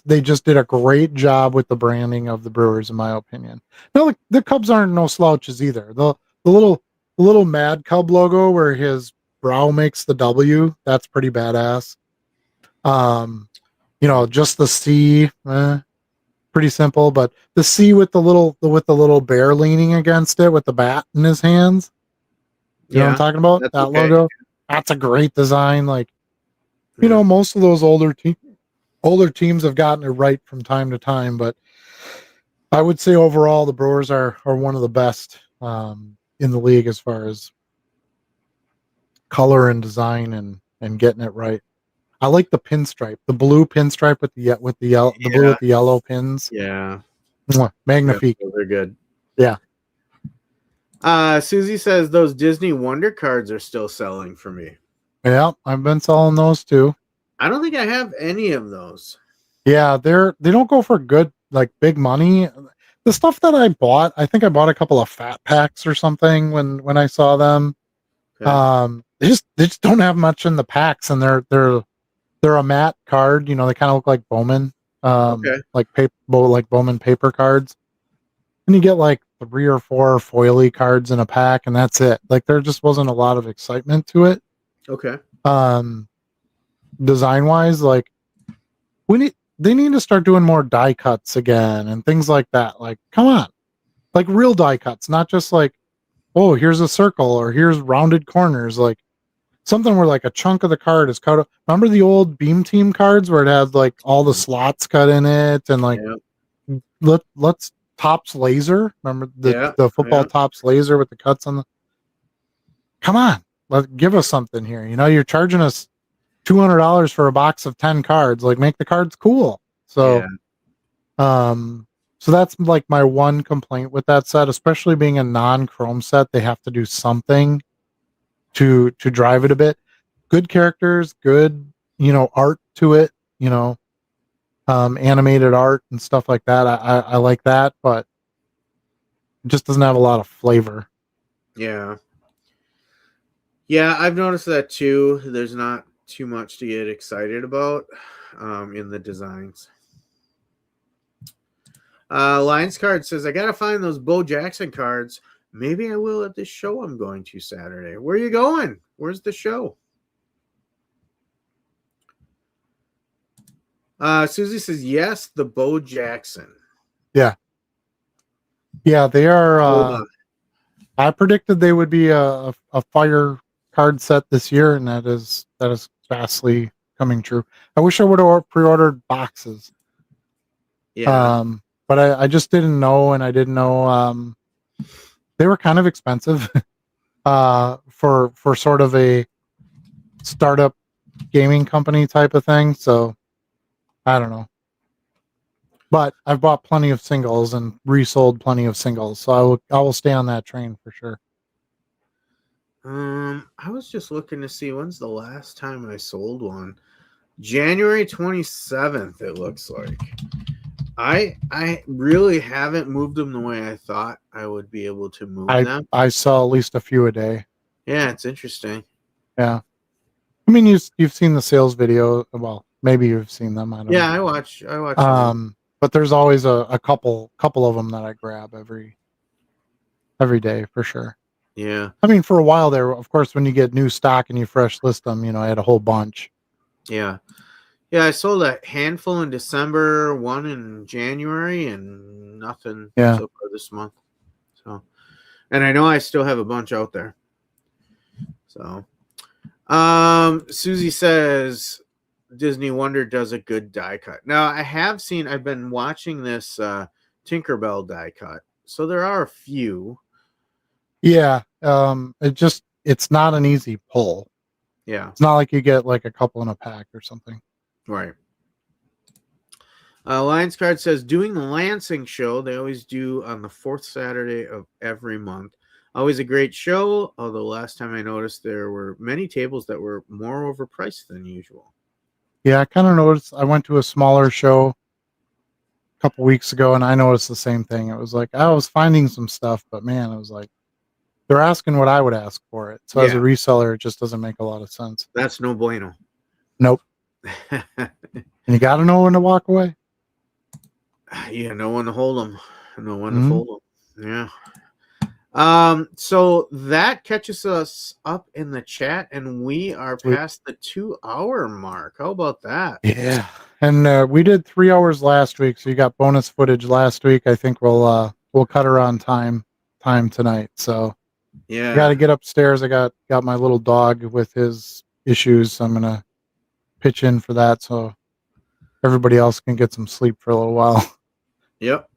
They just did a great job with the branding of the Brewers, in my opinion. No, the Cubs aren't no slouches either. The little Mad Cub logo where his brow makes the W, that's pretty badass. Just the C, pretty simple, but the C with the little bear leaning against it with the bat in his hands. You know what I'm talking about? That's That okay. logo. That's a great design. Like, most of those older teams have gotten it right from time to time, but I would say overall the Brewers are one of the best in the league as far as color and design and getting it right. I like the pinstripe, the blue pinstripe with the yellow, the blue with the yellow pins. Yeah. Magnifique. Yeah, they're good. Yeah. Susie says those Disney Wonder cards are still selling for me. Yeah, I've been selling those too. I don't think I have any of those. Yeah, they don't go for good, like big money. The stuff that I bought, I think I bought a couple of fat packs or something when I saw them. Okay. They just don't have much in the packs, and they're a matte card. They kind of look like Bowman, like Bowman paper cards. And you get like 3 or 4 foily cards in a pack, and that's it. Like there just wasn't a lot of excitement to it. Okay. Design wise, like they need to start doing more die cuts again and things like that. Like, come on, like real die cuts, not just like, oh, here's a circle or here's rounded corners. Like something where like a chunk of the card is cut. Remember the old Beam Team cards where it had like all the slots cut in it and like let's Tops Laser. Remember the football Tops Laser with the cuts on the. Come on, give us something here. You're charging us $200 for a box of 10 cards. Like, make the cards cool. So, so that's like my one complaint with that set, especially being a non-chrome set. They have to do something to drive it a bit. Good characters, good art to it. Animated art and stuff like that. I like that, but it just doesn't have a lot of flavor. Yeah. Yeah, I've noticed that too. There's not too much to get excited about in the designs. Lions Card says, I gotta find those Bo Jackson cards. Maybe I will at this show I'm going to Saturday. Where are you going? Where's the show? Susie says, yes, the Bo Jackson. Yeah, they are. I predicted they would be a fire card set this year, and that is vastly coming true. I wish I would have pre-ordered boxes. Yeah. But I just didn't know, and I didn't know they were kind of expensive for sort of a startup gaming company type of thing. So I don't know. But I've bought plenty of singles and resold plenty of singles, so I will stay on that train for sure. I was just looking to see when's the last time I sold one. January 27th, it looks like. I really haven't moved them the way I thought I would be able to move them. I sell at least a few a day. Yeah, it's interesting. Yeah. I mean, you've seen the sales video. Well, maybe you've seen them. I don't know. I watch them. But there's always a couple of them that I grab every day for sure. Yeah. I mean, for a while there, of course, when you get new stock and you fresh list them, I had a whole bunch. Yeah. Yeah, I sold a handful in December, one in January, and nothing so far this month. So, and I know I still have a bunch out there. So, Susie says Disney Wonder does a good die cut. Now, I've been watching this Tinkerbell die cut. So there are a few. Yeah. It's not an easy pull. Yeah. It's not like you get like a couple in a pack or something. Right. Lions Card says, doing the Lansing show, they always do on the fourth Saturday of every month. Always a great show, although last time I noticed there were many tables that were more overpriced than usual. Yeah, I kind of noticed. I went to a smaller show a couple weeks ago, and I noticed the same thing. It was like I was finding some stuff, but man, it was like they're asking what I would ask for it. So as a Yeah. reseller, it just doesn't make a lot of sense. That's no bueno. Nope. And you got to know when to walk away. Yeah, no one to hold them. No one Mhm. to fold them. Yeah. So that catches us up in the chat, and we are Sweet. past the 2-hour mark. How about that? Yeah. And we did 3 hours last week, so you got bonus footage last week. I think we'll cut her on time tonight. So Yeah. I got to get upstairs. I got my little dog with his issues, so I'm gonna pitch in for that, so everybody else can get some sleep for a little while. Yep.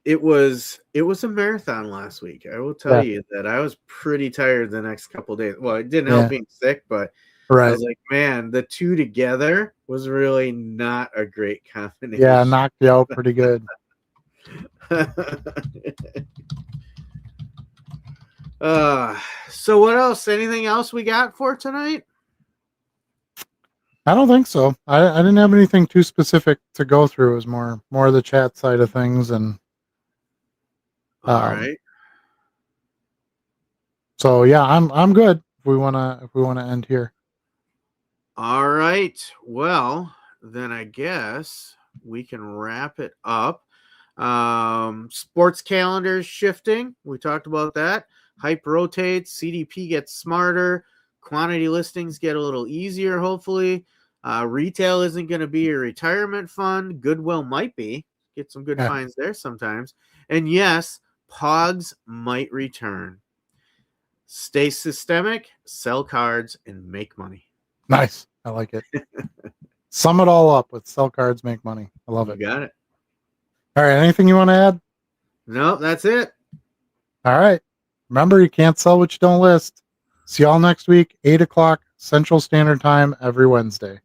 It was a marathon last week. I will tell you that I was pretty tired the next couple of days. Well, it didn't help being sick, but I Right. was like, man, the two together was really not a great combination. Yeah, knocked you out pretty good. So what else? Anything else we got for tonight? I don't think so. I didn't have anything too specific to go through. It was more of the chat side of things, and All right. so yeah, I'm good. If we wanna end here. All right. Well, then I guess we can wrap it up. Sports calendars shifting. We talked about that. Hype rotates. CDP gets smarter. Quantity listings get a little easier, hopefully. Retail isn't going to be a retirement fund. Goodwill might be. Get some good finds there sometimes. And yes, Pogs might return. Stay systemic, sell cards, and make money. Nice. I like it. Sum it all up with sell cards, make money. I love it. You got it. All right. Anything you want to add? No, that's it. All right. Remember, you can't sell what you don't list. See y'all next week, 8 o'clock Central Standard Time every Wednesday.